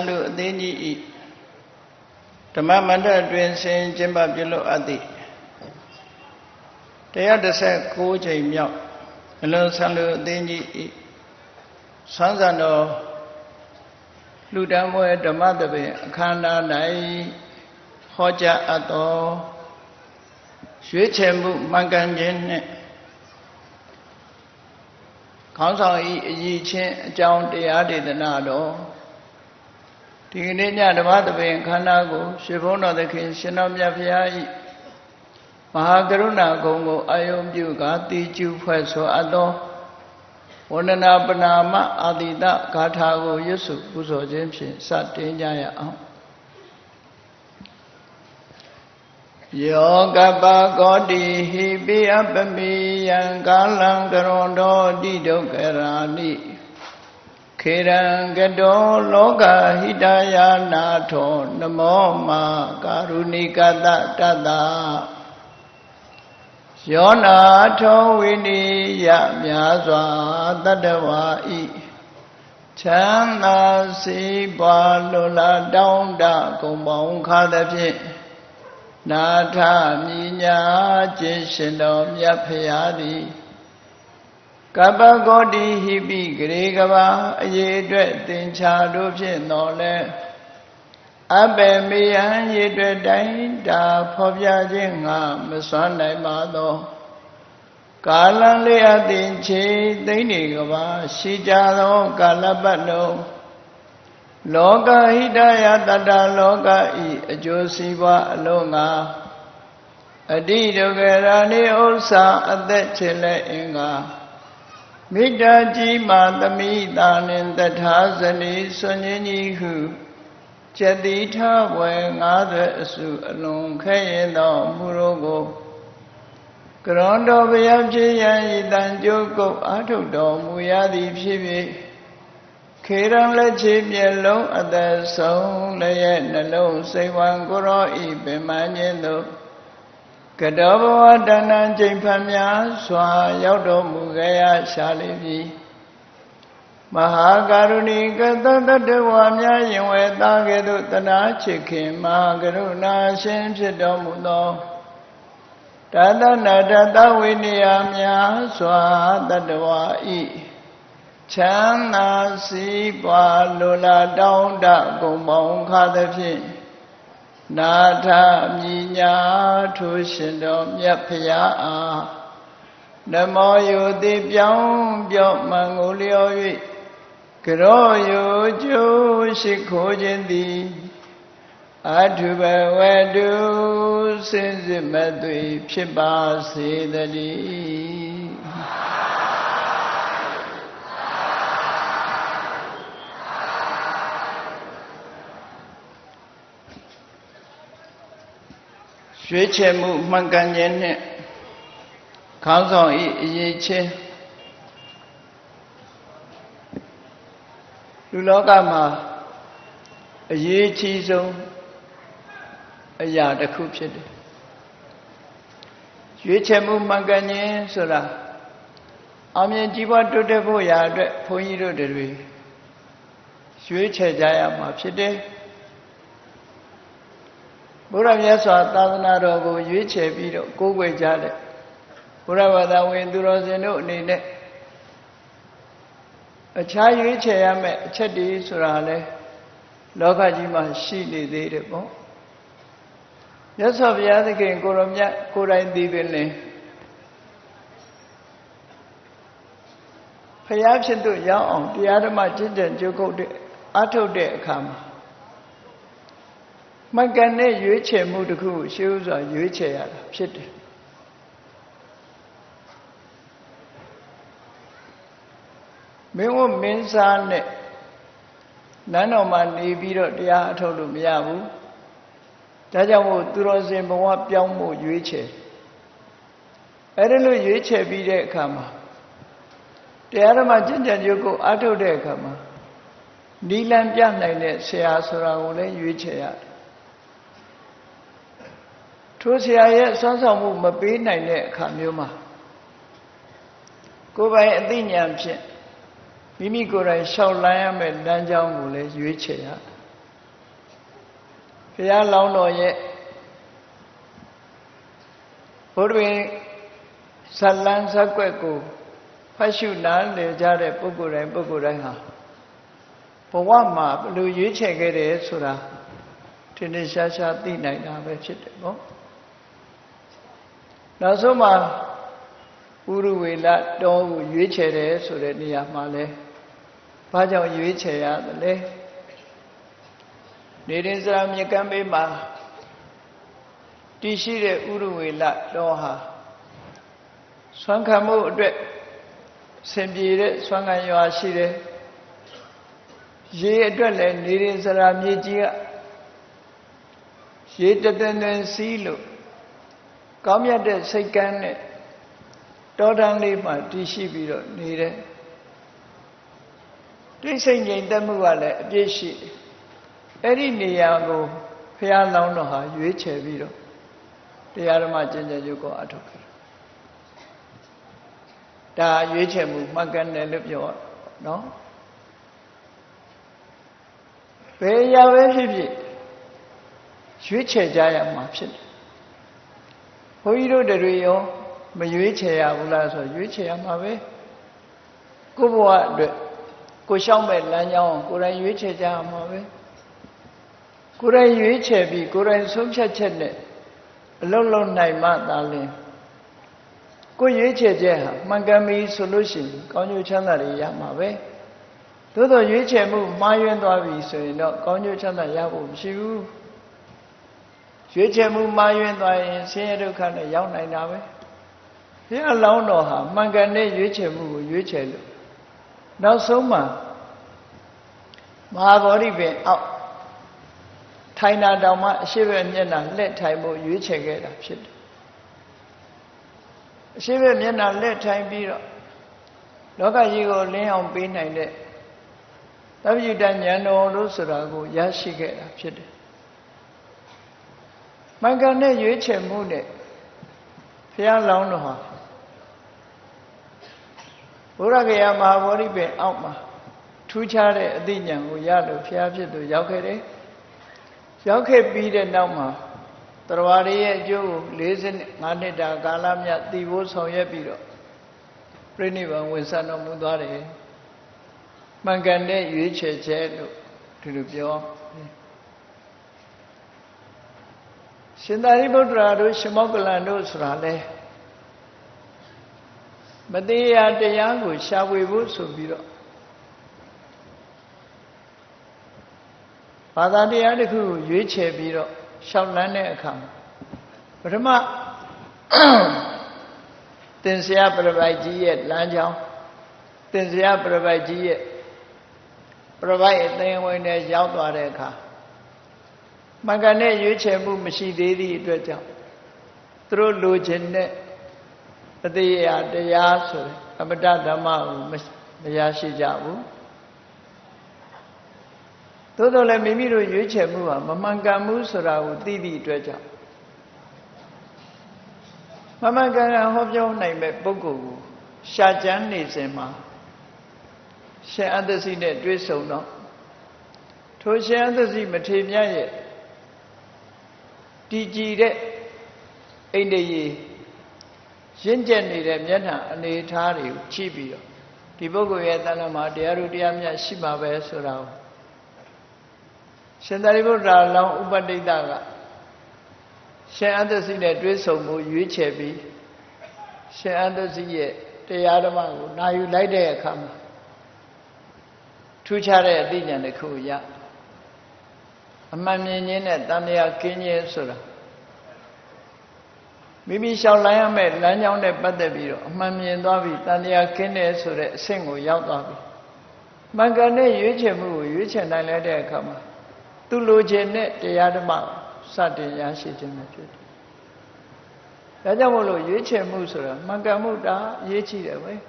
လူအသိကြီးဤဓမ္မမန္တတွင်ဆင်ကျင်းပပြုလုပ်အပ်သည့်116ချိန်မြောက်အလုံးဆံလူအသိကြီးဤဆန်းဆန်တော်လူတန်းပွဲဓမ္မသဘင်အခမ်းအနား၌ဟောကြားအပ်သောရွေးချယ်မှုမှန်ကန်ခြင်းနှင့်ခေါင်းဆောင်ဤအရေးချင်းအကြောင်းတရားဒေသနာတော်ဒီကနေ့ညဓမ္မသဘင်ခန္ဓာကိုရွှေဘုန်းတော်သခင်ရှင်တော်မြတ်ဖရာဤမဟာကရုဏာဂုဏ်ကိုအာယုံပြုကာတိကျူဖွဲ့ဆိုအပ်သောဝန္ဒနာပနာမအာတိတဂါထာကိုရွတ်စုပူဇော်ခြင်းဖြင့်စတင်ကြရအောင်ယောကပကောတိဟိပိအပမိယံကာလံကရွန်တော်တိဒုက္ခရာနိခေရံကတောလောကဟိတယာနာထောနမောမာကာရုဏိကတတတယောနာထောဝိနိယမြာစွာတတ္တဝါဤချမ်းသာစီးပွားလွန်လာတောင်းတဂုံပေါင်းခါသဖြင့်နာထမြညာခြင်းရှင်တော်မြတ်ဖရာသည်ကပ္ပဂေါတိဟိပိဂရေကဘာအရေးအတွက်သင်္ချာတို့ဖြင့်တော်လဲအဘယ်မေယံရေအတွက်တိုင်းတာဖော်ပြခြင်းငါမစွမ်းနိုင်ပါသောကာလလေးအသင်ချေသိမ့်နေကဘာရှိကြသောကာလပတ်လုံးလောကဟိတယတတ္တလောကဤအကျိုးစီးပွားအလုံးငါအတိဒုက္ခရာနိဥစ္စာအသက်ချေလက်အင်္ဂါမိတ္တကြီးမာသမိတာနှင့်တထာဇနီဆွန်ញကြီးဟုကျက်တိထဝေ50အစုအလွန်ခဲရင်သောမူရောကိုကရွန်တော်ဘုရားဖြစ်ရန်ဤတန်ကြိုးကုပ်အာထုတ်တော်မူရသည်ဖြစ်၍ခေရံလက်ချေမျက်လုံးအသက်ဆုံးလည်းရဲ့နှလုံးစိတ်ဝံကိုရောဤပင်မခြင်းသို့ကတောဘဝတဏ္ဏကျိန်ဖန်များစွာရောက်တော်မူခဲ့ရရှာလိမ့်မည်မဟာကာရုဏိကတတ္တဝါများယင်ဝဲသားကဲ့သို့တနာချစ်ခင်မဟာကရုဏာရှင်ဖြစ်တော်မူသောတသနာတတဝိနည်းများစွာတတ္တဝါဤချမ်းသာစီးပွားလိုလားတောင်းတဂုံပေါင်းခါသဖြင့်နာထမြညာထိုရှင်တော်မြတ်ဖရာအားနမောယုတိပြောင်းပြော့မှန်ကိုလျော်၍ကရောယုကျိုးရှိခိုးခြင်းသည်အထုဘဝတုစင်စစ်မသွေဖြစ်ပါစေတည်းရွေးချယ်မှုမှန်ကန်ခြင်းနှင့်ခေါင်းဆောင်ဤအရေးချင်းလူလောကမှာအရေးကြီးဆုံးအရာတစ်ခုဖြစ်တယ်ရွေးချယ်မှုမှန်ကန်ခြင်းဆိုတာအောင်မြင်ကြီးပွားတိုးတက်ဖို့ရာအတွက်ဘုန်းကြီးတို့တွေရွေးချယ်ကြရမှာဖြစ်တယ်ဘုရားမြတ်စွာသာသနာတော်ကိုရွေးချယ်ပြီးတော့ကိုးကွယ်ကြတဲ့ဘုရားဘာသာဝင်သူတော်စင်တို့အနေနဲ့အခြားရွေးချယ်ရမယ့်အချက်တွေဆိုတာလဲလောကကြီးမှာရှိနေသေးတယ်ပေါ့မြတ်စွာဘုရားသခင်ကိုရောမြတ်ကိုယ်တိုင်သိပင်လင်ဘုရားဖြစ်သူရောက်အောင်တရားဓမ္မကျင့်ကြံကြိုးကုပ်တဲ့အထုတ်တဲ့အခါမှာမှန်ကန်တဲ့ရွေးချယ်မှုတစ်ခုကိုရှေးဥစွာရွေးချယ်ရတာဖြစ်တယ်မင်းတို့မင်းစားနဲ့နန်းတော်မှာနေပြီးတော့တရားအထုတ်လို့မရဘူးဒါကြောင့်မို့သူတော်စင်ဘဝပြောင်းဖို့ရွေးချယ်အဲ့ဒါလို့ရွေးချယ်ပြီးတဲ့အခါမှာတရားဓမ္မကျင့်ကြံကြိုးကိုအထုတ်တဲ့အခါမှာနိလန်ပြနိုင်တဲ့ဆရာဆိုတာကိုလည်းရွေးချယ်ရတယ်ထိုဆရာရဲ့စွမ်းဆောင်မှုမပေးနိုင်တဲ့အခါမျိုးမှာကိုယ်ပိုင်အသိဉာဏ်ဖြင့်မိမိကိုယ်တိုင်လျှောက်လန်းရမယ့်လမ်းကြောင်းကိုလည်းရွေးချယ်ရ ဘုရားလောင်းတော်ရဲ့ဘုရားဇလန်းဇက်ွက်ကိုဖတ်ရှုနားလည်ကြတဲ့ပုဂ္ဂိုလ်တိုင်းဟာဘဝမှာဘယ်လိုရွေးချယ်ခဲ့တယ်ဆိုတာထင်ထင်ရှားရှားသိနိုင်တာပဲဖြစ်တယ်ပေါ့နောက်ဆုံးမှာဥရဝေလတော်ကိုရွေးချယ်တယ်ဆိုတဲ့နေရာမှာလဲဘာကြောင့်ရွေးချယ်ရသလဲနေရင်စရာမြေကမ်းဘေးမှာတည်ရှိတဲ့ဥရဝေလတော်ဟာဆွမ်းခံမှုအတွက်ဆင်ပြေတဲ့ဆွမ်းခံရွာရှိတယ်ရေအတွက်လည်းနေရင်စရာမြေကြီးကရေတသွင်စီးလို့ကောင်းမြတ်တဲ့စိတ်ကမ်းနဲ့တောတန်းလေးမှာတည်ရှိပြီးတော့နေတယ်တိတ်ဆိတ်ငြိမ်သက်မှုကလည်းအပြည့်ရှိအဲ့ဒီနေရာကိုဘုရားလောင်းတော်ဟာရွေးချယ်ပြီးတော့တရားဓမ္မကျင့်ကြံရုပ်ကိုအထောက်ခဲ့ဒါရွေးချယ်မှုမှန်ကန်တယ်လို့ပြောနော်ဘယ်အရာပဲဖြစ်ဖြစ်ရွေးချယ်ကြရမှာဖြစ်တယ်ဘုန်းကြီးတို့တွေရောမရွေးချယ်ရဘူးလားဆိုရွေးချယ်ရမှာပဲကိုယ့်ဘဝအတွက်ကိုရှောက်မဲ့လမ်းကြောင်းကိုယ်တိုင်ရွေးချယ်ကြရမှာပဲကိုယ်တိုင်ရွေးချယ်ပြီးကိုယ်တိုင်ဆုံးဖြတ်ချက်နဲ့အလုံးလုံးနိုင်မှသာလျှင်ကိုရွေးချယ်ချက်ဟာမှန်ကန်ပြီဆိုလို့ရှိရင်ကောင်းကျိုးချမ်းသာတွေရမှာပဲသို့တော်ရွေးချယ်မှုမှားယွင်းသွားပြီဆိုရင်တော့ကောင်းကျိုးချမ်းသာရဖို့မရှိဘူးရွေးချယ်မှုမှားယွင်းသွားရင်ဆင်းရဲဒုက္ခနဲ့ရောက်နိုင်တာပဲဘုရားလောင်းတော်ဟာမှန်ကန်တဲ့ရွေးချယ်မှုကိုရွေးချယ်လို့နောက်ဆုံးမှာမဟာဗောဓိပင်အောက်ထိုင်တာတောင်မှအရှိဘက်မျက်နှာလက်ထိုင်ဖို့ရွေးချယ်ခဲ့တာဖြစ်တယ်အရှိဘက်မျက်နှာလက်ထိုင်ပြီးတော့လောကကြီးကိုလင်းအောင်ပေးနိုင်တဲ့သဗ္ဗညုတဉာဏ်တော်လို့ဆိုတာကိုရရှိခဲ့တာဖြစ်တယ်မှန်ကန်တဲ့ရွေးချယ်မှုနဲ့ဘုရားလောင်းတော်ဟာဘုရားဂယာမဟာဗောဓိပင်အောက်မှာထူးခြားတဲ့အသိဉာဏ်ကိုရလို့ဘုရားဖြစ်သူရောက်ခဲ့တယ်ရောက်ခဲ့ပြီးတဲ့နောက်မှာတရားတွေရဲ့အကျိုးကို45နှစ်တာကာလမြတ်သိဖို့ဆောင်ရွက်ပြီးတော့ပြိဋိဘံဝင်ဆံတော်မူသွားတယ်မှန်ကန်တဲ့ရွေးချယ်ချက်လို့ဒီလိုပြောရှင်သာရိပုတ္တရာတို့ရှင်မောက္ကလန်တို့ဆိုတာလဲမတရားတရားကိုရှာဖွေဖို့ဆိုပြီးတော့ဘာသာတရားတစ်ခုကိုရွေးချယ်ပြီးတော့ရှောက်လန်းတဲ့အခါပထမသင်္ဆရာပြပိုက်ကြီးရဲ့လမ်းကြောင်းသင်္ဆရာပြပိုက်ကြီးရဲ့ပြပိုက်အသိဉာဏ်ဝင်နဲ့ရောက်သွားတဲ့အခါမှန်ကန်တဲ့ရွေးချယ်မှုမရှိသေးသည့်အတွက်ကြောင့်သူတို့လိုချင်တဲ့အသေးတရားဆိုတဲ့အမတ္တဓမ္မကိုမရရှိကြဘူးသို့တော်လည်းမိမိတို့ရွေးချယ်မှုဟာမမှန်ကန်မှုဆိုတာကိုသိသည့်အတွက်ကြောင့်မမှန်ကန်ဟောပြောနိုင်မဲ့ပုဂ္ဂိုလ်ကိုရှာကြမ်းနေစဉ်မှာရှင်အတ္တစီနဲ့တွေ့ဆုံတော့ထိုရှင်အတ္တစီမထေမြတ်ရဲ့တည်ကြည်တဲ့အိန္ဒိယရင့်ကျက်နေတဲ့မျက်နှာအနေထားတွေကိုကြည့်ပြီးတော့ဒီပုဂ္ဂိုလ်ရဲ့တဏ္ဍာမှာတရားတို့တရားမြတ်ရှိမှာပဲဆိုတာကိုရှင်သာရိပုတ္တရာလောင်းဥပတိတ္တကရှင်အတ္တစီနဲ့တွဲဆုံမှုရွေးချယ်ပြီးရှင်အတ္တစီရဲ့တရားဓမ္မကိုနာယူလိုက်တဲ့အခါမှာထူးခြားတဲ့အသိဉာဏ်တစ်ခုရအမှန်မြင်ခြင်းနဲ့တန်တရားကင်းခြင်းဆိုတာမိမိလျှောက်လန်းရမယ့်လမ်းကြောင်းနဲ့ပတ်သက်ပြီးတော့အမှန်မြင်သွားပြီးတန်တရားကင်းတယ်ဆိုတဲ့အဆင့်ကိုရောက်သွားပြီမှန်ကန်တဲ့ရွေးချယ်မှုကိုရွေးချယ်နိုင်လိုက်တဲ့အခါမှာသူလိုချင်တဲ့တရားဓမ္မစတင်ရရှိခြင်းပဲဖြစ်တယ်။ဒါကြောင့်မို့လို့ရွေးချယ်မှုဆိုတာမှန်ကန်မှုဒါအရေးကြီးတယ်ပဲ။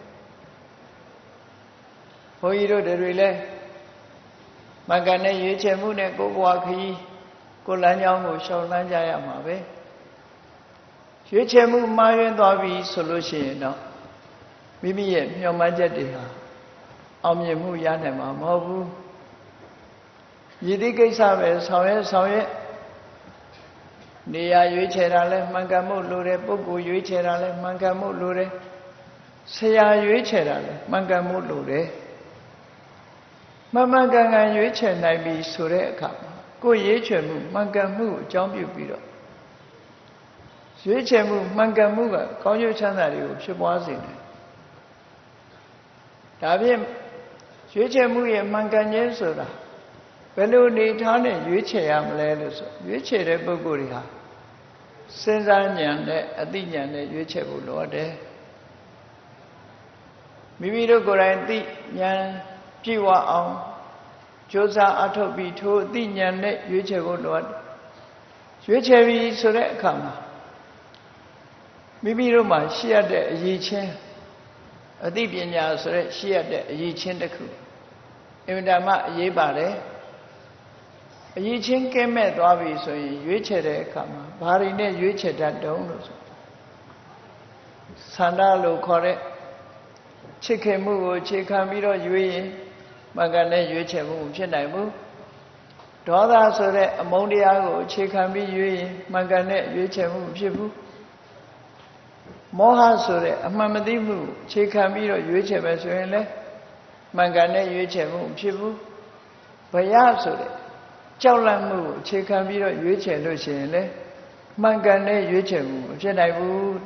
ဘုန်းကြီးတို့တွေလည်းမှန်ကန်တဲ့ရွေးချယ်မှုနဲ့ကိုယ်ဘဝခရီးကိုယ်လမ်းကြောင်းကိုရှောင်လန်းကြရမှာပဲ။ရွေးချယ်မှုမှားယွင်းသွားပြီဆိုလို့ရှိရင်တော့မိမိရဲ့မျှော်မှန်းချက်တွေဟာအောင်မြင်မှုရနိုင်မှာမဟုတ်ဘူး။ရည်သည့်ကိစ္စပဲဆောင်ရွက် နေရာရွေးချယ်တာလဲမှန်ကန်မှုလိုတယ်ပုဂ္ဂိုလ်ရွေးချယ်တာလဲမှန်ကန်မှုလိုတယ်ဆရာရွေးချယ်တာလဲမှန်ကန်မှုလိုတယ်မှန်မှန်ကန်ကန်ရွေးချယ်နိုင်ပြီဆိုတဲ့အခါမှာကိုယ်ရွေးချယ်မှုမှန်ကန်မှုကိုအကြောင်းပြုပြီးတော့ရွေးချယ်မှုမှန်ကန်မှုကကောင်းကျိုးချမ်းသာတွေကိုဖြစ်ပွားစေတယ်ဒါဖြင့်ရွေးချယ်မှုရဲ့မှန်ကန်ခြင်းဆိုတာဘယ်လိုနေထားနဲ့ရွေးချယ်ရမလဲလို့ဆိုရွေးချယ်တဲ့ပုဂ္ဂိုလ်တွေဟာစဉ်းစားဉာဏ်နဲ့အသိဉာဏ်နဲ့ရွေးချယ်ဖို့လိုတယ်မိမိတို့ကိုယ်တိုင်သိဉာဏ်ပြည့်ဝအောင်ကြိုးစားအထောက်ပြီးထိုအသိဉာဏ်နဲ့ရွေးချယ်ဖို့လိုတယ်ရွေးချယ်ပြီးဆိုတဲ့အခါမှာမိမိတို့မှာရှိရတဲ့အရည်ချင်းအသိပညာဆိုတဲ့ရှိရတဲ့အရည်ချင်းတစ်ခုအင်မတန်မှအရေးပါတယ်အရည်ချင်းကဲမဲ့သွားပြီဆိုရင်ရွေးချယ်တဲ့အခါမှာဘာတွေနဲ့ရွေးချယ်တတ်တုံးလို့ဆိုဆန္ဒလို့ခေါ်တဲ့ချစ်ခင်မှုကိုအခြေခံပြီးတော့ရွေးရင်မှန်ကန်တဲ့ရွေးချယ်မှုဖြစ်နိုင်ဘူးဒေါသဆိုတဲ့အမုန်းတရားကိုအခြေခံပြီးရွေးရင်မှန်ကန်တဲ့ရွေးချယ်မှုဖြစ်ဘူးမောဟဆိုတဲ့အမှန်မသိမှုအခြေခံပြီးတော့ရွေးချယ်ပဲဆိုရင်လည်းမှန်ကန်တဲ့ရွေးချယ်မှုဖြစ်ဘူးဘယဆိုတဲ့ကြောက်လန့်မှုကိုအခြေခံပြီးတော့ရွေးချယ်လို့ရှိရင်လည်းမှန်ကန်တဲ့ရွေးချယ်မှုမဖြစ်နိုင်ဘူး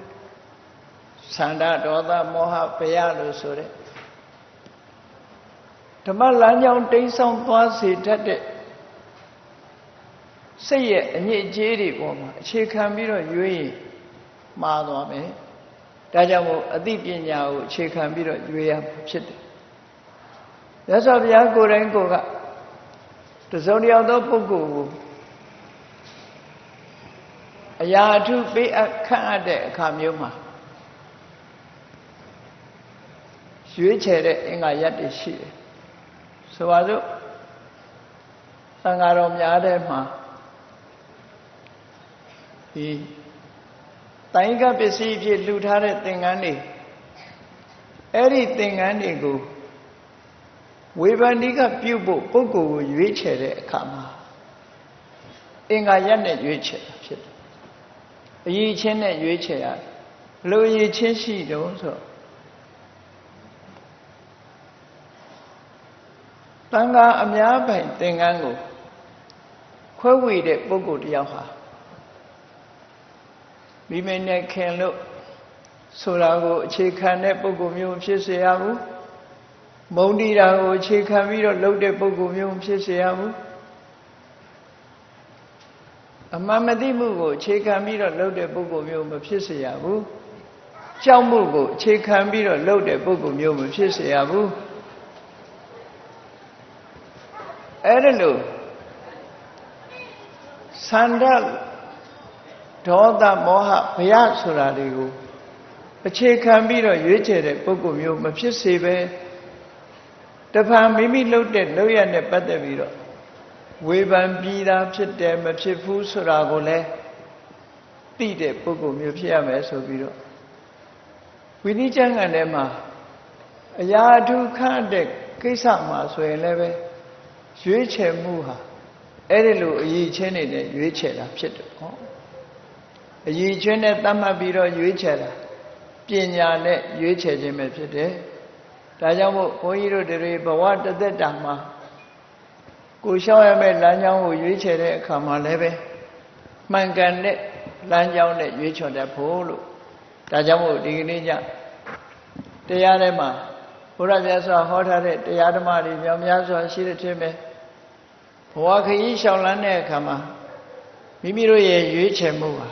ဆန္ဒဒေါသမောဟဘယလို့ဆိုတဲ့ဓမ္မလမ်းကြောင်းတိမ်းဆောင်သွားစေတတ်တဲ့စိတ်ရဲ့အညစ်အကြေးတွေပေါ်မှာအခြေခံပြီးတော့ရွေးရင်မှားသွားမယ်ဒါကြောင့်မို့အသိပညာကိုအခြေခံပြီးတော့ရွေးရမှာဖြစ်တယ်မြတ်စွာဘုရားကိုယ်တိုင်ကိုယ်ကတစုံတယောက်သောပုဂ္ဂိုလ်ကိုအရာအထုပေးအပ်ခန့်အပ်တဲ့အခါမျိုးမှာရွေးချယ်တဲ့အင်္ဂါရပ်တွေရှိတယ်ဆိုပါစို့သံဃာတော်များတဲ့မှာဒီတိုင်းကပစ္စည်းအဖြစ်လှူထားတဲ့သင်္ကန်းတွေအဲ့ဒီသင်္ကန်းတွေကိုဝေဘာနိကပြုဖို့ပုဂ္ဂိုလ်ကိုရွေးချယ်တဲ့အခါမှာအင်္ဂါရပ်နဲ့ရွေးချယ်တာဖြစ်တယ်အရည်ချင်းနဲ့ရွေးချယ်ရတယ်ဘလို့အရည်ချင်းရှိတုံးဆိုတန်ခါအများပိုင်သင်္ကန်းကိုခွဲဝေတဲ့ပုဂ္ဂိုလ်တယောက်ဟာမိမိနဲ့ခင်လို့ဆိုတာကိုအခြေခံတဲ့ပုဂ္ဂိုလ်မျိုးဖြစ်စေရဘူးမုန်းတီးတာကိုအခြေခံပြီးတော့လုပ်တဲ့ပုဂ္ဂိုလ်မျိုးဖြစ်စေရဘူးအမှန်မသိမှုကိုအခြေခံပြီးတော့လုပ်တဲ့ပုဂ္ဂိုလ်မျိုးမဖြစ်စေရဘူးကြောက်မှုကိုအခြေခံပြီးတော့လုပ်တဲ့ပုဂ္ဂိုလ်မျိုးမဖြစ်စေရဘူးအဲ့ဒါလို့သန္ဓဒေါသမောဟဘယဆိုတာတွေကိုအခြေခံပြီးတော့ရွေးချယ်တဲ့ပုဂ္ဂိုလ်မျိုးမဖြစ်စေပဲတဖန်မိမိလုပ်တဲ့လုပ်ရနဲ့ပတ်သက်ပြီးတော့ဝေဖန်ပြီးသားဖြစ်တယ်မဖြစ်ဘူးဆိုတာကိုလည်းသိတဲ့ပုဂ္ဂိုလ်မျိုးဖြစ်ရမယ်ဆိုပြီးတော့ဝိနည်းကျမ်းဂန်ထဲမှာအရာအထူးခန့်တဲ့ကိစ္စမှာဆိုရင်လည်းပဲရွေးချယ်မှုဟာအဲ့ဒီလိုအရည်ချင်းတွေနဲ့ရွေးချယ်တာဖြစ်တယ်ဟောအရည်ချင်းနဲ့သတ်မှတ်ပြီးတော့ရွေးချယ်တာပညာနဲ့ရွေးချယ်ခြင်းပဲဖြစ်တယ်ဒါကြောင့်မို့ဘုန်းကြီးတို့တွေဘဝတသက်တာမှာကိုလျှောက်ရမယ့်လမ်းကြောင်းကိုရွေးချယ်တဲ့အခါမှာလည်းပဲမှန်ကန်တဲ့လမ်းကြောင်းနဲ့ရွေးချယ်တတ်ဖို့လို့ဒါကြောင့်မို့ဒီကနေ့ညတရားထဲမှာဘုရားမြတ်စွာဟောထားတဲ့တရားဓမ္မတွေမြောက်များစွာရှိတဲ့ထင်ပဲဘဝခရီးလျှောက်လန်းတဲ့အခါမှာမိမိတို့ရဲ့ရွေးချယ်မှုပါ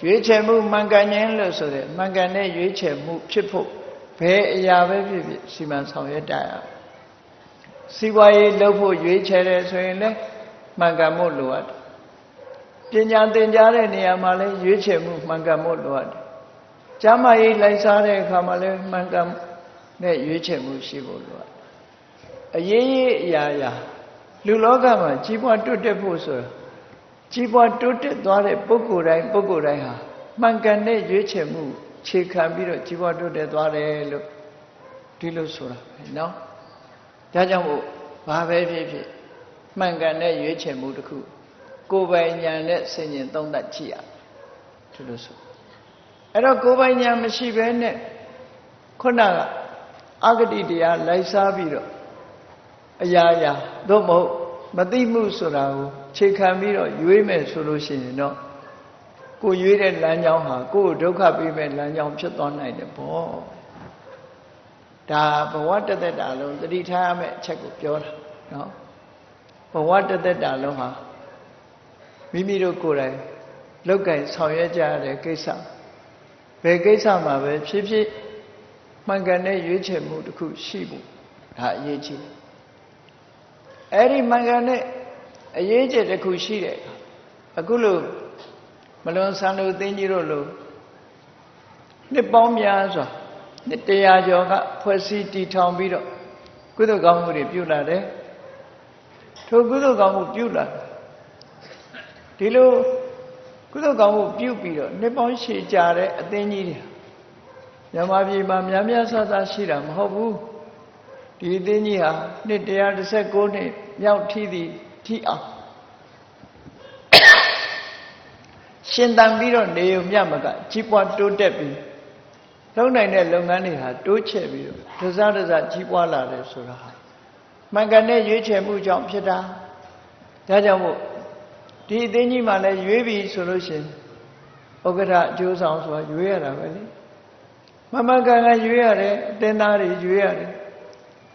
ရွေးချယ်မှုမှန်ကန်ခြင်းလို့ဆိုတဲ့မှန်ကန်တဲ့ရွေးချယ်မှုဖြစ်ဖို့ဘယ်အရာပဲဖြစ်ဖြစ်စီမံဆောင်ရွက်တတ်ရစီးပွားရေးလုပ်ဖို့ရွေးချယ်တယ်ဆိုရင်လည်းမှန်ကန်မှုလိုအပ်တယ်ပညာသင်ကြားတဲ့နေရာမှာလည်းရွေးချယ်မှုမှန်ကန်မှုလိုအပ်တယ်ကျမ်းမာရေးလိုက်စားတဲ့အခါမှာလည်းမှန်ကန်တဲ့ရွေးချယ်မှုရှိဖို့လိုအပ်တယ်အရေးကြီးအရာလူလောကမှာကြီးပွားတိုးတက်ဖို့ဆိုကြီးပွားတိုးတက်သွားတဲ့ပုဂ္ဂိုလ်တိုင်းဟာမှန်ကန်တဲ့ရွေးချယ်မှုခြေခံပြီးတော့ကြီးပွားတိုးတက်သွားတယ်လို့ဒီလိုဆိုတာပဲเนาะဒါကြောင့်မို့ဘာပဲဖြစ်ဖြစ်မှန်ကန်တဲ့ရွေးချယ်မှုတစ်ခု ကိုယ်ပိုင်ဉာဏ်နဲ့ဆင်ញင်သုံးသပ်ကြည့်ရဒီလိုဆိုအဲ့တော့ကိုယ်ပိုင်ဉာဏ်မရှိဘဲနဲ့ခုနကအဂတိတရားလိုက်စားပြီးတော့အရာရာသို့မဟုတ်မသိမှုဆိုတာကိုခြေခံပြီးတော့ရွေးမယ်ဆိုလို့ရှိရင်တော့ကိုရွေးတဲ့လမ်းကြောင်းဟာကိုယ်ဒုက္ခပေးမဲ့လမ်းကြောင်းဖြစ်သွားနိုင်တယ်ပေါ့ဒါဘဝတသက်တာလုံးသတိထားရမယ့်အချက်ကိုပြောတာနော်ဘဝတသက်တာလုံးဟာမိမိတို့ကိုယ်တိုင်လောက်ကင်ဆောင်ရွက်ကြရတဲ့ကိစ္စဘယ်ကိစ္စမှာပဲဖြစ်ဖြစ်မှန်ကန်တဲ့ရွေးချယ်မှုတစ်ခုရှိဖို့ဒါအရေးကြီးတယ်အဲ့ဒီမှန်ကန်တဲ့အရေးကြီးတစ်ခုရှိတယ်အခုလို့မလွန်ဆန်းလို့သိကြီးတို့လို့နှစ်ပေါင်းများစွာနှစ်တရာကျော်ကဖွဲ့စည်းတည်ထောင်ပြီးတော့ကုသိုလ်ကောင်းမှုတွေပြုလာတယ်ထိုကုသိုလ်ကောင်းမှုပြုလာဒီလိုကုသိုလ်ကောင်းမှုပြုပြီးတော့နှစ်ပေါင်းရှည်ကြာတဲ့အသင်းကြီးတွေမြန်မာပြည်မှာများများဆဆရှိတာမဟုတ်ဘူးဒီအသင်းကြီးဟာနှစ်119နှစ်မြောက်ထိသည်ထိအောင်ရှင်သန်ပြီးတော့နေုံမြမကကြီးပွားတိုးတက်ပြီးလုပ်နိုင်တဲ့လုပ်ငန်းတွေဟာတိုးချဲ့ပြီးတော့တစားတစားကြီးပွားလာတယ်ဆိုတာဟာမှန်ကန်တဲ့ရွေးချယ်မှုကြောင့်ဖြစ်တာဒါကြောင့်မို့ဒီအသင်းကြီးမှလည်းရွေးပြီဆိုလို့ရှိရင်ဥက္ကဋ္ဌအကျိုးဆောင်ဆိုတာရွေးရတာပဲလေမှန်ကန်ကန်ရွေးရတယ်အသင်းသားတွေရွေးရတယ်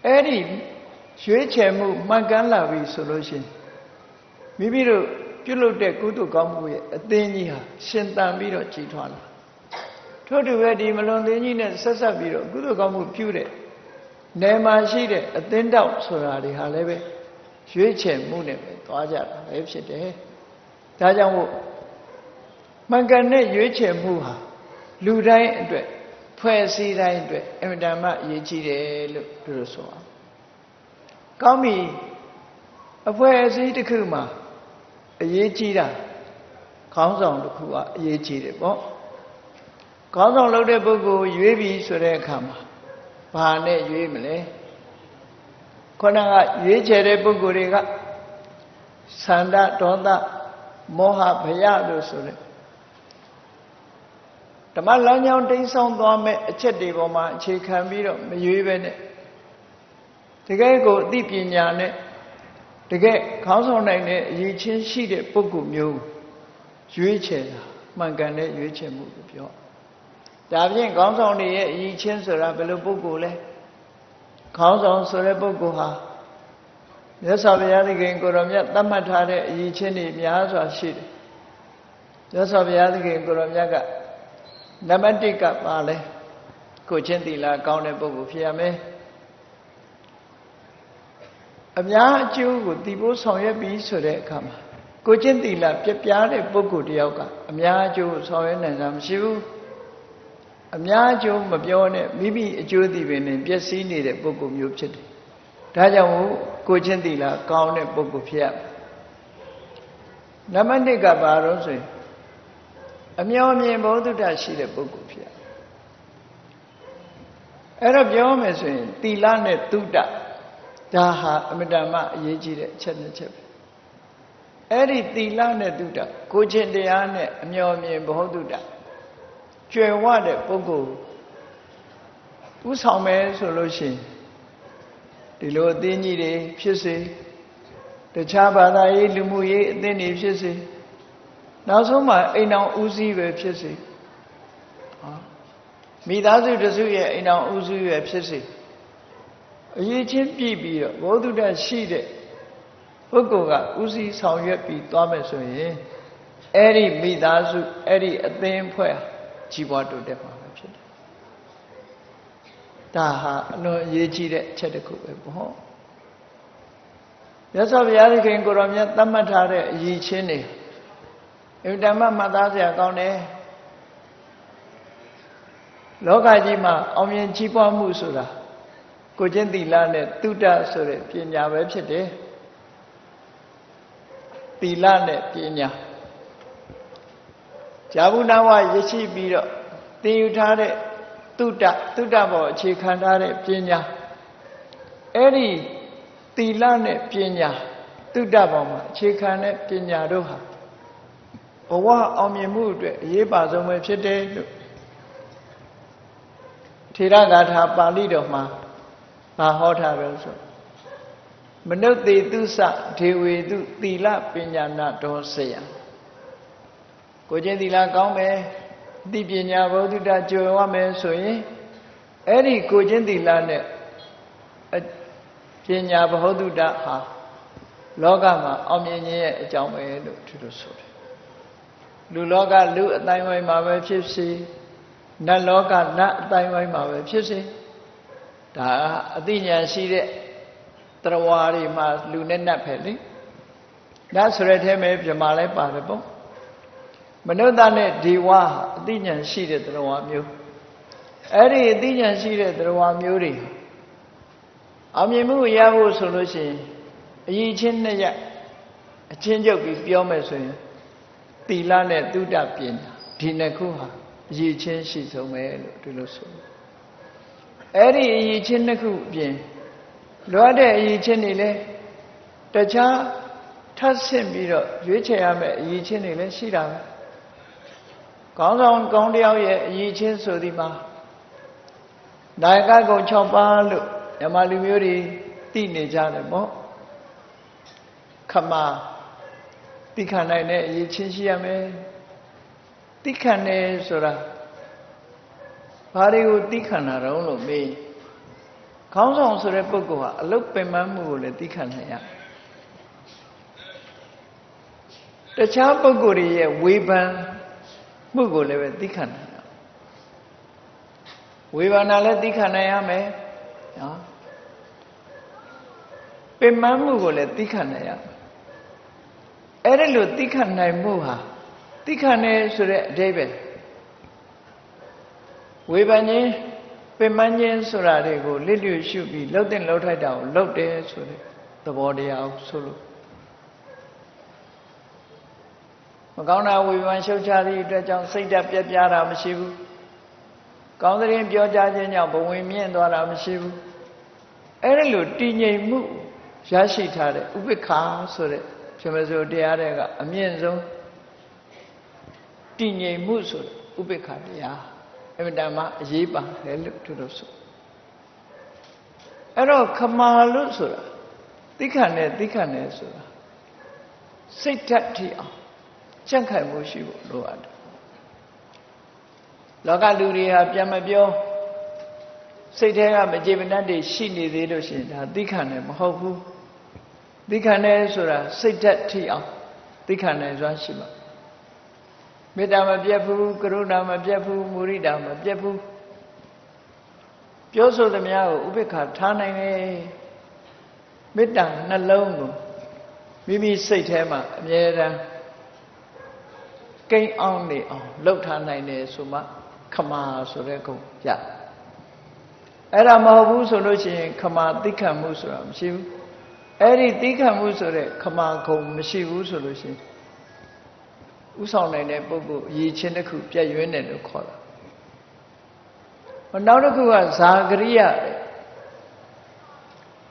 အဲ့ဒီရွေးချယ်မှုမှန်ကန်လာပြီဆိုလို့ရှိရင်မိမိတို့ပြုလုပ်တဲ့ကုသိုလ်ကောင်းမှုရဲ့အသင်းကြီးဟာရှင်သန်ပြီးတော့ကြီးထွားလာထို့တူပဲဒီမလွန်သင်းကြီးနဲ့ဆက်ဆက်ပြီးတော့ကုသိုလ်ကောင်းမှုပြုတဲ့နယ်မှာရှိတဲ့အသင်းတောက်ဆိုတာတွေဟာလည်းပဲရွေးချယ်မှုနဲ့ပဲသွားကြတာပဲဖြစ်တယ်ဒါကြောင့်မို့မှန်ကန်တဲ့ရွေးချယ်မှုဟာလူတိုင်းအတွက်ဖွဲ့စည်းတိုင်းအတွက်အမြဲတမ်းအရေးကြီးတယ်လို့သူတို့ဆိုအောင်ကောင်းပြီအဖွဲ့အစည်းတစ်ခုမှာအရေးကြီးတာခေါင်းဆောင်တစ်ခုကအရေးကြီးတယ်ပေါ့ခေါင်းဆောင်လုပ်တဲ့ပုဂ္ဂိုလ်ရွေးပြီဆိုတဲ့အခါမှာဘာနဲ့ရွေးမလဲခொနကရွေးချယ်တဲ့ပုဂ္ဂိုလ်တွေကသန္တာဒေါသမောဟဘယလို့ဆိုတဲ့ဓမ္မလမ်းကြောင်းတိမ်းဆောင်သွားမဲ့အချက်တွေပေါ်မှာအခြေခံပြီးတော့မရွေးပဲနဲ့တကယ်ကိုအသိပညာနဲ့တကယ်ခေါင်းဆောင်နိုင်တဲ့အရေးချင်းရှိတဲ့ပုဂ္ဂိုလ်မျိုးရွေးချယ်တာမှန်ကန်တဲ့ရွေးချယ်မှုကိုပြောဒါဖြင့်ခေါင်းဆောင်တွေရဲ့အရေးချင်းဆိုတာဘယ်လိုပုဂ္ဂိုလ်လဲခေါင်းဆောင်ဆိုတဲ့ပုဂ္ဂိုလ်ဟာမြတ်စွာဘုရားသခင်ကိုရောမြတ်သတ်မှတ်ထားတဲ့အရေးချင်းတွေများစွာရှိတယ်မြတ်စွာဘုရားသခင်ကိုရောမြတ်ကနံပါတ်1ကပါလဲကိုချင်းသီလကောင်းတဲ့ပုဂ္ဂိုလ်ဖြစ်ရမယ်အများအကျိုးကိုတည်ဖို့ဆောင်ရွက်ပြီးဆိုတဲ့အခါမှာကိုချင်းသီလပြပြတဲ့ပုဂ္ဂိုလ်တယောက်ကအများအကျိုးဆောင်ရွက်နိုင်တာမရှိဘူးအများအကျိုးမပြောနဲ့မိမိအကျိုးတည်ပင်နဲ့ပျက်စီးနေတဲ့ပုဂ္ဂိုလ်မျိုးဖြစ်တယ်ဒါကြောင့်ကိုချင်းသီလကောင်းတဲ့ပုဂ္ဂိုလ်ဖြစ်ရနံပါတ်1ကဘာလို့ဆိုရင်အမျှော်မြင်ဘုဒ္ဓတရှိတဲ့ပုဂ္ဂိုလ်ဖြစ်အဲ့တော့ပြောမယ်ဆိုရင်သီလနဲ့သုတဒါဟာအမတ္တမအရေးကြီးတဲ့အချက်နှစ်ချက်ပဲအဲ့ဒီသီလနဲ့သုတကိုချင်းတရားနဲ့အမျှော်မြင်ဘုဒ္ဓတကျွယ်ဝတဲ့ပုဂ္ဂိုလ်ဥဆောင်မယ်ဆိုလို့ရှိရင်ဒီလိုအသင်းကြီးတွေဖြစ်စေတခြားဘာသာရေးလူမှုရေးအသင်းတွေဖြစ်စေနောက်ဆုံးမှာအိမ်တော်ဦးစီးပဲဖြစ်စေမိသားစုတစုရဲ့အိမ်တော်ဦးစီးပဲဖြစ်စေအရေးချင်းပြည့်ပြီးတော့ဘုဒ္ဓတရှိတဲ့ပုဂ္ဂိုလ်ကဦးစီးဆောင်ရွက်ပြီးသွားမယ်ဆိုရင်အဲ့ဒီမိသားစုအဲ့ဒီအသင်းဖွဲ့ကြီးပွားတိုးတက်မှာပဲဖြစ်တယ်ဒါဟာအလွန်အရေးကြီးတဲ့အချက်တစ်ခုပဲပေါ့မြတ်စွာဘုရားသခင်ကိုရောမြတ်သတ်မှတ်ထားတဲ့အရေးချင်းတွေအမြဲတမ်းမှတ်သားစရာကောင်းတယ်လောကကြီးမှာအောင်မြင်ကြီးပွားမှုဆိုတာကိုချင်းသီလနဲ့သုတဆိုတဲ့ပညာပဲဖြစ်တယ်သီလနဲ့ပညာဇာဘူးနာဝရရှိပြီးတော့သင်ယူထားတဲ့သုတဘောအခြေခံထားတဲ့ပညာအဲ့ဒီသီလနဲ့ပညာ တုဒ္ဒဘောင်မှာအခြေခံတဲ့ပညာတို့ဟာဘဝအောင်မြင်မှုအတွက်အရေးပါဆုံးပဲဖြစ်တယ်လို့ထေရဂါထာပါဠိတော်မှာဟောထားတယ်ဆိုမနုဿေတုစဒေဝေတုသီလပညာနာတောဆေယကိုကျင့်သီလကောင်းမယ်အသိပညာဘုဒ္ဓတာကြွယ်ဝမယ်ဆိုရင်အဲ့ဒီကိုကျင့်သီလနဲ့ပညာဘ ਹੁ တုတဟာလောကမှာအောင်မြင်ခြင်းရဲ့အကြောင်းပဲလို့သူတို့ဆိုတယ်လူလောကလူအတိုင်းဝိုင်းမှာပဲဖြစ်စေနတ်လောကနတ်အတိုင်းဝိုင်းမှာပဲဖြစ်စေဒါအသိဉာဏ်ရှိတဲ့တရားဝါတွေမှာလူနဲ့နတ်ပဲလေဒါဆိုရတဲ့မဲ့ပြမာလဲပါတယ်ပေါ့မနုဿနဲ့ဒေဝဟာအသိဉာဏ်ရှိတဲ့တရားဝါမျိုးအဲ့ဒီအသိဉာဏ်ရှိတဲ့တရားဝါမျိုးတွေအောင်မြင်မှုရဖို့ဆိုလို့ရှိရင်အရေးချင်းနှစ်ရအချင်းချုပ်ပြီးပြောမယ်ဆိုရင်သီလနဲ့သုဒ္ဓပညာဒီနှစ်ခုဟာအရေးချင်းရှိဆုံးပဲလို့ဒီလိုဆိုအဲ့ဒီအရေးချင်းနှစ်ခုအပြင်လွတ်တဲ့အရေးချင်းတွေလည်းတခြားထပ်ဆင့်ပြီးတော့ရွေးချယ်ရမယ့်အရေးချင်းတွေလည်းရှိတာပဲကောင်းဆောင်ကောင်းတယောက်ရဲ့အရေးချင်းဆိုဒီမှာနာယကကုံ6ပါးလို့မြန်မာလူမျိုးတွေသိနေကြတယ်ပေါ့ခမသိခံနိုင်တဲ့အရေးချင်းရှိရမယ်သိခံတယ်ဆိုတာဘာတွေကိုသိခံတာတုံးလို့မေးခေါင်းဆောင်ဆိုတဲ့ပုဂ္ဂိုလ်ဟာအလုတ်ပင်ပန်းမှုကိုလည်းသိခံနိုင်ရတခြားပုဂ္ဂိုလ်တွေရဲ့ဝေဖန်မှုကိုလည်းပဲသိခံနိုင်ရဝေဖန်တာလည်းသိခံနိုင်ရမယ်နော်ပင်ပန်းမှုကိုလည်းသိခံနိုင်ရအဲ့ဒါလို့သိခံနိုင်မှုဟာသိခံနေဆိုတဲ့အဓိပ္ပာယ်ဝေဖန်ခြင်းပင်ပန်းခြင်းဆိုတာတွေကိုလစ်လျူရှုပြီးလှုပ်တဲ့လှုပ်ထိုက်တာကိုလှုပ်တယ်ဆိုတဲ့သဘောတရားကိုဆိုလို့မကောင်းတာဝေဖန်ရှုတ်ချသည့်အတွက်ကြောင့်စိတ်ဓာတ်ပြက်ပြားတာမရှိဘူးကောင်းတဲ့ရင်ပြောကြားခြင်းကြောင့်ဘဝင်မြင့်သွားတာမရှိဘူးအဲ့ဒါလို့တည်ငြိမ်မှုရရှိထားတဲ့ဥပိ္ပခာဆိုတဲ့ရှင်မစိုးတရားတွေကအမြင့်ဆုံးတည်ငြိမ်မှုဆိုတဲ့ဥပိ္ပခာတရားအမြဲတမ်းအရေးပါတယ်လို့သူတို့ဆိုအဲ့တော့ခမာလို့ဆိုတာသိခံတယ်ဆိုတာစိတ်ဓာတ်ထိအောင်ကြန့်ခိုင်မှုရှိဖို့လိုအပ်တယ်လောကလူတွေဟာပြန်မပြောစိတ်ထဲကမကြေမနတ်တွေရှိနေသေးလို့ရှိရင်ဒါသိခံတယ်မဟုတ်ဘူးသိခံတယ်ဆိုတာစိတ်ဓာတ်ထိအောင်သိခံတယ်ဆိုတာရှိမှာမေတ္တာမပြတ်ဘူးကရုဏာမပြတ်ဘူးမုရိဒာမပြတ်ဘူးပြောဆိုသမျှကိုဥပိ္ပခာထားနိုင်တယ်မေတ္တာနှလုံးကိုမိမိစိတ်ထဲမှာအမြဲတမ်းကိန်းအောင်နေအောင်လှုပ်ထားနိုင်တယ်ဆိုမှခမာဆိုတဲ့ကုံရအဲ့ဒါမဟုတ်ဘူးဆိုလို့ရှိရင်ခမာသိခံမှုဆိုတာမရှိဘူးအဲ့ဒီသိခံမှုဆိုတဲ့ခမာကုံမရှိဘူးဆိုလို့ရှိရင်ဥဆောင်နိုင်တဲ့ပုဂ္ဂိုလ်အရေးချင်းတစ်ခုပြည့်ရွင်းတယ်လို့ခေါ်တာနောက်တစ်ခုကဇာကရိယ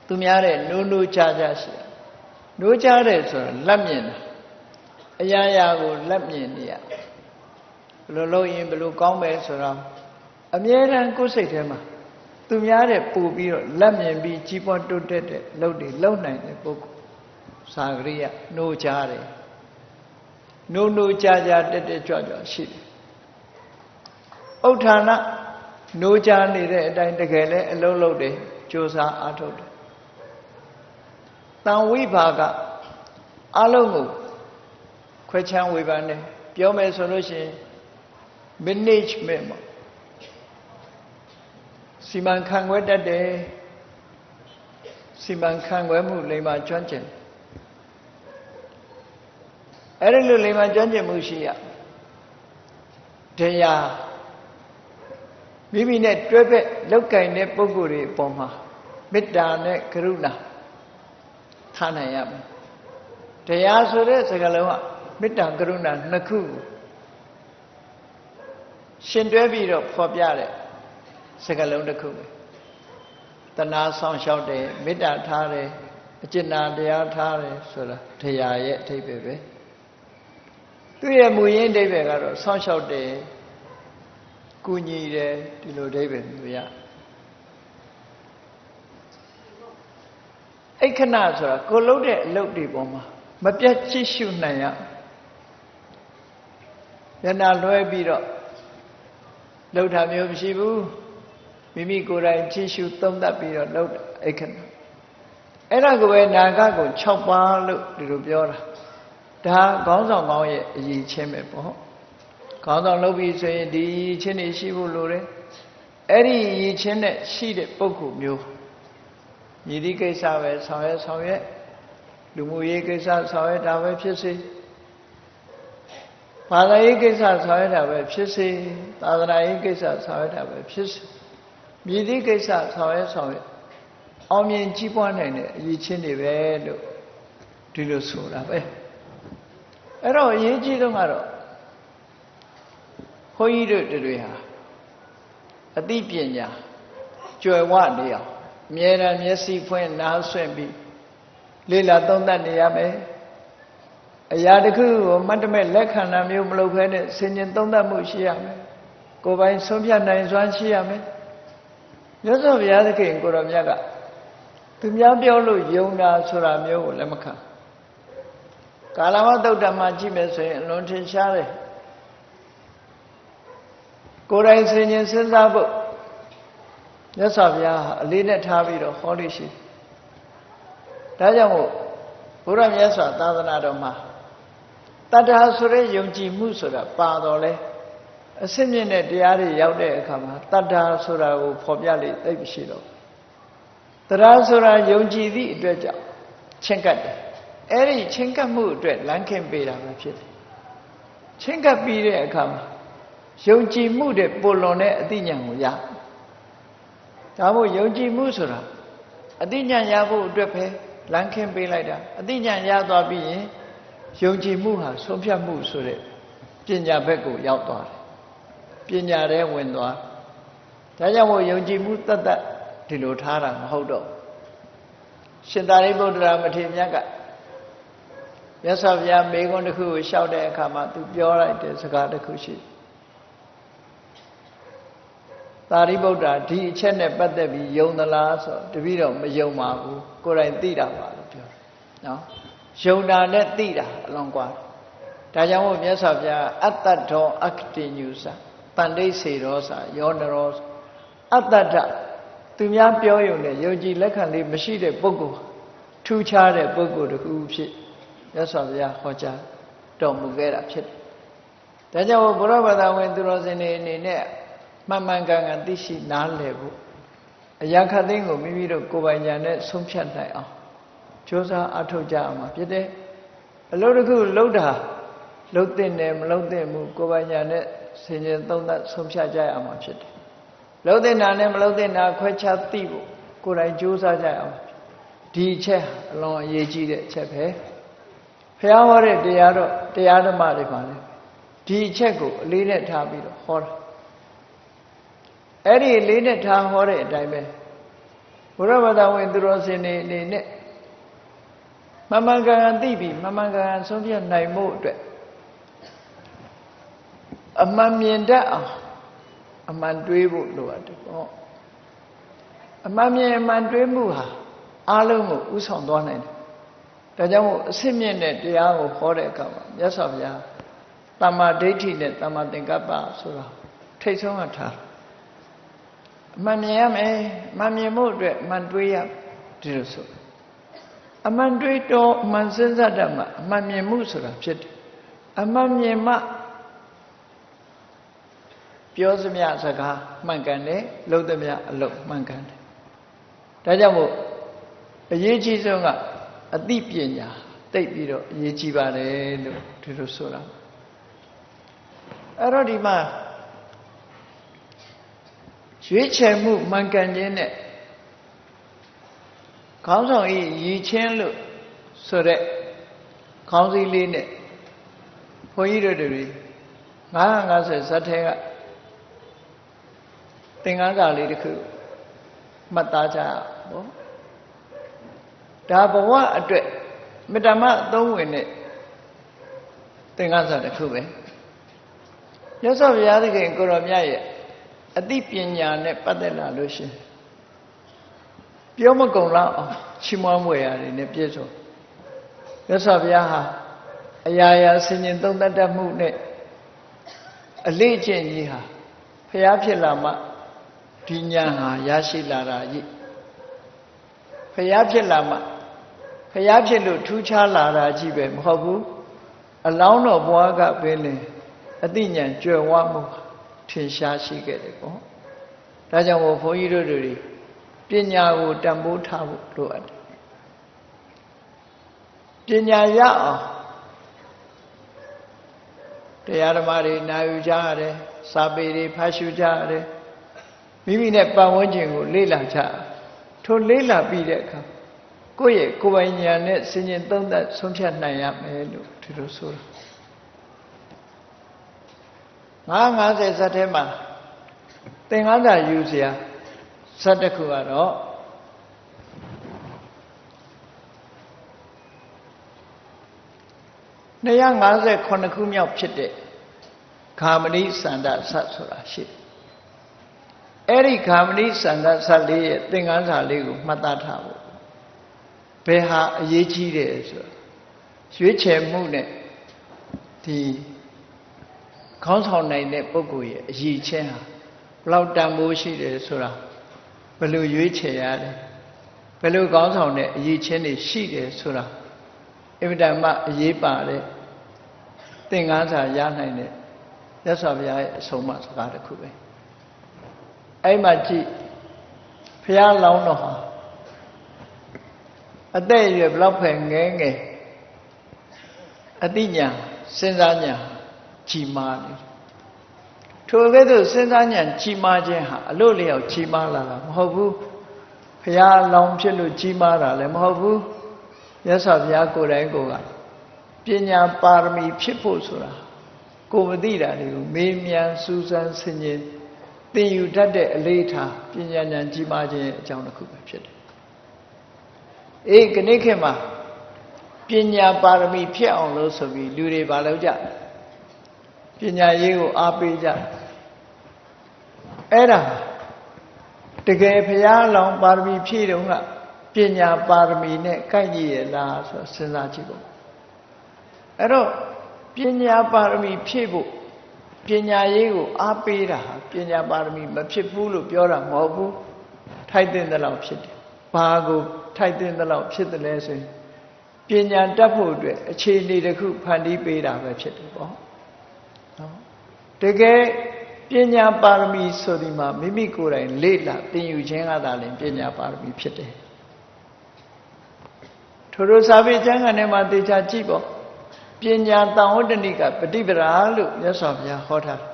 သူများတဲ့နိုးနိုးချာချာရှိတယ်နိုးချာတယ်ဆိုတာလက်မြင်တာအရာရာကိုလက်မြင်နေရဘယ်လိုလုပ်ရင်ဘယ်လိုကောင်းမယ်ဆိုတော့အမြဲတမ်းကိုယ်စိတ်ထဲမှာသူများတဲ့ပူပြီးတော့လက်မြင်ပြီးကြီးပွားတိုးတက်တဲ့လုပ်တွေလုပ်နိုင်တဲ့ပုဂ္ဂိုလ်ဇာကရိယနိုးချာတယ်နိုးနိုးကြာကြာတက်တက်ကြွကြွရှိတယ်ဥဋ္ဌာဏနိုးကြာနေတဲ့အတိုင်းတကယ်လဲအလုံးလုံးတယ်ကြိုးစားအားထုတ်တယ်တန်ဝိဘာကအလုံးကိုခွဲခြမ်းဝေဖန်တယ်ပြောမယ်ဆိုလို့ရှိရင် management မှာစီမံခန့်ခွဲတတ်တယ်စီမံခန့်ခွဲမှုလိမ္မာကျွမ်းကျင်အဲ့ဒီလိုလိမ္မာကျွမ်းကျင်မှုရှိရတရားမိမိနဲ့တွဲဘက်လောက်ကင်တဲ့ပုဂ္ဂိုလ်တွေအပေါ်မှာမေတ္တာနဲ့ကရုဏာထားနိုင်ရမယ်တရားဆိုတဲ့စကားလုံးကမေတ္တာကရုဏာနှစ်ခုရှင်တွဲပြီးတော့ဖော်ပြတဲ့စကားလုံးတစ်ခုပဲတဏှာဆောင်လျှောက်တယ်မေတ္တာထားတယ် အကျဉ်းတရားထားတယ်ဆိုတာတရားရဲ့အဓိပ္ပာယ်ပဲသူရဲ့မူရင်းအဓိပ္ပာယ်ကတော့ဆောင်းလျှောက်တယ်ကုညီတယ်ဒီလိုအဓိပ္ပာယ်မျိုးရအိက္ခဏဆိုတာကိုလှုပ်တဲ့အလုပ်တွေပေါ်မှာမပြတ်ကြည့်ရှုနိုင်ရမျက်နှာလွှဲပြီးတော့လှုပ်တာမျိုးမရှိဘူးမိမိကိုယ်တိုင်ကြည့်ရှုသုံးသပ်ပြီးတော့လှုပ်အိက္ခဏအဲ့ဒါကိုပဲနာဂကို6ပါးလို့ဒီလိုပြောတာဒါခေါင်းဆောင်ကောင်းရဲ့အရေးချင်းပဲပေါ့ခေါင်းဆောင်လုပ်ပြီးဆိုရင်ဒီချင်းတွေရှိဖို့လိုတယ်အဲ့ဒီအရေးချင်းနဲ့ရှိတဲ့ပုဂ္ဂိုလ်မျိုးညီဒီကိစ္စပဲဆောင်ရွက်လူမှုရေးကိစ္စဆောင်ရွက်တာပဲဖြစ်စေဘာသာရေးကိစ္စဆောင်ရွက်တာပဲဖြစ်စေသာသနာရေးကိစ္စဆောင်ရွက်တာပဲဖြစ်စေညီဒီကိစ္စဆောင်ရွက်အောင်မြင်ကြီးပွားနိုင်တဲ့အရေးချင်းတွေပဲလို့ဒီလိုဆိုတာပဲအဲ့တော့အရေးကြီးဆုံးကတော့ခွန်ကြီးတို့တွေဟာအသိပညာကြွယ်ဝနေအောင်အမြဲတမ်းမျက်စိဖွင့်နားဆွင့်ပြီးလေ့လာသုံးသပ်နေရမယ်အရာတစ်ခုကိုမှတ်တမဲ့လက်ခံတာမျိုးမလုပ်ဘဲနဲ့ဆင်ခြင်သုံးသပ်မှုရှိရမယ်ကိုယ်ပိုင်ဆုံးဖြတ်နိုင်စွမ်းရှိရမယ်မြတ်စွာဘုရားသခင်ကိုရောမြတ်ကသူများပြောလို့ယုံတာဆိုတာမျိုးကိုလက်မခံကာလမသုတ်တမှာကြည့်မယ်ဆိုရင်အလွန်ထင်ရှားတယ်ကိုယ်တိုင်ဆင်ခြင်စဉ်းစားဖို့မြတ်စွာဘုရားအလေးနဲ့ထားပြီးတော့ဟောလို့ရှိဒါကြောင့်မို့ဘုရားမြတ်စွာသာသနာတော်မှာတတ္တဟာဆိုတဲ့ယုံကြည်မှုဆိုတာပါတော်လဲအစစ်မြင့်တဲ့တရားတွေရောက်တဲ့အခါမှာတတ္တဟာဆိုတာကိုဖော်ပြလိမ့်သိမရှိတော့တရားဆိုတာယုံကြည်သည့်အတွက်ကြောင့်ချင်းကပ်တယ်အဲ့ဒီချင်းကပ်မှုအတွက်လမ်းခင်းပေးတာပဲဖြစ်တယ်ချင်းကပ်ပြီးတဲ့အခါမှာယုံကြည်မှုတဲ့ပိုလွန်တဲ့အသိဉာဏ်ကိုရဒါမို့ယုံကြည်မှုဆိုတာအသိဉာဏ်ရဖို့အတွက်ပဲလမ်းခင်းပေးလိုက်တာအသိဉာဏ်ရသွားပြီးရင်ယုံကြည်မှုဟာဆုံးဖြတ်မှုဆိုတဲ့ပညာဘက်ကိုရောက်သွားတယ်ပညာထဲဝင်သွားဒါကြောင့်မို့ယုံကြည်မှုတတ်ဒီလိုထားတာမဟုတ်တော့ရှင်သာရိပုတ္တရာမထေရမြတ်ကမြတ်စွာဘုရားမေခွန်းတစ်ခုကိုလျှောက်တဲ့အခါမှာသူပြောလိုက်တဲ့စကားတစ်ခုရှိသာရိပုတ္တရာဒီအချက်နဲ့ပတ်သက်ပြီးယုံသလားဆိုတပည့်တော်မယုံပါဘူးကိုယ်တိုင်သိတာပါလို့ပြောတယ်နော်ယုံတာနဲ့သိတာအလွန်ကွာဒါကြောင့်မို့မြတ်စွာဘုရားအတ္တထောအက္ခတိညုစတန်တိစေရောစာယောနရောအတ္တထသူများပြောရုံနဲ့ယုံကြည်လက်ခံလေးမရှိတဲ့ပုဂ္ဂိုလ်ထူးခြားတဲ့ပုဂ္ဂိုလ်တစ်ခုဖြစ်မြတ်စွာဘုရားဟောကြားတော်မူခဲ့တာဖြစ်တယ်ဒါကြောင့်ဘုရားဘာသာဝင်သူတော်စင်တွေအနေနဲ့မှန်မှန်ကန်ကန်သိရှိနားလည်ဖို့အရာခတ်သိမ်းကိုမိမိတို့ကိုယ်ပိုင်ဉာဏ်နဲ့ဆုံးဖြတ်နိုင်အောင်ကြိုးစားအထောက်ကြအောင်မှာဖြစ်တယ်အလုပ်တစ်ခုလုပ်တာလုပ်တဲ့နဲ့မလုပ်တဲ့မှုကိုယ်ပိုင်ဉာဏ်နဲ့ဆင်ခြင်သုံးသပ်ဆုံးဖြတ်ကြရမှာဖြစ်တယ်လုပ်တဲ့နာနဲ့မလုပ်တဲ့နာခွဲခြားသိဖို့ကိုယ်တိုင်ကြိုးစားကြရအောင်ဒီအချက်အလွန်အရေးကြီးတဲ့အချက်ပဲဘုရားဟောတဲ့တရားဓမ္မတွေမှာလည်းဒီအချက်ကိုအလေးနဲ့ထားပြီးတော့ဟောတာအဲ့ဒီအလေးနဲ့ထားဟောတဲ့အတိုင်းပဲဘုရားဘာသာဝင်သူတော်စင်တွေအနေနဲ့မမှန်ကန်ကန်သိပြီးမမှန်ကန်ကန်ဆုံးဖြတ်နိုင်မှုအတွက်အမှန်မြင်တတ်အောင်အမှန်တွေးဖို့လိုအပ်တယ်ပေါ့အမှန်မြင်အမှန်တွေးမှုဟာအားလုံးကိုဥဆောင်သွားနိုင်တယ်ဒါကြောင့်မို့အစစ်မြင့်တဲ့တရားကိုဟောတဲ့အခါမှာမြတ်စွာဘုရားတမ္မာဒိဋ္ဌိနဲ့တမ္မာသင်္ကပ္ပဆိုတာထိတ်ဆုံးကထားအမှန်မြင်ရမယ်အမှန်မြင်မှုအတွက်အမှန်တွေးရဒီလိုဆိုအမှန်တွေးတော့အမှန်စဉ်းစားတတ်မှအမှန်မြင်မှုဆိုတာဖြစ်တယ်အမှန်မြင်မှပြောစမြစကားမှန်ကန်တယ်လုပ်သမျှအလုပ်မှန်ကန်တယ်ဒါကြောင့်မို့အရေးကြီးဆုံးကအသိပညာသိပြီးတော့အရေးကြီးပါတယ်လို့ဒီလိုဆိုတာအဲ့တော့ဒီမှာရွေးချယ်မှုမှန်ကန်ခြင်းနဲ့ခေါင်းဆောင်ဤရည်ချင်းလို့ဆိုတဲ့ခေါင်းစည်းလေးနဲ့ဘုန်းကြီးတို့တွေ950ဇတ်ထဲကသင်္ကန်းစာလေးတစ်ခုမှတ်သားကြပေါ့ ဒါဘဝအတွက်မေတ္တာမအသုံးဝင်တဲ့သင်္ကန်းစာတစ်ခုပဲမြတ်စွာဘုရားသခင်ကိုရောမြတ်ရဲ့အသိပညာနဲ့ပတ်သက်လာလို့ရှိရင်ပြောမကုန်လောက်အောင်ချီးမွမ်းမွေရတယ်နဲ့ပြည့်စုံမြတ်စွာဘုရားဟာအရာရာဆင်ញင်သုံးသပ်တတ်မှုနဲ့အလေးကျင့်ကြီးဟာဘုရားဖြစ်လာမှဒီဉာဏ်ဟာရရှိလာတာကြီးဘုရားဖြစ်လာမှဘုရားဖြစ်လို့ထူးခြားလာတာကြီးပဲမဟုတ်ဘူးအလောင်းတော်ဘွားကပဲလေအသိဉာဏ်ကြွယ်ဝမှုထင်ရှားရှိခဲ့တယ်ပေါ့ဒါကြောင့်ဘုန်းကြီးတို့တွေပညာကိုတန်ဖိုးထားဖို့လိုအပ်တယ်ပညာရအောင်တရားဓမ္မတွေနာယူကြရတယ်စာပေတွေဖတ်ရှုကြရတယ်မိမိနဲ့ပတ်ဝန်းကျင်ကိုလေ့လာကြထိုလေ့လာပြီးတဲ့အခါကိုယ့်ရဲ့ကိုယ်ပိုင်ဉာဏ်နဲ့စဉ်းကျင်သုံးသပ်ဆုံးဖြတ်နိုင်ရမယ်လို့ဒီလိုဆိုတာ50ဇတ်ထဲမှာသင်္ကန်းစာယူเสียဇတ်တစ်ခုကတော့258ခုမြောက်ဖြစ်တဲ့ခာမဏိစန္ဒဇတ်ဆိုတာရှိအဲ့ဒီခာမဏိစန္ဒဇတ်လေးရဲ့သင်္ကန်းစာလေးကိုမှတ်သားထားဖို့ဘယ်ဟာအရေးကြီးတယ်ဆိုရွေးချယ်မှုနဲ့ဒီခေါင်းဆောင်နိုင်တဲ့ပုဂ္ဂိုလ်ရဲ့အရည်ချင်းဟာဘလောက်တန်ဖိုးရှိတယ်ဆိုတာဘယ်လိုရွေးချယ်ရတယ်ဘယ်လိုခေါင်းဆောင်တဲ့အရည်ချင်းတွေရှိတယ်ဆိုတာအင်မတန်မှအရေးပါတဲ့သင်္ကန်းစာရနိုင်တဲ့မြတ်စွာဘုရားရဲ့အဆုံးအမစကားတစ်ခုပဲအဲ့မှာကြည့်ဘုရားလောင်းတော်ဟာအသက်အရွယ်ဘလောက်ပဲငယ်ငယ်အသိဉာဏ်စဉ်းစားဉာဏ်ကြီးမားနေထိုကဲ့သို့စဉ်းစားဉာဏ်ကြီးမားခြင်းဟာအလို့လျောက်ကြီးမားလာတာမဟုတ်ဘူးဘုရားလောင်းဖြစ်လို့ကြီးမားတာလည်းမဟုတ်ဘူးမြတ်စွာဘုရားကိုယ်တိုင်ကိုယ်ကပညာပါရမီဖြစ်ဖို့ဆိုတာကိုယ်မသိတာတွေကိုမေးမြန်းစူးစမ်းဆင်ခြင်သင်ယူတတ်တဲ့အလေးထားပညာဉာဏ်ကြီးမားခြင်းအကြောင်းတစ်ခုပဲဖြစ်တယ်ခဏခေတ်မှာပညာပါရမီဖြစ်အောင်လို့ဆိုပြီးလူတွေဘာလုပ်ကြပညာရေးကိုအားပေးကြအဲ့ဒါတကယ်ဘုရားလောင်းပါရမီဖြည့်တုန်းကပညာပါရမီနဲ့ကိုက်ညီရလားဆိုစဉ်းစားကြည့်ဖို့အဲ့တော့ပညာပါရမီဖြည့်ဖို့ပညာရေးကိုအားပေးတာဟာပညာပါရမီမဖြစ်ဘူးလို့ပြောတာမဟုတ်ဘူးထိုက်တဲ့လောက်ဖြစ်တယ်ဘာကိုထိုက်တဲ့လောက်ဖြစ်တယ်လဲဆိုရင်ပညာတတ်ဖို့အတွက်အခြေအနေတစ်ခုဖန်တီးပေးတာပဲဖြစ်တယ်ပေါ့နော်တကယ်ပညာပါရမီဆိုဒီမှာမိမိကိုယ်တိုင်လေ့လာသင်ယူခြင်းကသာလျှင်ပညာပါရမီဖြစ်တယ်ထိုလိုစာပေကျမ်းဂန်ထဲမှာသေချာကြည့်ပေါ့ပညာတန်ဝတ္တနိကပฏิပဒါလို့မြတ်စွာဘုရားဟောထားတယ်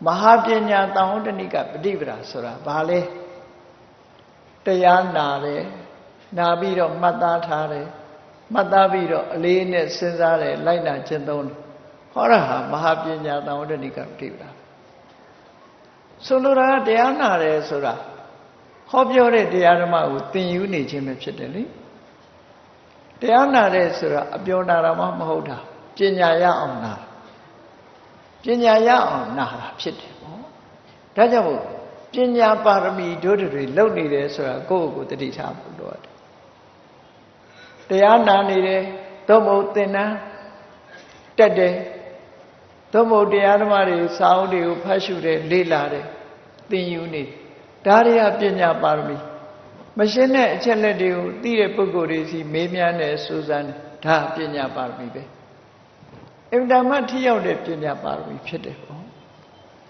မဟာပညာတန်ဝတ္တနိကပฏิပဒါဆိုတာဘာလဲတရားနာတယ်နာပြီးတော့မှတ်သားထားတယ်မှတ်သားပြီးတော့အလေးနဲ့စဉ်းစားတယ်လိုက်နာကျင့်သုံးတယ်ဟောတာဟာမဟာပညာတန်ဝတ္တနိကပฏิပဒါဆိုလိုတာကတရားနာတယ်ဆိုတာဟောပြောတဲ့တရားဓမ္မကိုသင်ယူနေခြင်းပဲဖြစ်တယ်လေတရားနာတယ်ဆိုတာအပြောနာတာမှမဟုတ်တာပညာရအောင်နာပညာရအောင်နာတာဖြစ်တယ်ပေါ့ဒါကြောင့်မို့ပညာပါရမီတို့တွေလုံနေတယ်ဆိုတာကိုယ့်ကိုယ်တတိထားဖို့လိုတယ်တရားနာနေတယ်သို့မဟုတ်သင်္นานတက်တယ်သို့မဟုတ်တရားဓမ္မတွေစာအုပ်တွေကိုဖတ်ရှုတယ်လေ့လာတယ်သင်ယူနေဒါတွေကပညာပါရမီမရှင်းတဲ့အချက်လက်တွေကိုသိတဲ့ပုဂ္ဂိုလ်တွေစီမေးမြန်းတယ်စူးစမ်းတယ်ဒါပညာပါရမီပဲအင်တာမထိရောက်တဲ့ပညာပါရမီဖြစ်တယ်ပေါ့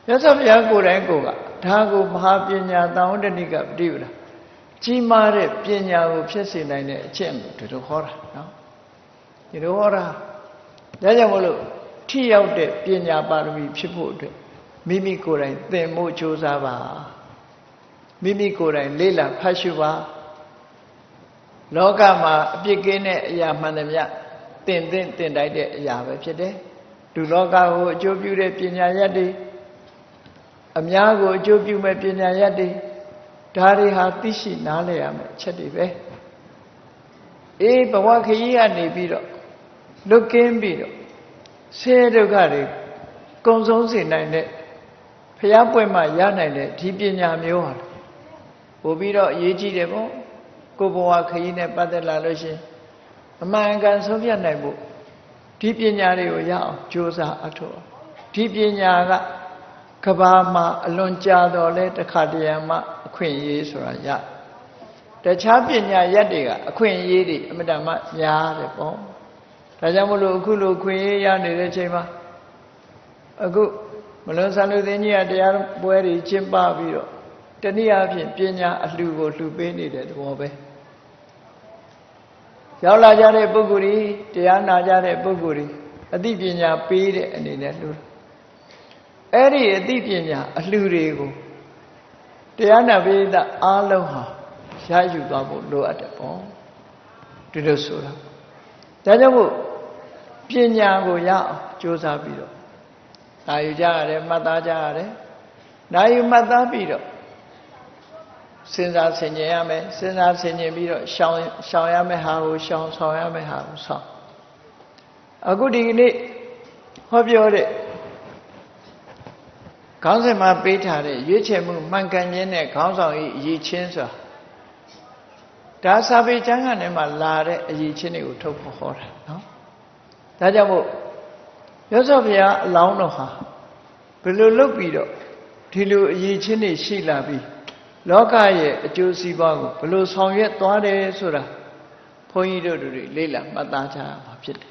မြတ်စွာဘုရားကိုယ်တိုင်ကိုယ်ကဒါကိုမဟာပညာတန်ဝတ္တနိကပฏิပဒါကြီးမားတဲ့ပညာကိုဖြစ်စေနိုင်တဲ့အချက်ကိုဒီလိုဟောတာနော်ဒီလိုဟောတာဒါကြောင့်မလို့ထိရောက်တဲ့ပညာပါရမီဖြစ်ဖို့အတွက်မိမိကိုယ်တိုင်သင်ဖို့ကြိုးစားပါမိမိကိုယ်တိုင်လေ့လာဖတ်ရှုပါလောကမှာအပြစ်ကင်းတဲ့အရာမှန်သမျှသင်တိုက်တဲ့အရာပဲဖြစ်တယ်လူလောကကိုအကျိုးပြုတဲ့ပညာရပ်တွေအများကိုအကျိုးပြုမဲ့ပညာရပ်တွေဒါတွေဟာသိရှိနားလည်ရမယ်အချက်တွေပဲ ဘဝခရီးကနေပြီးတော့လွတ်ကင်းပြီးတော့ဆင်းရဲဒုက္ခတွေကုံဆုံးစေနိုင်တဲ့ဖျားပွင့်မှရနိုင်တဲ့ဒီပညာမျိုးဟာပို့ပြီးတော့အရေးကြီးတယ်ပေါ့ကိုယ်ဘဝခရီးနဲ့ပတ်သက်လာလို့ရှိရင်အမှန်ကန်ဆုံးဖြတ်နိုင်ဖို့ဒီပညာတွေကိုရအောင်ကြိုးစားအထောက်ဒီပညာကကဘာမှာအလွန်ကြာတော်လဲတစ်ခါတရံမှအခွင့်အရေးဆိုတာရတခြားပညာရက်တွေကအခွင့်အရေးတွေအမတန်မှများတယ်ပေါ့ဒါကြောင့်မလို့အခုလိုခွင့်ရရနေတဲ့ချိန်မှာအခုမလွန်ဆန်လူသိင်းကြီးကတရားပွဲတွေကျင်းပပြီးတော့တနည်းအားဖြင့်ပညာအလှူကိုလှူပေးနေတဲ့သဘောပဲရောက်လာကြတဲ့ပုဂ္ဂိုလ်တွေတရားနာကြတဲ့ပုဂ္ဂိုလ်တွေအသိပညာပေးတဲ့အနေနဲ့လှူအဲ့ဒီအသိပညာအလှူတွေကိုတရားနာပိဋကအားလုံးဟာရယူသွားဖို့လိုအပ်တယ်ပေါ့ဒီလိုဆိုတာဒါကြောင့်မို့ပညာကိုရအောင်ကြိုးစားပြီးတော့နာယူကြရတယ်မှတ်သားကြရတယ်နာယူမှတ်သားပြီးတော့စဉ်းစားဆင်ခြင်ရမယ်စဉ်းစားဆင်ခြင်ပြီးတော့ရှောင်ရမယ်ဟာကိုရှောင်ဆောင်ရမယ်ဟာကိုဆောင်အခုဒီကနေ့ဟောပြောတဲ့ခေါင်းစဉ်မှာပေးထားတဲ့ရွေးချယ်မှုမှန်ကန်ခြင်းနဲ့ခေါင်းဆောင်၏အရေးချင်းဆိုတာဒါစာပေကျမ်းကနေမှလာတဲ့အရေးချင်းတွေကိုထုတ်ဖို့ဟောတာနော်ဒါကြောင့်မို့မြတ်စွာဘုရားအလောင်းတော်ဟာဘယ်လိုလုပ်ပြီးတော့ဒီလိုအရေးချင်းတွေရှိလာပြီးလောကရဲ့အကျိုးစီးပွားကိုဘယ်လိုဆောင်ရွက်သွားတယ်ဆိုတာဘုန်းကြီးတို့တွေလေ့လာမှတ်သားကြရမှာဖြစ်တယ်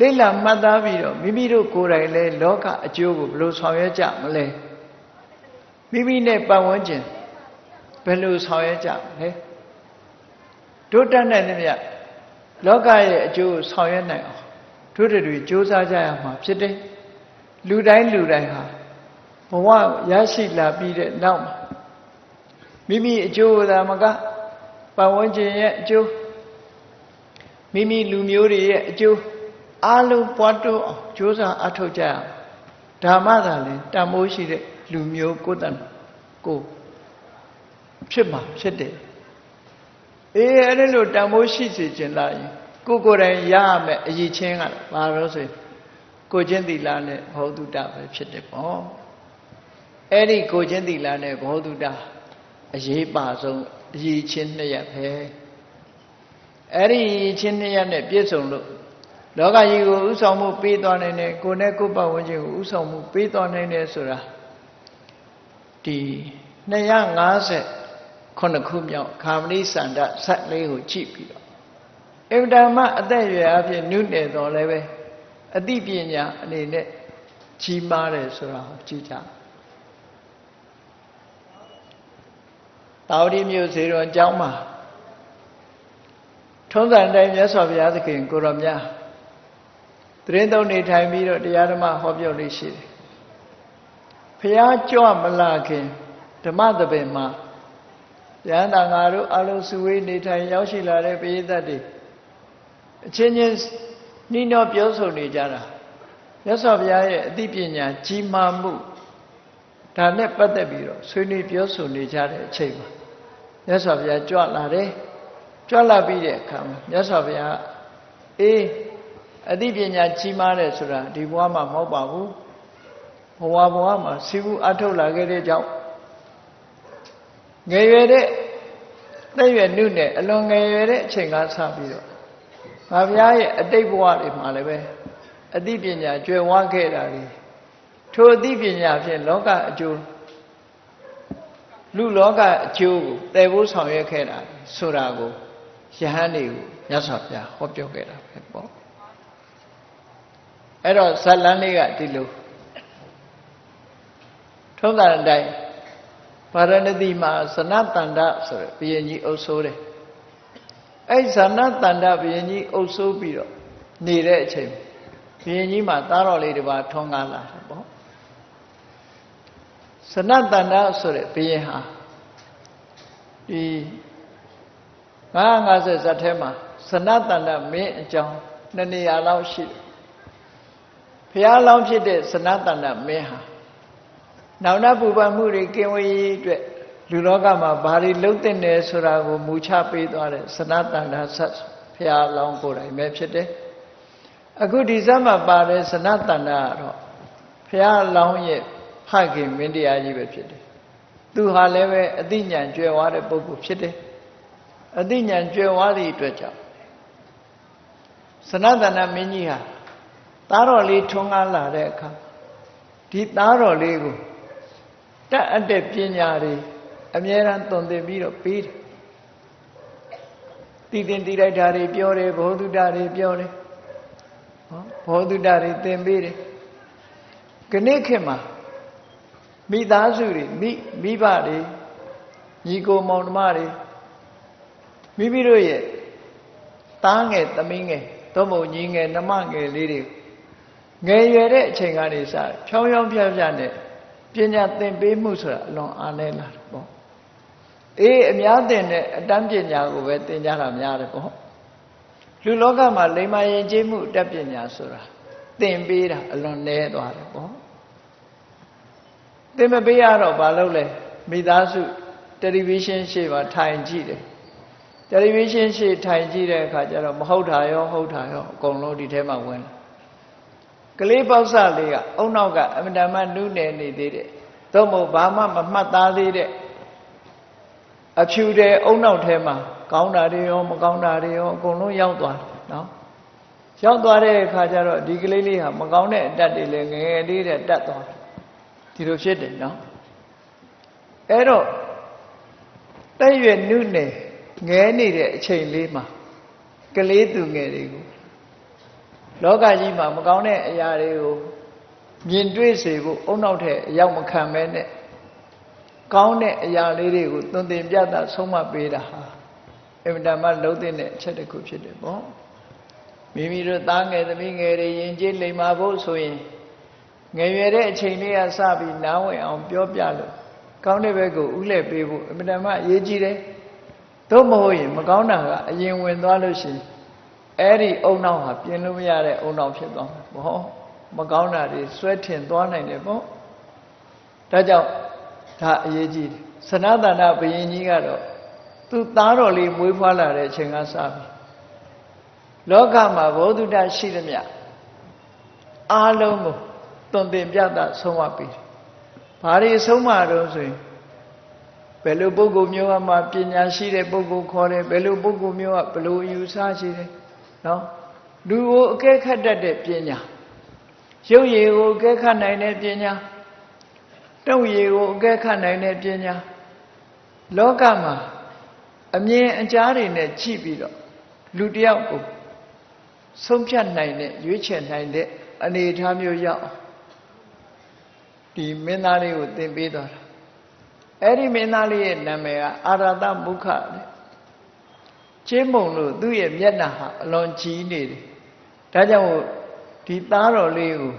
လေ့လာမှတ်သားပြီးတော့မိမိတို့ကိုယ်တိုင်လည်းလောကအကျိုးကိုဘယ်လိုဆောင်ရွက်ကြမလဲမိမိနဲ့ပတ်ဝန်းကျင်ဘယ်လိုဆောင်ရွက်ကြမလဲတို့တတ်နိုင်တဲ့မြတ်လောကရဲ့အကျိုးကိုဆောင်ရွက်နိုင်အောင်တို့တွေစ조사ကြရမှာဖြစ်တယ်လူတိုင်းဟာဘဝရရှိလာပြီးတဲ့နောက်မှာမိမိအကျိုးသာမကပတ်ဝန်းကျင်ရဲ့အကျိုးမိမိလူမျိုးတွေရဲ့အကျိုးအားလုံးပွားတိုးအောင်ကြိုးစားအထောက်ကြရအောင်ဓမ္မသာလည်းတန်ဖိုးရှိတဲ့လူမျိုးကိုယ်တန်ကိုဖြစ်မှာဖြစ်တယ်အဲ့ဒီလိုတန်ဖိုးရှိစေခြင်းလားကိုယ်တိုင်ရရမယ်အရေးချင်းကဘာလို့ဆိုရင်ကိုချင်းသီလနဲ့ဘောဓုတပဲဖြစ်တယ်ပေါ့အဲ့ဒီကိုချင်းသီလနဲ့ဘောဓုတအရေးပါဆုံးအရေးချင်းနှစ်ရပ်ပဲအဲ့ဒီချင်းနှစ်ရပ်နဲ့ပြည့်စုံလို့လောကကြီးကိုဥဆောင်မှုပေးသွားနိုင်တယ်ကိုယ်နဲ့ကိုယ်ပတ်ဝန်းကျင်ကိုဥဆောင်မှုပေးသွားနိုင်တယ်ဆိုတာဒီ259ခုမြောက်ခာမဏိစန္ဒဆက်လေးကိုကြည့်ပြီးတော့အဗ္ဗဓမ္မအသက်အရွယ်အဖြစ်နုနယ်တော်လည်းပဲအသိပညာအနေနဲ့ကြီးမားတယ်ဆိုတာကိုကြည့်ကြတာဝတိမြို့ဇေရောကျောင်းမှာထုံးစံတိုင်းမြတ်စွာဘုရားသခင်ကိုရောမြတ်သရင်သုံးနေထိုင်ပြီးတော့တရားဓမ္မဟောပြောလေးရှိတယ်ဘုရားကြွမလာခင်ဓမ္မသဘင်မှာယန္တာငါတို့အလုံးစုဝေးနေထိုင်ရောက်ရှိလာတဲ့ပရိသတ်တွေအချင်းချင်းနှီးနှောပြောဆိုနေကြတာမြတ်စွာဘုရားရဲ့အသိပညာကြီးမားမှုဒါနဲ့ပတ်သက်ပြီးတော့ဆွေးနွေးပြောဆိုနေကြတဲ့အချိန်မှာမြတ်စွာဘုရားကြွလာတယ်ကြွလာပြီးတဲ့အခါမှာမြတ်စွာဘုရားအသိပညာကြီးမားတယ်ဆိုတာဒီဘဝမှာမဟုတ်ပါဘူးဘဝမှာစီဘူးအထုတ်လာခဲ့တဲ့ကြောင့်ငယ်ရွယ်တဲ့သက်ရွယ်နုနဲ့အလွန်ငယ်ရွယ်တဲ့အချိန်ကစပြီးတော့ငါဘုရားရဲ့အတိတ်ဘဝတွေမှာလည်းပဲအသိပညာကျွယ်ဝခဲ့တာတွေထိုအသိပညာဖြင့်လောကအကျိုးလူလောကအကျိုးကိုတည်ဖို့ဆောင်ရွက်ခဲ့တာဆိုတာကိုယဟန်တွေကိုမြတ်စွာဘုရားဟောပြောခဲ့တာပဲပေါ့အဲ့တော့ဇတ်လန်းလေးကဒီလိုထုံးစံအတိုင်းဗာရဏသီမှာဇနတန္တဆိုရယ်ဘုရင်ကြီးအုပ်စိုးတယ်အဲ့ဇနတန္တဘုရင်ကြီးအုပ်စိုးပြီးတော့နေတဲ့အချိန်ဘုရင်ကြီးမှာသားတော်လေးတစ်ပါးထွန်းကားလာတယ်ပေါ့ဇနတန္တဆိုရယ်ဘုရင်ဟာဒီ950ဇတ်ထဲမှာဇနတန္တမင်းအကြောင်း2နေရာလောက်ရှိတယ်ဘုရားလောင်းဖြစ်တဲ့ဇနတန္တမင်းဟာနောင်တပူပန်မှုတွေကင်းဝေးရေးအတွက်လူလောကမှာဘာတွေလှုပ်တဲ့နယ်ဆိုတာကိုမူချပေးသွားတဲ့ဇနတန္တဆက် ဖရာလောင်းကိုယ်တိုင်ပဲဖြစ်တယ်အခုဒီဇတ်မှာပါတဲ့စနတန္တကတော့ဖရာလောင်းရဲ့ဖခင်မင်းတရားကြီးပဲဖြစ်တယ်သူဟာလည်းပဲအသိဉာဏ်ကျွယ်ဝတဲ့ပုဂ္ဂိုလ်ဖြစ်တယ်အသိဉာဏ်ကျွယ်ဝသည့်အတွက်ကြောင့်စနတန္တမင်းကြီးဟာသားတော်လေးထွန်းကားလာတဲ့အခါဒီသားတော်လေးကိုတတ်အပ်တဲ့ပညာတွေအမြဲတမ်းသွန်သင်ပြီးတော့ပေးတယ်တည်တင်တည်လိုက်တာတွေပြောတယ်ဘောဓုတတွေပြောတယ်ဘောဓုတတွေသင်ပေးတယ်ခဏခေတ်မှာမိသားစုတွေမိဘတွေညီကိုမောင်နှမတွေမိမိတို့ရဲ့သားငယ်သမီးငယ်သို့မဟုတ်ညီငယ်နှမငယ်လေးတွေငယ်ရွယ်တဲ့အချိန်ကနေစဖြောင်းဖြောင်းဖြဖြနဲ့ပညာသင်ပေးမှုဆိုတာအလွန်အားနည်းလာတယ်ပေါ့အေးအများသင်တဲ့အတန်းပညာကိုပဲသင်ကြတာများတယ်ပေါ့လူလောကမှာလိမ္မာရင်ကျေးမှုအတတ်ပညာဆိုတာသင်ပေးတာအလွန်နည်းသွားတယ်ပေါ့သင်မပေးရတော့ဘာလုပ်လဲမိသားစုတယ်လီဗီရှင်းရှေ့မှာထိုင်ကြည့်တယ်တယ်လီဗီရှင်းရှေ့ထိုင်ကြည့်တဲ့အခါကျတော့မဟုတ်တာရောဟုတ်တာရောအကုန်လုံးဒီထဲမှာဝင်လာကလေးပေါက်စလေးကအုံနောက်ကအမတန်မှနုနယ်နေသေးတယ်သို့မဟုတ်ဘာမှမမှတ်သားသေးတဲ့အဖြူတဲ့အုံနောက်ထဲမှာကောင်းတာတွေရောမကောင်းတာတွေရောအကုန်လုံးရောက်သွားတယ်နော်ရောက်သွားတဲ့အခါကျတော့ဒီကလေးလေးဟာမကောင်းတဲ့အတတ်တွေလည်းငယ်ငယ်လေးတဲ့တက်သွားတယ်ဒီလိုဖြစ်တယ်နော်အဲ့တော့တဲ့ရွယ်နုနယ်ငဲနေတဲ့အချိန်လေးမှာကလေးသူငယ်တွေကိုလောကကြီးမှာမကောင်းတဲ့အရာတွေကိုမြင်တွေ့စေဖို့အုံနောက်ထဲအရောက်မခံမဲနဲ့ကောင်းတဲ့အရာလေးတွေကိုသွန်သင်ပြသဆုံးမပေးတာဟာအမှန်တမ်းလုံးတဲ့အချက်တစ်ခုဖြစ်တယ်ပေါ့မိမိတို့သားငယ်သမီးငယ်တွေယဉ်ကျေးလိမ္မာဖို့ဆိုရင်ငယ်ရွယ်တဲ့အချိန်လေးကစပြီးနားဝင်အောင်ပြောပြလို့ကောင်းတဲ့ဘက်ကိုဥလှည့်ပေးဖို့အမှန်တမ်းအရေးကြီးတယ်သို့မဟုတ်ရင်မကောင်းတာကအရင်ဝင်သွားလို့ရှိရင်အဲ့ဒီအုံနောက်ဟာပြင်လို့မရတဲ့အုံနောက်ဖြစ်သွားမှာပေါ့မကောင်းတာတွေဆွဲထင်သွားနိုင်တယ်ပေါ့ဒါကြောင့်ဒါအရေးကြီးတယ်စနတန္တဘုရင်ကြီးကတော့သူ့သားတော်လေးမွေးဖွားလာတဲ့အချိန်ကစပြီးလောကမှာဘောဓုတရှိသမျှအားလုံးကိုသွန်သင်ပြသဆုံးမပေးတယ်ဘာတွေဆုံးမတော့ဆိုရင်ဘယ်လိုပုဂ္ဂိုလ်မျိုးကမှပညာရှိတဲ့ပုဂ္ဂိုလ်ခေါ်တယ်ဘယ်လိုပုဂ္ဂိုလ်မျိုးကဘယ်လိုအယူဆရှိတယ်နော်လူကိုအကဲခတ်တတ်တဲ့ပညာရုပ်ရည်ကိုအကဲခတ်နိုင်တဲ့ပညာတုံ့ရည်ကိုအကဲခတ်နိုင်တဲ့ပညာလောကမှာအမြင်အကြားတွေနဲ့ကြည့်ပြီးတော့လူတစ်ယောက်ကိုဆုံးဖြတ်နိုင်တဲ့ရွေးချယ်နိုင်တဲ့အနေအထားမျိုးရောက်ဒီမင်းသားလေးကိုသင်ပေးသွားတာအဲ့ဒီမင်းသားလေးရဲ့နာမည်ကအာရတမုခတဲ့ကျင်းမုံလို့သူ့ရဲ့မျက်နှာဟာအလွန်ကြီးနေတယ်ဒါကြောင့်ဒီသားတော်လေးကို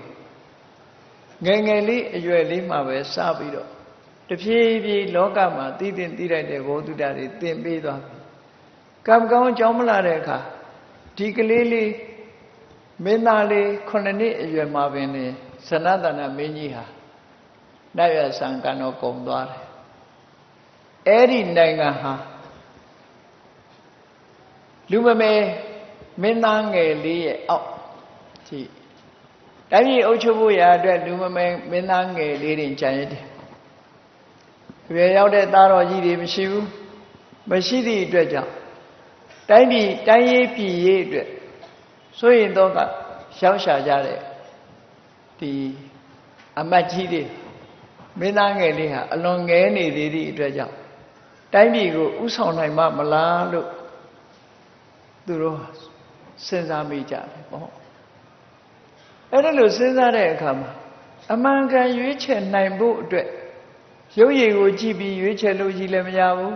ငယ်ငယ်လေးအရွယ်လေးမှာပဲစပြီးတော့တဖြည်းဖြည်းလောကမှာသိသိသိလိုက်တဲ့ဘောဓုတတွေသင်ပေးသွားပြီကံကောင်းကြောင်းမလာတဲ့အခါဒီကလေးလေးမင်းသားလေး9နှစ်အရွယ်မှာပင်လေစနတန္တမင်းကြီးဟာနတ်ရဆံကံတော်ကုန်သွားတယ်အဲ့ဒီနိုင်ငံဟာလူမမဲမင်းသားငယ်လေးရဲ့အောက်ကြည့်တိုင်းပြည်အုပ်ချုပ်ဖို့ရာအတွက်လူမမဲမင်းသားငယ်လေးတွေကြံရည်တယ်ရွယ်ရောက်တဲ့သားတော်ကြီးတွေမရှိဘူးမရှိသည့်အတွက်ကြောင့်တိုင်းပြည်တိုင်းရေးပြည်ရေးအတွက်ဆိုရင်တော့ကရောက်ရှာကြတဲ့ဒီအမတ်ကြီးတွေမင်းသားငယ်လေးဟာအလွန်ငဲနေသေးသည့်အတွက်ကြောင့်တိုင်းပြည်ကိုဥဆောင်နိုင်မှမလားလို့သူတို့စဉ်းစားမိကြတယ်ပေါ့အဲ့ဒါလို့စဉ်းစားတဲ့အခါမှာအမှန်ကန်ရွေးချယ်နိုင်ဖို့အတွက်ရုပ်ရည်ကိုကြည့်ပြီးရွေးချယ်လို့ကြီးလည်းမရဘူး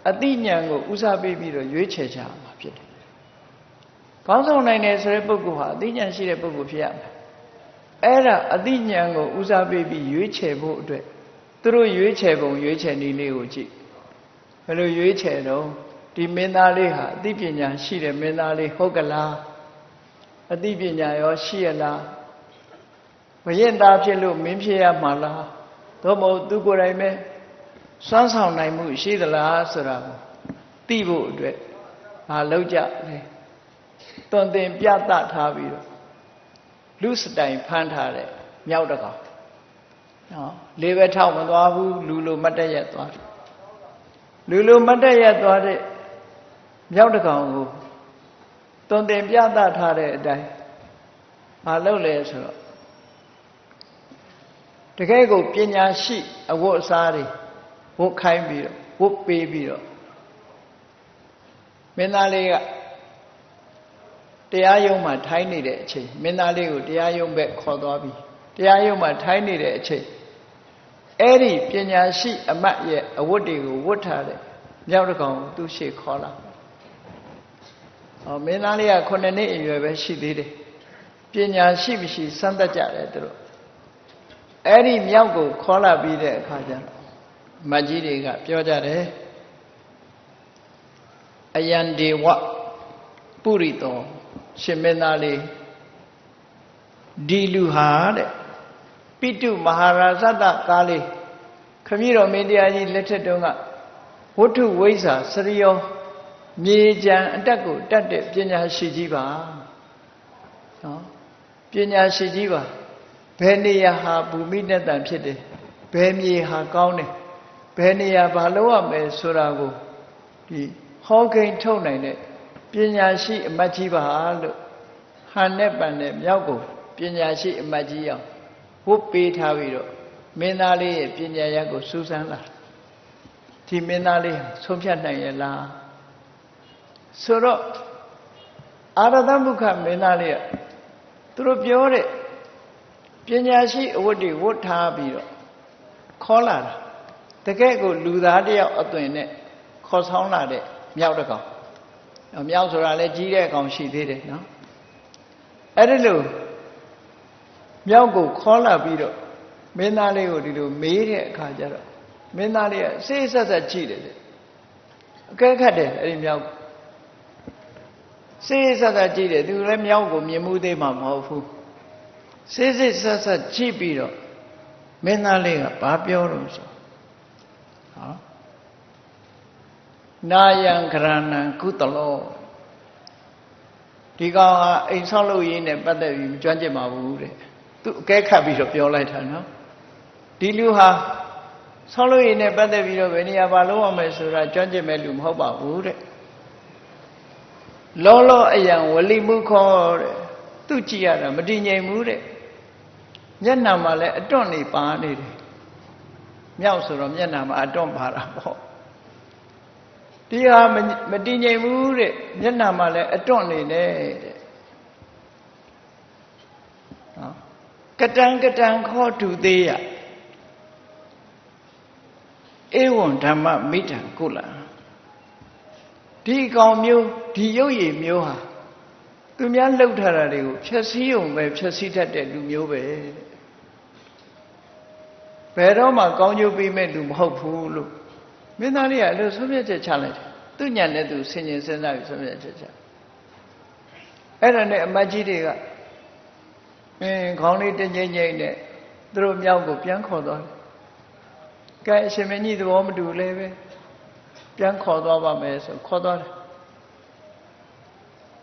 အသိဉာဏ်ကိုဥစားပေးပြီးတော့ရွေးချယ်ကြမှာဖြစ်တယ်။ကောင်းဆောင်နိုင်တယ်ဆိုတဲ့ပုဂ္ဂိုလ်ဟာအသိဉာဏ်ရှိတဲ့ပုဂ္ဂိုလ်ဖြစ်ရမယ်။အဲ့ဒါအသိဉာဏ်ကိုဥစားပေးပြီးရွေးချယ်ဖို့အတွက်သူတို့ရွေးချယ်ပုံရွေးချယ်နည်းလေးကိုကြည့်။ဘယ်လိုရွေးချယ်တော့ဒီမင်းသားလေးဟာအသိပညာရှိတဲ့မင်းသားလေးဟုတ်ကလား။အသိပညာရောရှိရလား။ဘရင်သားဖြစ်လို့မင်းဖြစ်ရမှာလား။သို့မဟုတ်သူကိုယ်တိုင်ပဲစွမ်းဆောင်နိုင်မှုရှိသလားဆိုတာကိုသိဖို့အတွက်မလုပ်ကြလဲ တွင်တင်ပြသထားပြီးတော့လူစတိုင်ဖမ်းထားတဲ့မြောက်တကောင်နော်လေးပဲထောက်မသွားဘူးလူလိုမတ်တက်ရက်သွားတယ်လူလိုမတ်တက်ရက်သွားတဲ့မြောက်တကောင်ကိုတွင်တင်ပြသထားတဲ့အတိုင်းမလုပ်လဲဆိုတော့တကယ်ကိုပညာရှိအဝတ်အစားတွေဝတ်ခိုင်းပြီးတော့ဝတ်ပေးပြီးတော့မင်းသားလေးကတရားရုံးမှာထိုင်းနေတဲ့အချိန်မင်းသားလေးကိုတရားရုံးဘက်ခေါ်သွားပြီးတရားရုံးမှာထိုင်းနေတဲ့အချိန်အဲ့ဒီပညာရှိအမတ်ရဲ့အဝတ်တွေကိုဝတ်ထားတဲ့မြောက်တကောင်ကိုသူ့ရှေ့ခေါ်လာမင်းသားလေးက9နှစ်အရွယ်ပဲရှိသေးတယ်ပညာရှိမရှိစမ်းသပ်ကြတယ်သူတို့အဲ့ဒီမြောက်ကိုခေါ်လာပြီးတဲ့အခါကျတော့မကြီးတွေကပြောကြတယ်အယံဒေဝပုရိသောရှင်မင်းသားလေးဒီလူဟာတဲ့ပိတုမဟာရာဇတကားလေးခမည်းတော်မင်းတရားကြီးလက်ထက်တုန်းကဝတ္ထုဝိဇ္ဇာစရိယောမြေကြံအတက်ကိုတတ်တဲ့ပညာရှိကြီးပါနော်ပညာရှိကြီးပါဘယ်နေရာဟာဘူမိတတန်ဖြစ်တယ်ဘယ်မြေဟာကောင်းတယ်ဘယ်နေရာဘာလုပ်ရမယ်ဆိုတာကိုဒီဟောကိန်းထုတ်နိုင်တဲ့ပညာရှိအမတ်ကြီးပါလို့ဟန်နဲ့ပန်နဲ့မြောက်ကိုပညာရှိအမတ်ကြီးအောင်ဝတ်ပေးထားပြီးတော့မင်းသားလေးရဲ့ပညာရကိုစူးစမ်းလာဒီမင်းသားလေးဆုံးဖြတ်နိုင်ရဲ့လားဆိုတော့အာရတမုခမင်းသားလေးကသူတို့ပြောတဲ့ပညာရှိအဝတ်တွေဝတ်ထားပြီးတော့ခေါ်လာတာတကယ်ကိုလူသားတယောက်အသွင်နဲ့ခေါ်ဆောင်လာတဲ့မြောက်တကောင်မြောက်ဆိုတာလည်းကြီးတဲ့ကောင်ရှိသေးတယ်နော်အဲ့ဒီလိုမြောက်ကိုခေါ်လာပြီးတော့မင်းသားလေးကိုဒီလိုမေးတဲ့အခါကျတော့မင်းသားလေးကစိတ်ဆက်ဆက်ကြည့်တယ်အကဲခတ်တယ်အဲ့ဒီမြောက်စိတ်ဆက်ဆက်ကြည့်တယ်သူလည်းမြောက်ကိုမြင်မှုသေးမှာမဟုတ်ဘူးစိတ်ဆက်ဆက်ကြည့်ပြီးတော့မင်းသားလေးကဘာပြောလို့ဆိုဟာနာယံကရဏံကုသလောဒီကောင်ဟာအိမ်ဆောက်လုပ်ရေးနဲ့ပတ်သက်ပြီးမကျွမ်းကျင်ပါဘူးတဲ့သူအကဲခတ်ပြီးတော့ပြောလိုက်တာနော်ဒီလူဟာဆောက်လုပ်ရေးနဲ့ပတ်သက်ပြီးတော့ဘယ်နေရာဘာလုပ်ရမယ်ဆိုတာကျွမ်းကျင်မဲ့လူမဟုတ်ပါဘူးတဲ့လောလောအယံဝလိမှုခောတဲ့သူကြည့်ရတာမတည်ငြိမ်ဘူးတဲ့မျက်နှာမှာလည်းအတွန့်နေပါနေတယ်မြောက်ဆိုတော့မျက်နှာမှာအတွန့်ပါတာပေါ့ဒီဟာမတည်ငြိမ်ဘူးတဲ့မျက်နှာမှာလည်းအတွန့်နေတယ်တဲ့နော်ကတံခောတုသေးယဧဝံဓမ္မမိတံကုလံဒီကောင်မျိုးဒီရုပ်ရည်မျိုးဟာသူများလှုပ်ထားတာတွေကိုဖြည့်ဆည်းုံပဲဖြည့်ဆည်းတတ်တဲ့လူမျိုးပဲဘယ်တော့မှကောင်းကျိုးပေးမဲ့လူမဟုတ်ဘူးလို့မင်းသားလေးကအဲ့လိုဆုံးဖြတ်ချက်ချလိုက်တယ်သူညံနဲ့သူဆင်ញင်စဉ်းစားပြီးဆုံးဖြတ်ချက်ချအဲ့ဒါနဲ့အမတ်ကြီးတွေကခေါင်းလေးတငိမ့်ငိမ့်နဲ့သူတို့မြောက်ကိုပြန်ခေါ်သွားတယ်ကဲအရှင်မင်းကြီးသဘောမတူလဲပဲပြန်ခေါ်သွားပါမယ်ဆိုခေါ်သွားတယ်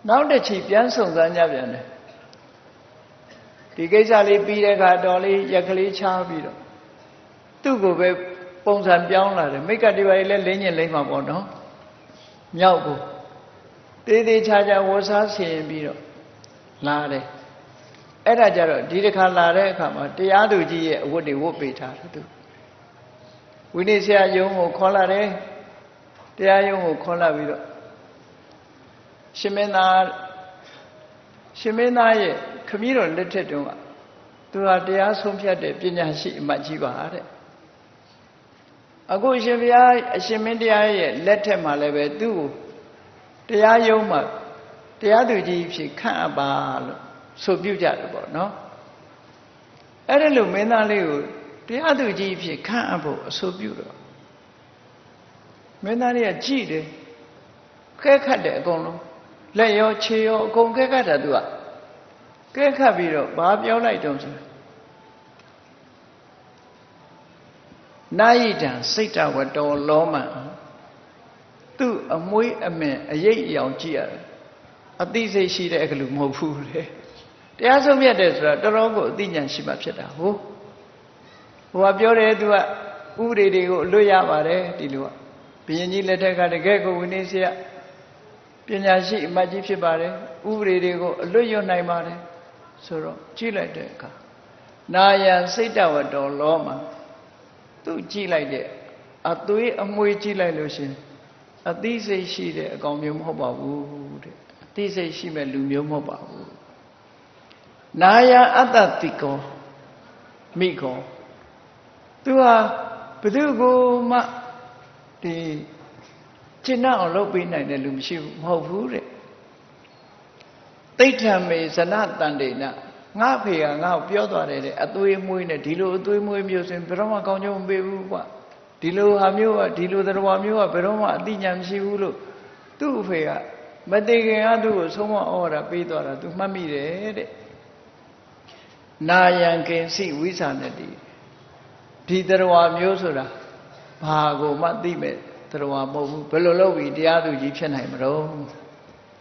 နောက်တစ်ချိန်ပြန်ဆုံစမ်းကြပြန်တယ်ဒီကိစ္စလေးပြီးတဲ့အခါတော်လေးရက်ကလေးချပြီးတော့သူ့ကိုပဲပုံစံပြောင်းလာတယ်မိကတိပါလေးလည်းလင်းညင်လိမ့်မှာပေါ့နော်မြောက်ကိုသေးသေးချာချာဝတ်စားဆင်ပြီးတော့လာတယ်အဲ့ဒါကြတော့ဒီတစ်ခါလာတဲ့အခါမှာတရားသူကြီးရဲ့အဝတ်တွေဝတ်ပေးထားတယ်သူဝိနည်းဆရာယုံကိုခေါ်လာတယ်တရားယုံကိုခေါ်လာပြီးတော့ရှင်မင်းသားရဲ့ခမည်းတော်လက်ထက်တုန်းကသူဟာတရားဆုံးဖြတ်တဲ့ပညာရှိအမတ်ကြီးပါတဲ့အခုအရှင်ဘုရားအရှင်မင်းတရားရဲ့လက်ထက်မှာလည်းပဲသူ့ကိုတရားယုံမှာတရားသူကြီးဖြစ်ခန့်အပ်ပါလို့ဆိုပြုကြတယ်ပေါ့နော်အဲ့ဒါလို့မင်းသားလေးကိုတရားသူကြီးဖြစ်ခန့်အပ်ဖို့အဆိုပြုတော့မင်းသားလေးကကြည်တယ်ခဲခတ်တယ်အကုန်လုံးလက်ရောခြေရောအကုန်ခဲခတ်တာသူကခဲခတ်ပြီးတော့ဘာပြောလိုက်တုံးဆိုနာယိတံစိတ်တဝတ္တောလောမံသူ့အမွေးအမင်အရေးအယောင်ကြည့်ရတယ် အသိစိတ်ရှိတဲ့ကလူမဟုတ်ဘူးလေတရားဆုံးဖြတ်တယ်ဆိုတာတော်တော်ကိုအသိဉာဏ်ရှိမှဖြစ်တာဟုတ်ဟိုကပြောတယ်သူကဥပဒေတွေကိုအလွတ်ရပါတယ်ဒီလိုကဘုရင်ကြီးလက်ထက်ကတကယ်ကိုဝိနည်းဆရာပညာရှိအမတ်ကြီးဖြစ်ပါတယ်ဥပဒေတွေကိုအလွတ်ရွတ်နိုင်ပါတယ်ဆိုတော့ကြည့်လိုက်တဲ့အခါနာယံစိတ်တဝတ္တောလောမှာသူကြည့်လိုက်တဲ့အသွေးအမွှေးကြည့်လိုက်လို့ရှင်အသိစိတ်ရှိတဲ့အကောင်မျိုးမဟုတ်ပါဘူးတဲ့အသိစိတ်ရှိမဲ့လူမျိုးမဟုတ်ပါဘူးနာယံအတ္တတိကောမိကောသူဟာဘယ်သူကိုမှဒီကျင့်အောင်လုပ်ပေးနိုင်တဲ့လူမရှိဘူးမဟုတ်ဘူးတဲ့တိဋ္ဌံမေဇနတန္တေနငါဖေကငါ့ကိုပြောသွားတယ်တဲ့အသွေးမွေးနဲ့ဒီလိုအသွေးမွေးမျိုးဆိုရင်ဘယ်တော့မှကောင်းကျိုးမပေးဘူးကွာဒီလိုဟာမျိုးကဒီလိုတရားမျိုးကဘယ်တော့မှအတိညာမရှိဘူးလို့သူ့အဖေကမသိခင်ကသူ့ကိုဆုံးမဩဝါဒပေးသွားတာသူမှတ်မိတယ်တဲ့နာယံကင်စီဝိသနတိဒီတရားမျိုးဆိုတာဘာကိုမှသိမဲ့တရားမဟုတ်ဘူးဘယ်လိုလုပ်ပြီးတရားသူကြီးဖြစ်နိုင်မလို့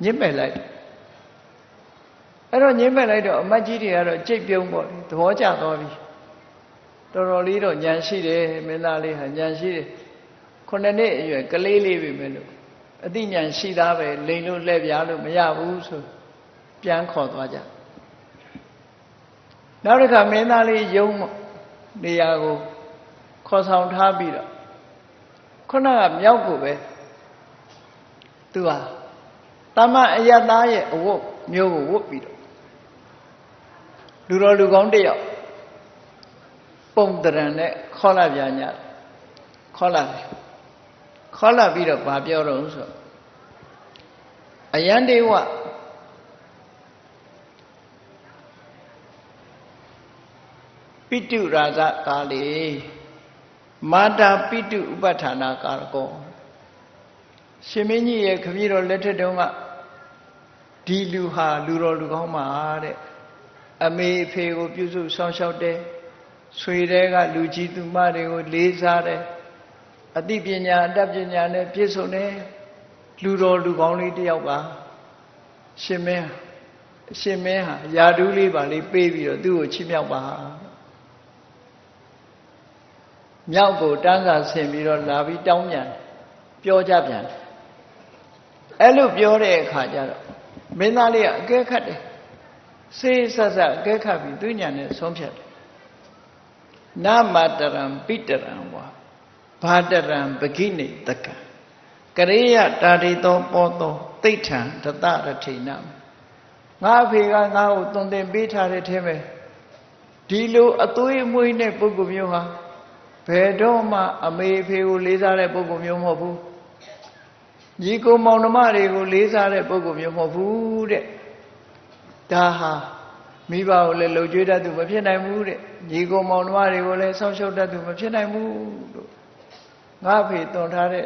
ညစ်မဲ့လိုက်အဲ့တော့ညှင်းမဲ့လိုက်တော့အမတ်ကြီးတွေကတော့ကြိတ်ပြုံးပေါ့လေသဘောကျသွားပြီတော်တော်လေးတော့ဉာဏ်ရှိတယ်မင်းသားလေးဟာဉာဏ်ရှိတယ်9နှစ်အရွယ်ကလေးလေးပဲမယ်လို့အသိဉာဏ်ရှိသားပဲလိန်လို့လှည့်ပြားလို့မရဘူးဆိုပြန်ခေါ်သွားကြနောက်တစ်ခါမင်းသားလေးယုံနေရာကိုခေါ်ဆောင်ထားပြီးတော့ခုနကမြောက်ကိုပဲသူဟာတမန်အယတ်သားရဲ့အဝတ်မျိုးကိုဝတ်ပြီးတော့လူတော်လူကောင်းတယောက်ပုံတရံနဲ့ခေါ်လာပြန်ညခေါ်လာတယ်ခေါ်လာပြီးတော့ဘာပြောတော့ဆိုအယံတေဝပိတုရာဇကာလေမာတာပိတုဥပဋ္ဌာနာကာရကောရှင်မင်းကြီးရဲ့ခမည်းတော်လက်ထက်တုန်းကဒီလူဟာလူတော်လူကောင်းပါတဲ့အမေအဖေကိုပြုစုဆောင်ရှောက်တယ်ဆွေတွေကလူကြီးသူမတွေကိုလေးစားတယ်အသိပညာအတတ်ပညာနဲ့ပြည့်စုံတယ်လူတော်လူကောင်းလေးတယောက်ပါရှင်မင်းဟာယာဒူးလေးပါလေးပေးပြီးတော့သူ့ကိုချီးမြှောက်ပါမြောက်ကိုတန်းစာဆင်ပြီးတော့လာပြီးတောင်းပြန်ပြောကြပြန်အဲ့လိုပြောတဲ့အခါကျတော့မင်းသားလေးကအကဲခတ်တယ်စေးဆက်ဆက်အကဲခတ်ပြီးသူညာနဲ့ဆုံးဖြတ်တယ်နမတရံပိတရံဝါဘာတရံပဂိနေတကံကရေယတာရိသောပောသောသိဋ္ဌံတတရထိဏငါအဖေကငါ့ကိုသွန်သင်ပေးထားတဲ့ထဲမှာဒီလိုအသွေးအမွှေးနဲ့ပုဂ္ဂိုလ်မျိုးဟာဘယ်တော့မှအမေအဖေကိုလေးစားတဲ့ပုဂ္ဂိုလ်မျိုးမဟုတ်ဘူးညီကိုမောင်နှမတွေကိုလေးစားတဲ့ပုဂ္ဂိုလ်မျိုးမဟုတ်ဘူးတဲ့ဒါဟာမိဘကိုလည်းလှုပ်ကြွေးတတ်သူမဖြစ်နိုင်ဘူးတဲ့ညီကိုမောင်နှမတွေကိုလည်းဆောက်ရှုပ်တတ်သူမဖြစ်နိုင်ဘူးလို့ငါဖေသွန်ထားတဲ့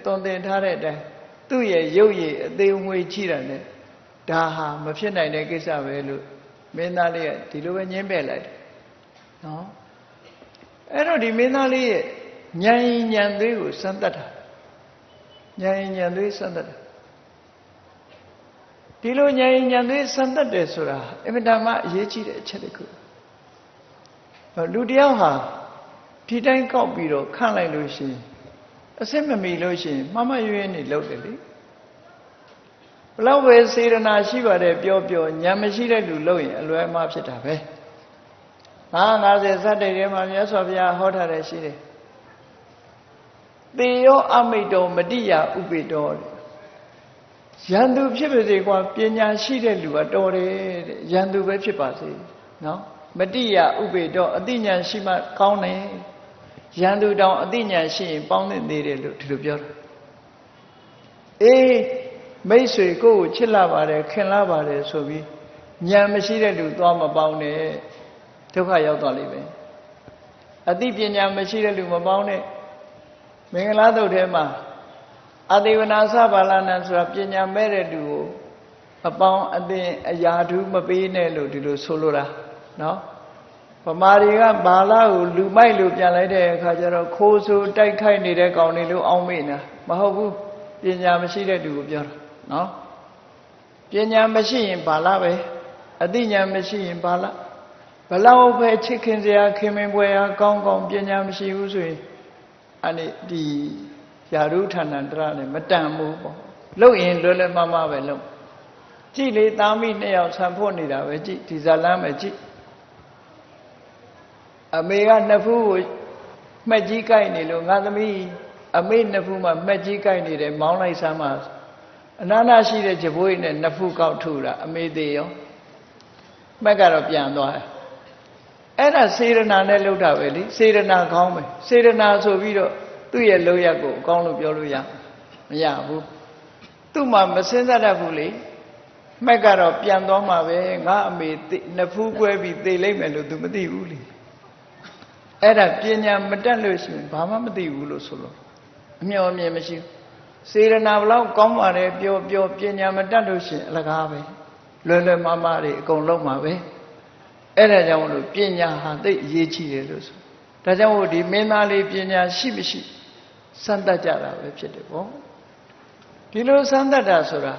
သွန်သင်ထားတဲ့အတိုင်းသူ့ရဲ့ရုပ်ရည်အသေးအမွှေးချိတာနဲ့ဒါဟာမဖြစ်နိုင်တဲ့ကိစ္စပဲလို့မင်းသားလေးကဒီလိုပဲညှင်းပယ်လိုက်တယ်နော်အဲ့တော့ဒီမင်းသားလေးရဲ့ဉာဏ်ဉာဏ်သွေးကိုစမ်းသပ်တာဉာဏ်ဉာဏ်သွေးစမ်းသပ်တာဒီလိုဉာဏ်ဉာဏ်သွေးစမ်းသပ်တယ်ဆိုတာအင်မတန်မှအရေးကြီးတဲ့အချက်တစ်ခုလူတယောက်ဟာဒီတိုင်းကောက်ပြီးတော့ခန့်လိုက်လို့ရှိရင်အစစ်မမီလို့ရှိရင်မမရွေးနေလို့တယ်လေဘလောက်ပဲစေရနာရှိပါတယ်ပြောဉာဏ်မရှိတဲ့လူလို့ရင်အလွယ်မှဖြစ်တာပဲ50ဇတ်တေထဲမှာမြတ်စွာဘုရားဟောထားတယ်ရှိတယ်သေရောအမိတ်တော်မတိယဥပေတော်ရန်သူဖြစ်ပါစေကွာပညာရှိတဲ့လူကတော်တယ်တဲ့ရန်သူပဲဖြစ်ပါစေနော်မတိယဥပေတော်အသိဉာဏ်ရှိမှကောင်းတယ်ရန်သူတောင်အသိဉာဏ်ရှိရင်ပေါင်းသင့်သေးတယ်လို့ဒီလိုပြောတာအေးမိတ်ဆွေကိုယ့်ကိုချစ်လာပါတယ်ခင်လာပါတယ်ဆိုပြီးဉာဏ်မရှိတဲ့လူသွားမပေါင်းနဲ့ဒုက္ခရောက်သွားလိမ့်မယ်အသိပညာမရှိတဲ့လူမပေါင်းနဲ့မင်္ဂလာသုတ်ထဲမှာအသေဝနာသဘာလနာဆိုတာပညာမဲ့တဲ့လူကိုအပေါင်းအသင်အရာဓုမပေးနဲ့လို့ဒီလိုဆိုလိုတာနော်ဗမာတွေကဘာလာကိုလူမိုက်လို့ပြန်လိုက်တဲ့အခါကျတော့ခိုးဆိုတိုက်ခိုက်နေတဲ့ကောင်တွေလို့အောင်းမိနေတာမဟုတ်ဘူးပညာမရှိတဲ့လူကိုပြောတာနော် ပညာမရှိရင်ဘာလားပဲအသိဉာဏ်မရှိရင်ဘာလားဘလောက်ပဲချစ်ခင်စရာခင်မင်ပွဲရာကောင်းကောင်းပညာမရှိဘူးဆိုရင်ဒီယာရုဌာဏတရနဲ့မတန်ဘူးပေါ့လုပ်ရင်လွယ်လွယ်မှားမှားပဲလုပ်ကြည့်လေသားမိနှစ်ယောက်ဆံဖို့နေတာပဲကြည့်ဒီဇာလမ်းပဲကြည့်အမေကနှစ်ဖူးကိုမှက်ကြီးကိုက်နေလို့ငါသမီးအမေနှစ်ဖူးမှမှက်ကြီးကိုက်နေတယ်မောင်းလိုက်စမ်းပါအနာနာရှိတဲ့ကြပွေးနဲ့နှစ်ဖူးကောက်ထုတာအမေသေးရောမှက်ကတော့ပြန်သွားတယ်အဲ့ဒါစေရနာနဲ့လှုပ်တာပဲလေစေရနာကောင်းပဲစေရနာဆိုပြီးတော့သူ့ရဲ့လုပ်ရက်ကိုအကောင်းလို့ပြောလို့ရမရဘူးသူ့မှာမစင်စားတတ်ဘူးလေမှက်ကတော့ပြန်သွားမှာပဲငါအမေနှစ်ဖူးကွဲပြီးသေလိုက်မယ်လို့ तू မသိဘူးလေအဲ့ဒါပညာမတတ်လို့ရှိရင်ဘာမှမသိဘူးလို့ဆိုလို့အမျှော်အမြင်မရှိဘူးစေရနာဘလောက်ကောင်းပါတယ်ပြောပညာမတတ်လို့ရှိရင်အလကားပဲလွယ်လွယ်မှားမှားတွေအကုန်လုံးမှာပဲအဲ့ဒါကြောင့်လို့ပညာဟာသိအရေးကြီးတယ်လို့ဆိုဒါကြောင့်မို့ဒီမင်းသားလေးပညာရှိမရှိစမ်းသပ်ကြတာပဲဖြစ်တယ်ပေါ့ဒီလိုစမ်းသပ်တာဆိုတာ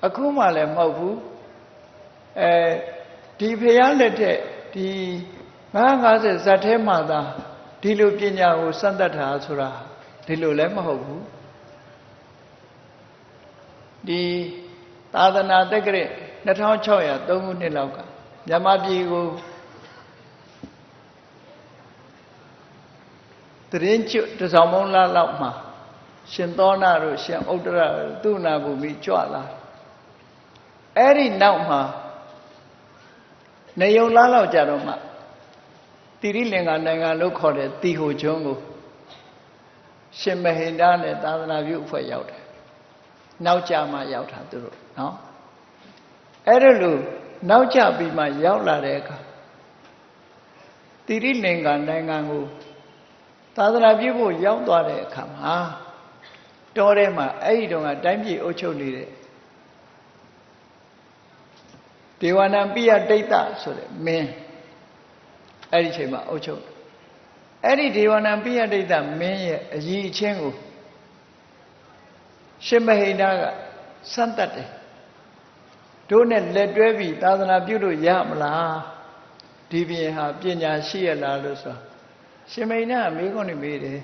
အခုမှလည်းမဟုတ်ဘူးဒီဖရာလက်ထက်ဒီ950ဇတ်ထဲမှာသာဒီလိုပညာကိုစမ်းသပ်တာဆိုတာဒီလိုလည်းမဟုတ်ဘူးဒီသာသနာတက္ကရာ2603ခုနှစ်လောက်ကမြန်မာပြည်ကိုတရင်ကျွတ်တစောင်းမုံလားလောက်မှာရှင်သောနာတို့ရှင်ဥဒ္ဒရသူနာဘူမိကြွလာအဲ့ဒီနောက်မှာနေုံလားလောက်ကြတော့မှတိရိလင်္ကာနိုင်ငံလို့ခေါ်တဲ့တီဟိုကျွန်းကိုရှင်မဟိန္ဒာနဲ့သာသနာပြုအဖွဲ့ရောက်တယ်နောက်ကြမှရောက်တာသူတို့နော်အဲ့ဒါလို့နောက်ကျပြီးမှရောက်လာတဲ့အခါတိရိလင်္ကာနိုင်ငံကိုသာသနာပြုဖို့ရောက်သွားတဲ့အခါမှာတောထဲမှာအဲ့ဒီတုန်းကတိုင်းပြည်အုပ်ချုပ်နေတဲ့ဒေဝနာပိယဒိဋ္ဌဆိုတဲ့မင်းအဲ့ဒီချိန်မှာအုပ်ချုပ်အဲ့ဒီဒေဝနာပိယဒိဋ္ဌမင်းရဲ့အရည်အချင်းကိုရှင်မဟိန္ဒာကစမ်းသပ်တယ်တို့နဲ့လက်တွဲပြီးသာသနာပြုလို့ရမလားဒီပြင်ဟာပညာရှိရလားလို့ဆိုရှင်မဟိန္ဒာကမေးခွန်းနေမေးတယ်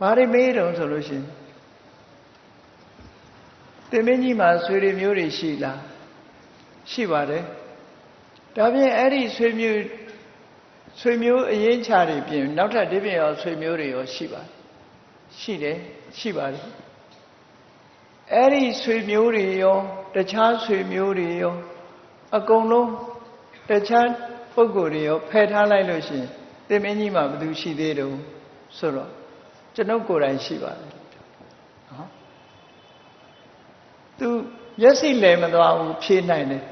ဘာတွေမေးတုံးဆိုလို့ရှိရင်တင်မင်းကြီးမှာဆွေတွေမျိုးတွေရှိလားရှိပါတယ်ဒါဖြင့်အဲ့ဒီဆွေမျိုးအရင်ချတွေပြင်နောက်ထပ်ဒီပြင်ရောဆွေမျိုးတွေရောရှိပါတယ်ရှိတယ်ရှိပါတယ်အဲ့ဒီဆွေမျိုးတွေရောတခြားဆွေမျိုးတွေရောအကုန်လုံးတခြားပုဂ္ဂိုလ်တွေရောဖယ်ထားလိုက်လို့ရှိရင်တင်မင်းကြီးမှာဘယ်သူရှိသေးတုံးဆိုတော့ကျွန်ုပ်ကိုယ်တိုင်ရှိပါတယ်နော်သူမျက်စိလည်မသွားဘူးဖြေနိုင်တယ်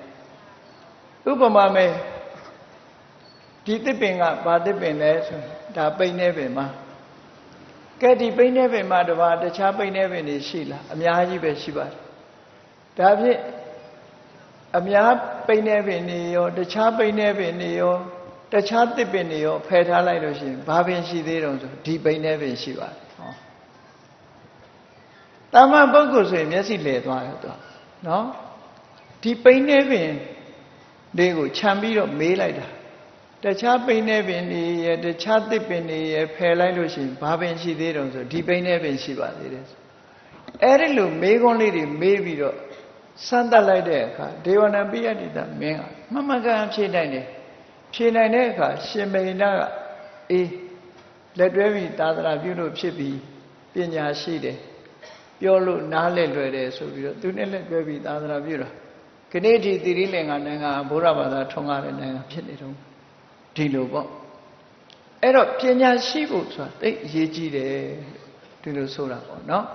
ဥပမာမဲ့ဒီသစ်ပင်ကဘာသစ်ပင်လဲဆိုဒါပိန်းနေပင်မှာကဲဒီပိန်းနေပင်မှာတပါတခြားပိန်းနေပင်တွေရှိလားအများကြီးပဲရှိပါတယ်ဒါဖြင့်အများပိန်းနေပင်တွေရောတခြားပိန်းနေပင်တွေရောတခြားသစ်ပင်တွေရောဖယ်ထားလိုက်လို့ရှိရင်ဘာပင်ရှိသေးတုံးဆိုဒီပိန်းနေပင်ရှိပါတယ်ဟောတာမန်ပုဂ္ဂိုလ်ဆိုရင်မျက်စိလည်သွားတယ်သူနော်ဒီပိန်းနေပင်တွေကိုခြံပြီးတော့မေးလိုက်တာတခြားပိန်းနေပင်တွေရတခြားသစ်ပင်တွေရဖယ်လိုက်လို့ရှိရင်ဘာပင်ရှိသေးတုံးဆိုဒီပိန်းနေပင်ရှိပါသေးတယ်အဲ့ဒီလိုမေးခွန်းလေးတွေမေးပြီးတော့စမ်းသပ်လိုက်တဲ့အခါဒေဝနာပိယတိတမင်းကမကန်ဖြေနိုင်တယ်ဖြေနိုင်တဲ့အခါရှင်မဟိန္ဒာကအေးလက်တွဲပြီးသာသနာပြုလို့ဖြစ်ပြီးပညာရှိတယ်ပြောလို့နားလည်လွယ်တယ်ဆိုပြီးတော့သူနဲ့လက်တွဲပြီးသာသနာပြုတာခဏထိတိရိလင်္ကာနိုင်ငံဘုရားဘာသာထွန်းကားတဲ့နိုင်ငံဖြစ်နေတော့ဒီလိုပေါ့အဲ့တော့ပညာရှိဖို့ဆိုတာသိအရေးကြီးတယ်ဒီလိုဆိုတာပေါ့နော်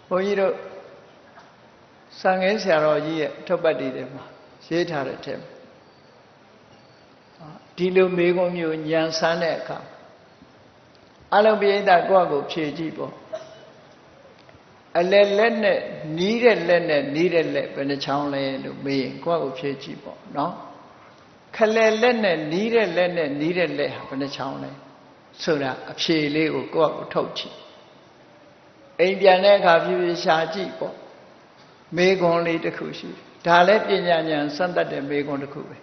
ဘုန်းကြီးတို့စံငယ်ဆရာတော်ကြီးရဲ့ထုတ်ပတ်တွေထဲမှာရေးထားတဲ့ထဲမှာဒီလိုမေးခွန်းမျိုးဉာဏ်ဆန်းတဲ့အခါအလုံးပိဋကကိုယ့်ကိုဖြေကြည့်ပေါ့အလဲလက်နဲ့နီးတဲ့လက်နဲ့နီးတဲ့လက်ဘယ်နှချောင်းလဲလို့မေးရင်ကိုယ့်ကိုဖြေကြည့်ပေါ့နော်ခလဲလက်နဲ့နီးတဲ့လက်နဲ့နီးတဲ့လက်ဘယ်နှချောင်းလဲဆိုတာအဖြေလေးကိုကိုယ့်ကိုထုတ်ကြည့် အိမ်ပြန်တဲ့အခါဖြစ်ဖြစ်ရှာကြည့်ပေါ့မေခွန်းလေးတစ်ခုရှိဒါလည်းပညာဉာဏ်စမ်းသပ်တဲ့မေခွန်းတစ်ခုပဲ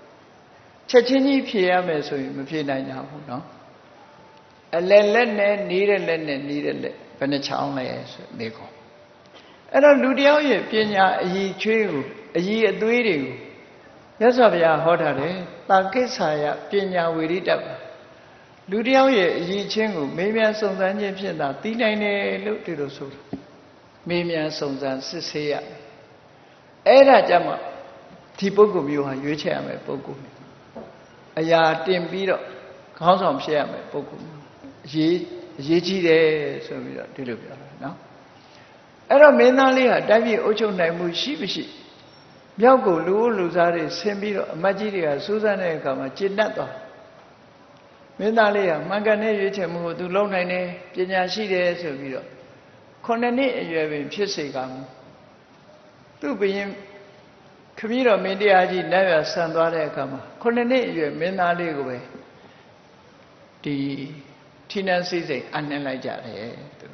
ချက်ချင်းကြီးဖြေရမယ်ဆိုရင်မဖြေနိုင်ကြဘူးเนาะအလဲလက်နဲ့နီးတဲ့လက်နဲ့နီးတဲ့လက်ဘယ်နှချောင်းလဲဆိုမေခွန်းအဲ့တော့လူတယောက်ရဲ့ပညာအည်ချွေးကိုအည်အသွေးတွေကိုမြတ်စွာဘုရားဟောထားတယ်တာကိစ္ဆာယပညာဝေရိတ္တလူတယောက်ရဲ့အည်ချင်းကိုမေးမြန်းစုံစမ်းခြင်းဖြင့်သာသိနိုင်တယ်လို့ဒီလိုဆိုတာမေးမြန်းစုံစမ်းစစ်ဆေးရအဲ့ဒါကြမှာဒီပုဂ္ဂိုလ်မျိုးဟာရွေးချယ်ရမယ်ပုဂ္ဂိုလ်မျိုးအရာတင်ပြီးတော့ခေါင်းဆောင်ဖြစ်ရမယ်ပုဂ္ဂိုလ်မျိုးအရေးကြီးတယ်ဆိုပြီးတော့ဒီလိုပြောတာနော်အဲ့တော့မင်းသားလေးဟာတိုင်းပြည်အုပ်ချုပ်နိုင်မှုရှိမရှိမြောက်ကိုလူစားတွေဆင်းပြီးတော့အမတ်ကြီးတွေကစူးစမ်းတဲ့အခါမှာကျင့်တတ်သွားမင်းသားလေးကမှန်ကန်တဲ့ရွေးချယ်မှုကိုသူလုပ်နိုင်တယ်ပညာရှိတယ်ဆိုပြီးတော့9နှစ်အရွယ်ပင်ဖြစ်စေကမူသူ့ဘရင်ခမည်းတော်မင်းတရားကြီးနတ်ရွာဆန်သွားတဲ့အခါမှာ9နှစ်အရွယ်မင်းသားလေးကိုပဲဒီဌိနန်းစည်းစိမ်အနှင်းလိုက်ကြတယ်သူ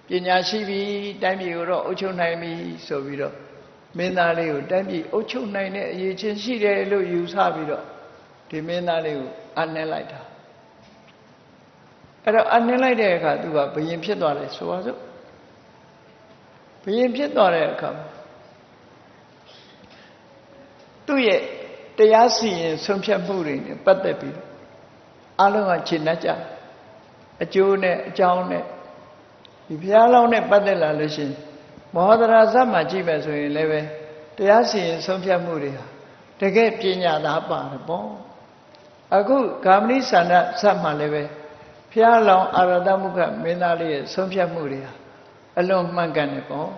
ပညာရှိပြီတိုင်းပြည်ကိုတော့အုပ်ချုပ်နိုင်ပြီဆိုပြီးတော့မင်းသားလေးကိုတိုင်းပြည်အုပ်ချုပ်နိုင်တဲ့အရေးချင်းရှိတယ်လို့ယူဆပြီးတော့ဒီမင်းသားလေးကိုအနှင်းလိုက်တာအဲ့တော့အနှင်းလိုက်တဲ့အခါသူကဘယင်ဖြစ်သွားတယ်ဆိုပါစို့ဘယင်ဖြစ်သွားတဲ့အခါသူ့ရဲ့တရားစီရင်ဆုံးဖြတ်မှုတွေနဲ့ပတ်သက်ပြီးအလုံးကရှင်းတတ်ကြအကျိုးနဲ့အကြောင်းနဲ့ဒီဘုရားလောင်းနဲ့ပတ်သက်လာလို့ရှိရင်မဟောဒရာဇတ်မှာကြည့်မယ်ဆိုရင်လည်းပဲတရားစီရင်ဆုံးဖြတ်မှုတွေဟာတကယ်ပညာသားပါတယ်ပေါ့အခုဂါမဏိဆန္ဒဇတ်မှာလည်းပဲဘုရားလောင်းအာရတမုခမင်းသားလေးရဲ့ဆုံးဖြတ်မှုတွေဟာအလွန်မှန်ကန်တယ်ပေါ့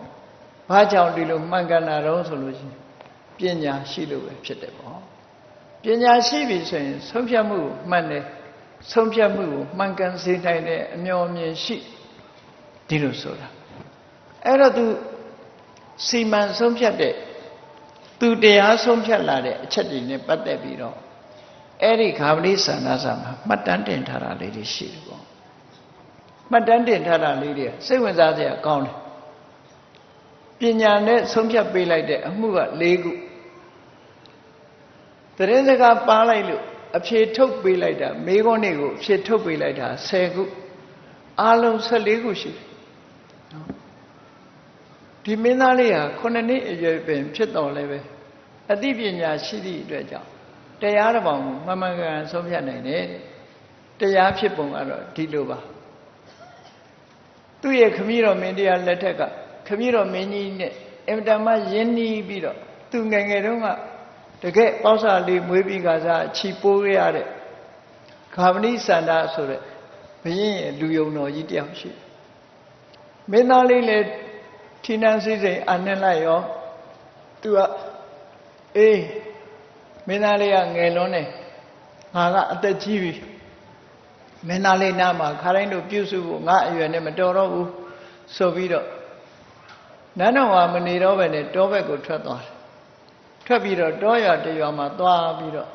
ဘာကြောင့်ဒီလိုမှန်ကန်တာတော့ဆိုလို့ရှိရင်ပညာရှိလို့ပဲဖြစ်တယ်ပေါ့ပညာရှိပြီဆိုရင်ဆုံးဖြတ်မှုကိုမှန်တယ်ဆုံးဖြတ်မှုကိုမှန်ကန်စေနိုင်တဲ့အမျှော်အမြင်ရှိဒီလိုဆိုတာအဲ့တော့သူစီမံဆုံးဖြတ်တဲ့သူတရားဆုံးဖြတ်လာတဲ့အချက်တွေနဲ့ပတ်သက်ပြီးတော့အဲ့ဒီဂါမဏိဆန္ဒစာမှာမှတ်တမ်းတင်ထားတာလေးတွေရှိတယ်ပေါ့မှတ်တမ်းတင်ထားတာလေးတွေစိတ်ဝင်စားစရာကောင်းတယ်ပညာနဲ့ဆုံးဖြတ်ပေးလိုက်တဲ့အမှုက၄ခုသတင်းစကားပါလိုက်လို့အဖြေထုတ်ပေးလိုက်တာမေးခွန်းတွေကိုအဖြေထုတ်ပေးလိုက်တာ10ခုအားလုံး14ခုရှိတယ်နော်ဒီမင်းသားလေးဟာ9နှစ်အရွယ်ပင်ဖြစ်တော်လဲပဲအသိပညာရှိသည့်အတွက်ကြောင့်တရားတစ်ပေါင်းကိုမှန်မှန်ကန်ကန်ဆုံးဖြတ်နိုင်တယ်တရားဖြစ်ပုံကတော့ဒီလိုပါသူ့ရဲ့ခမည်းတော်မင်းတရားလက်ထက်ကခမည်းတော်မင်းကြီးနဲ့အင်မတန်မှယဉ်နီးပြီးတော့သူငယ်ငယ်တုန်းကတကယ်ပေါဆာလေးမွေးပြီးကစားချီပိုးရတဲ့ဂါမဏိဆန္ဒဆိုတဲ့ဘုရင်ရဲ့လူယုံတော်ကြီးတယောက်ရှိမင်းသားလေးလည်းဌိနန်းစည်းစိမ်အနှင်းလိုက်ရောသူကအေးမင်းသားလေးကငယ်လွန်းနေငါကအသက်ကြီးပြီမင်းသားလေးနားမှာခါတိုင်းတို့ပြုစုဖို့ငါအရွယ်နဲ့မတော်တော့ဘူးဆိုပြီးတော့နန်းတော်မှာမနေတော့ပဲနဲ့တောဘက်ကိုထွက်သွားတယ်ထွက်ပြီးတော့တောရွာတရွာမှာသွားပြီးတော့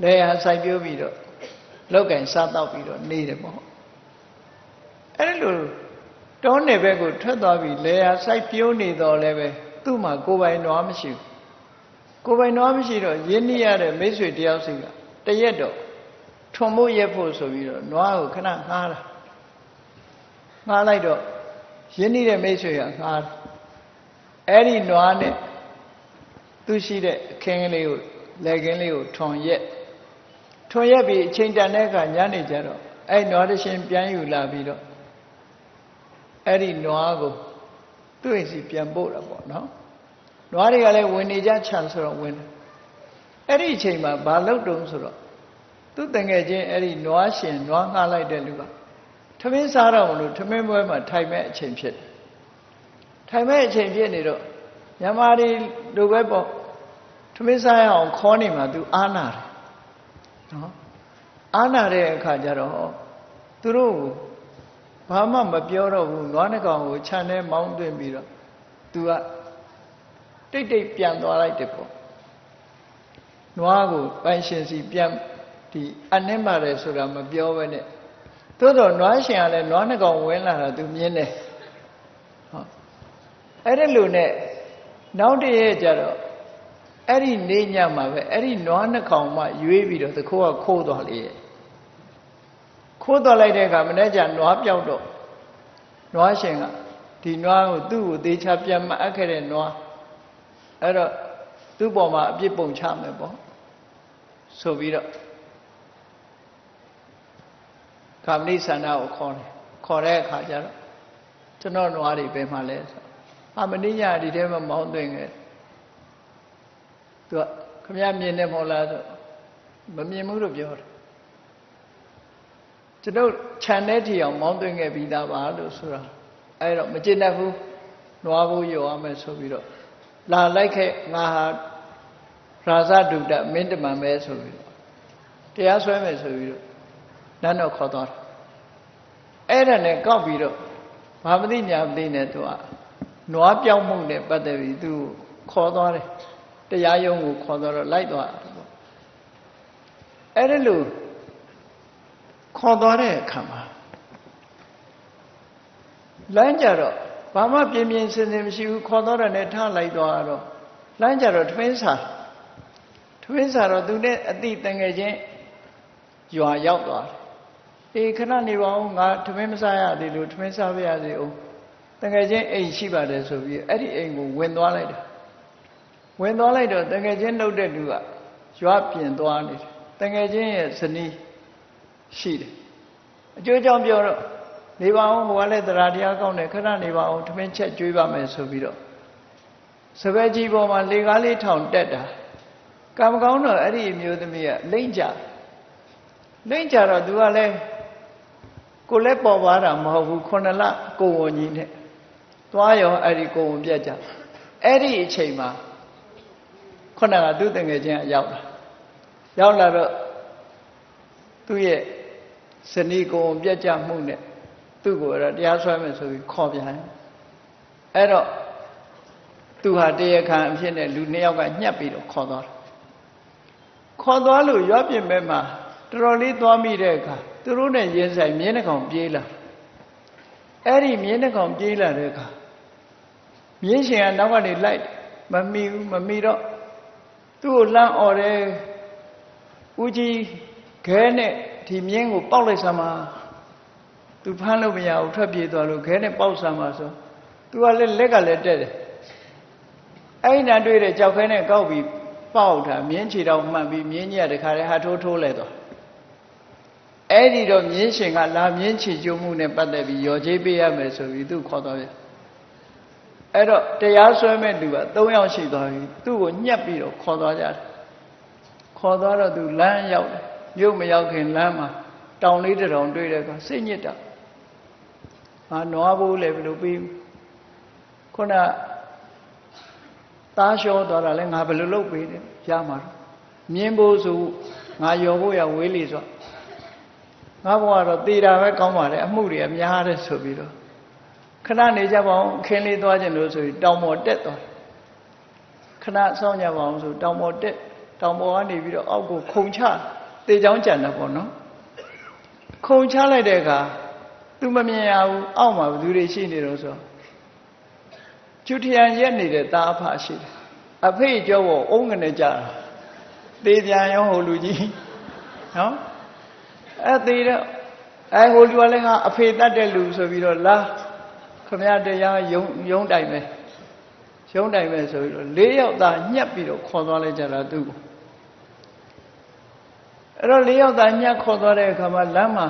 လေယာစိုက်ပျိုးပြီးတော့လောက်ကင်စားတော့ပြီးတော့နေတယ်ပေါ့အဲ့လိုတောနယ်ဘက်ကိုထွက်သွားပြီးလေယာစိုက်ပျိုးနေတော့လည်းပဲသူ့မှာကိုယ်ပိုင်နွားမရှိဘူးကိုယ်ပိုင်နွားမရှိတော့ရင်းနှီးရတဲ့မိတ်ဆွေတယောက်စီကတရက်တော့ထွန်ဖို့ရက်ဖို့ဆိုပြီးတော့နွားကိုခဏငှားတာငှားလိုက်တော့ရင်းနှီးတဲ့မိတ်ဆွေကငှားအဲ့ဒီနွားနဲ့သူရှိတဲ့အခင်းကလေးကိုလက်ကင်းလေးကိုထွန်ရက်ပြီးအချိန်တန်တဲ့အခါညနေကျတော့အဲ့နွားတရှင်ပြန်ယူလာပြီးတော့အဲ့ဒီနွားကိုသူ့အိမ်စီပြန်ပို့တာပေါ့နော်နွားတွေကလည်းဝင်နေကြချမ်းဆိုတော့ဝင်တယ်အဲ့ဒီအချိန်မှာဘာလုပ်တုံးဆိုတော့သူ့တငယ်ချင်းအဲ့ဒီနွားရှင်နွားငှားလိုက်တဲ့လူကထမင်းစားတော့မလို့ထမင်းပွဲမှာထိုင်မဲ့အချိန်ဖြစ်တယ်ထိုင်မဲ့အချိန်ဖြစ်နေတော့ညမာရီလိုပဲပေါ့ထမင်းစားရအောင်ခေါ်နေမှာသူအားနာတယ်နော်အားနာတဲ့အခါကျတော့သူတို့ဘာမှမပြောတော့ဘူးနွားနှကောင်ကိုခြံထဲမောင်းသွင်းပြီးတော့သူကတိတ်ပြန်သွားလိုက်တယ်ပေါ့နွားကိုပိုင်ရှင်စီပြန်ဒီအနှင်းပါတယ်ဆိုတာမပြောဘဲနဲ့သို့တော့နွားရှင်ကလည်းနွားနှကောင်ဝင်လာတာသူမြင်တယ် အဲ့ဒါလို့နဲ့နောက်တည့်ကြတော့အဲ့ဒီနေညမှာပဲအဲ့ဒီနွားနှကောင်မှရွေးပြီးတော့သခိုးကခိုးသွားလေခိုးသွားလိုက်တဲ့အခါမနေ့ကျနွားပြောက်တော့နွားရှင်ကဒီနွားကိုသူ့ကိုသေချာပြန်မအပ်ခဲ့တဲ့နွားအဲ့တော့သူ့ပေါ်မှာအပြစ်ပုံချမယ်ပေါ့ဆိုပြီးတော့ကာမဏိဆန္ဒကိုခေါ်တဲ့အခါကျတော့ကျွန်တော်နွားတွေပဲမှလဲဆိုမဏိညာဒီထဲမှာမောင်းသွင်းခဲ့သူကခမရမြင်နေမဟုတ်လားဆိုမမြင်ဘူးလို့ပြောတယ်ကျွန်တော်ခြံတဲ့ထီအောင်မောင်းသွင်းခဲ့ပြီးသားပါလို့ဆိုတာအဲ့တော့မကျင်တတ်ဘူးနွားဘူးရောရမယ်ဆိုပြီးတော့လာလိုက်ခဲ့ငါဟာရာဇဒုတမင်းတမန်ပဲဆိုပြီးတော့တရားစွဲမယ်ဆိုပြီးတော့နန်းတော်ခေါ်သွားတယ်အဲ့ဒါနဲ့ကောက်ပြီးတော့ဘာမသိညာမသိနဲ့သူကနွားပြောင်းမှုနဲ့ပတ်သက်ပြီးသူခေါ်သွားတယ်တရားရုံးကိုခေါ်သွားတော့လိုက်သွားတယ်ပေါ့အဲ့ဒါလို့ခေါ်သွားတဲ့အခါမှာလမ်းကြတော့ဘာမှပြင်းပြင်းစင်စင်မရှိဘူးခေါ်သွားတယ်နဲ့ထားလိုက်သွားတော့လမ်းကြတော့ထမင်းစားတော့သူနဲ့အတိတန်ငယ်ချင်းရွာရောက်သွားတယ်ခဏနေပါဦးငါထမင်းမစားရသေးလို့ထမင်းစားပြရစီအောင်တကယ်ချင်းအိမ်ရှိပါတယ်ဆိုပြီးအဲ့ဒီအိမ်ကိုဝင်သွားလိုက်တာဝင်သွားလိုက်တော့တကယ်ချင်းလှုပ်တဲ့လူကရွာပြင်သွားနေတယ်တကယ်ချင်းရဲ့ဇနီးရှိတယ်အကျိုးကြောင့်ပြောတော့နေပါအောင်ဟိုကလည်းတရားတရားကောင်းတယ်ခဏနေပါအောင်ထမင်းချက်ကျွေးပါမယ်ဆိုပြီးတော့စပယ်ကြီးပေါ်မှာလေကားလေးထောင်တက်တာကံမကောင်းတော့အဲ့ဒီအမျိုးသမီးကလိမ့်ကြတော့သူကလည်းကိုလည်းပေါ်ပါတာမဟုတ်ဘူး9လကိုဝန်ကြီးနဲ့သွားရောအဲ့ဒီကိုဝန်ပြတ်ကြအဲ့ဒီအချိန်မှာခုနကသူ့တငယ်ချင်းရောက်လာတော့သူ့ရဲ့ဇနီးကိုဝန်ပြတ်ကြမှုနဲ့သူ့ကိုယ်တော့တရားစွဲမယ်ဆိုပြီးခေါ်ပြန်အဲ့တော့သူဟာတရားခံအဖြစ်နဲ့လူ2ယောက်ကညှပ်ပြီးတော့ခေါ်သွားလို့ရွာပြင်ဘက်မှာတော်တော်လေးသွားမိတဲ့အခါသူတို့နဲ့ရင်ဆိုင်မြင်းနှကောင်ပြေးလာအဲ့ဒီမြင်းနှကောင်ပြေးလာတဲ့အခါမြင်းရှင်ကနောက်ကနေလိုက်မမီတော့သူ့ကိုလှမ်းអော်တယ်ဦးကြီးခဲနဲ့ဒီမြင်းကိုပေါက်လိုက်စမ်းပါသူဖမ်းလို့မရဘူးထွက်ပြေးသွားလို့ခဲနဲ့ပေါက်စမ်းပါဆိုသူကလည်းလက်ကလည်းတက်တယ်အဲ့ဒီနာတွေ့တဲ့ကြောက်ခဲနဲ့ကောက်ပြီးပေါက်တာမြင်းချီတော့မှန်ပြီးမြင်းကြီးကတခါတည်းဟာထိုးလဲသွားအဲ့ဒီတော့မြင်းရှင်ကလာမြင်းချီကျုံမှုနဲ့ပတ်သက်ပြီးရော်ကြေးပေးရမယ်ဆိုပြီးသူ့ခေါ်သွားပြန်အဲ့တော့တရားစွဲမဲ့သူက3ယောက်ရှိသွားပြီသူ့ကိုညှက်ပြီးတော့ခေါ်သွားကြတယ်ခေါ်သွားတော့သူလမ်းရောက်တယ်မြို့မရောက်ခင်လမ်းမှာတောင်လေးတစ်တောင်တွေ့တဲ့အခါစိတ်ညစ်တာနွားဘိုးလည်းဘယ်လိုပြီးခုနသားလျှောသွားတာလဲငါဘယ်လိုလုပ်ပေးတယ်ရမှာမြင်းဘိုးဆိုငါရော်ဖို့ရဝေးလေဆိုငါဘဝတော့တေတာပဲကောင်းပါလေအမှုတွေအများတဲ့ဆိုပြီးတော့ခဏနေကြပါအောင်ခင်းလေးသွားခြင်းလို့ဆိုပြီးတောင်ပေါ်တက်သွားခဏစောင့်ကြပါအောင်ဆိုတောင်ပေါ်တက်တောင်ပေါ်ကနေပြီးတော့အောက်ကိုခုံချတေချောင်းကြံတာပေါ့နော်ခုံချလိုက်တဲ့အခါသူမမြင်ရဘူးအောက်မှာဘယ်သူတွေရှိနေတော့ဆိုကျူထရန်ရက်နေတဲ့သားအဖရှိတယ်အဖေကျော်ပေါ်အုံးကနေကြတာတေပြန်ရောဟိုလူကြီးနော်အဲ့သေးတော့ဟိုလူကလည်းအဖေတတ်တဲ့လူဆိုပြီးတော့လာခမရတရားယုံတိုင်မယ်ဆိုပြီးတော့4ယောက်သားညှက်ပြီးတော့ခေါ်သွားလိုက်ကြတာသူ့ကိုအဲ့တော့4ယောက်သားညှက်ခေါ်သွားတဲ့အခါမှာလမ်းမှာ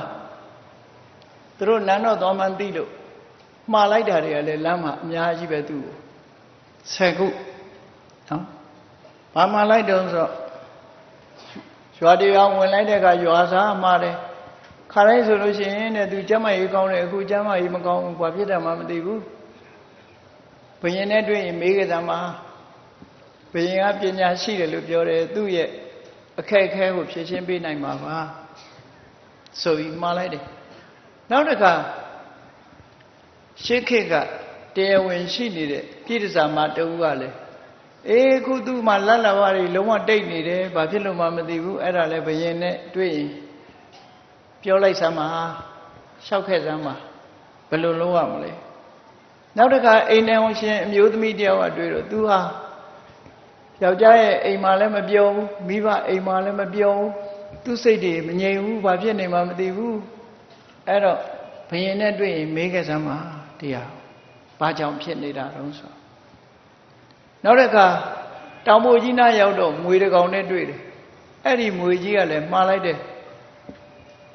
သူတို့နန်းတော်သွားမှန်းသိလို့မှားလိုက်တာတွေကလည်းလမ်းမှာအများကြီးပဲသူ့ကို10ခုနော်ဘာမှားလိုက်တော့ဆိုတော့ရွာတရားဝင်လိုက်တဲ့အခါရွာသားမှားတယ်ခါတိုင်းဆိုလို့ရှိရင်တဲ့သူကျမ်းမာရေးကောင်းတယ်အခုကျမ်းမာရေးမကောင်းဘူးဘာဖြစ်တယ်မှမသိဘူးဘယင်နဲ့တွေ့ရင်မေးကြတာမှာဘယင်ကပညာရှိတယ်လို့ပြောတယ်သူ့ရဲ့အခက်အခဲကိုဖြေရှင်းပေးနိုင်မှာပါဆိုပြီးမှားလိုက်တယ်နောက်တစ်ခါရှေးခေတ်ကတရားဝင်ရှိနေတဲ့ပြည်တစာမတူကလည်းခုသူ့မှာလက်လာပါတွေလုံးဝတိတ်နေတယ်ဘာဖြစ်လို့မှမသိဘူးအဲ့ဒါလည်းဘယင်နဲ့တွေ့ရင်ပြောလိုက်စမ်းပါလျှောက်ခဲ့စမ်းပါဘယ်လိုလုပ်ရမလဲ နောက်တစ်ခါအိမ်ထဲအောင်ရှင်အမျိုးသမီးတယောက်ကတွေ့တော့သူဟာယောက်ျားရဲ့အိမ်မှာလည်းမပြောဘူးမိဘအိမ်မှာလည်းမပြောဘူးသူစိတ်တွေမငြိမ်ဘူးဘာဖြစ်နေမှမသိဘူးအဲ့တော့ဘုရင်နဲ့တွေ့ရင်မေးခဲ့စမ်းပါတရားဘာကြောင့်ဖြစ်နေတာတုံးဆိုနောက်တစ်ခါတောင်ပေါ်ကြီးနားရောက်တော့မွေတစ်ကောင်နဲ့တွေ့တယ်အဲ့ဒီမွေကြီးကလည်းမှားလိုက်တယ်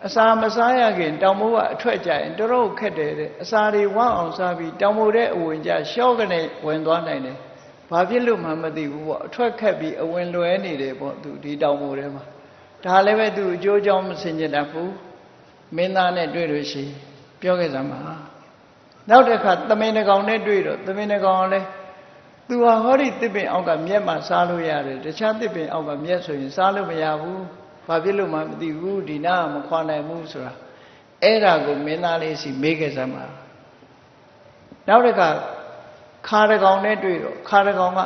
အစာမစားရခင်တောင်မိုးကအထွက်ကြရင်တော်တော်ခက်တယ်တဲ့အစာတွေဝမ်းအောင်စားပြီးတောင်မိုးတဲ့အဝင်ကြရှော့ကနေဝင်သွားနိုင်တယ်ဘာဖြစ်လို့မှမသိဘူးပေါ့အထွက်ခက်ပြီးအဝင်လွဲနေတယ်ပေါ့သူဒီတောင်မိုးထဲမှာဒါလည်းပဲသူအကျိုးကြောင့်မစင်ကြတတ်ဘူးမင်းသားနဲ့တွေ့လို့ရှိပြောခဲ့စမ်းပါနောက်တစ်ခါသမင်တကောင်နဲ့တွေ့တော့သမင်တကောင်လည်းသူဟာဟောဒီတစ်ပင်အောက်ကမြက်မှစားလို့ရတယ်တခြားတစ်ပင်အောက်ကမြက်ဆိုရင်စားလို့မရဘူးဘာဖြစ်လို့မှမသိဘူးဒီနာမခွာနိုင်ဘူးဆိုတာအဲ့ဒါကိုမင်းသားလေးစီမေးခဲ့စမ်းပါနောက်တစ်ခါခါတကောင်နဲ့တွေ့တော့ခါတကောင်က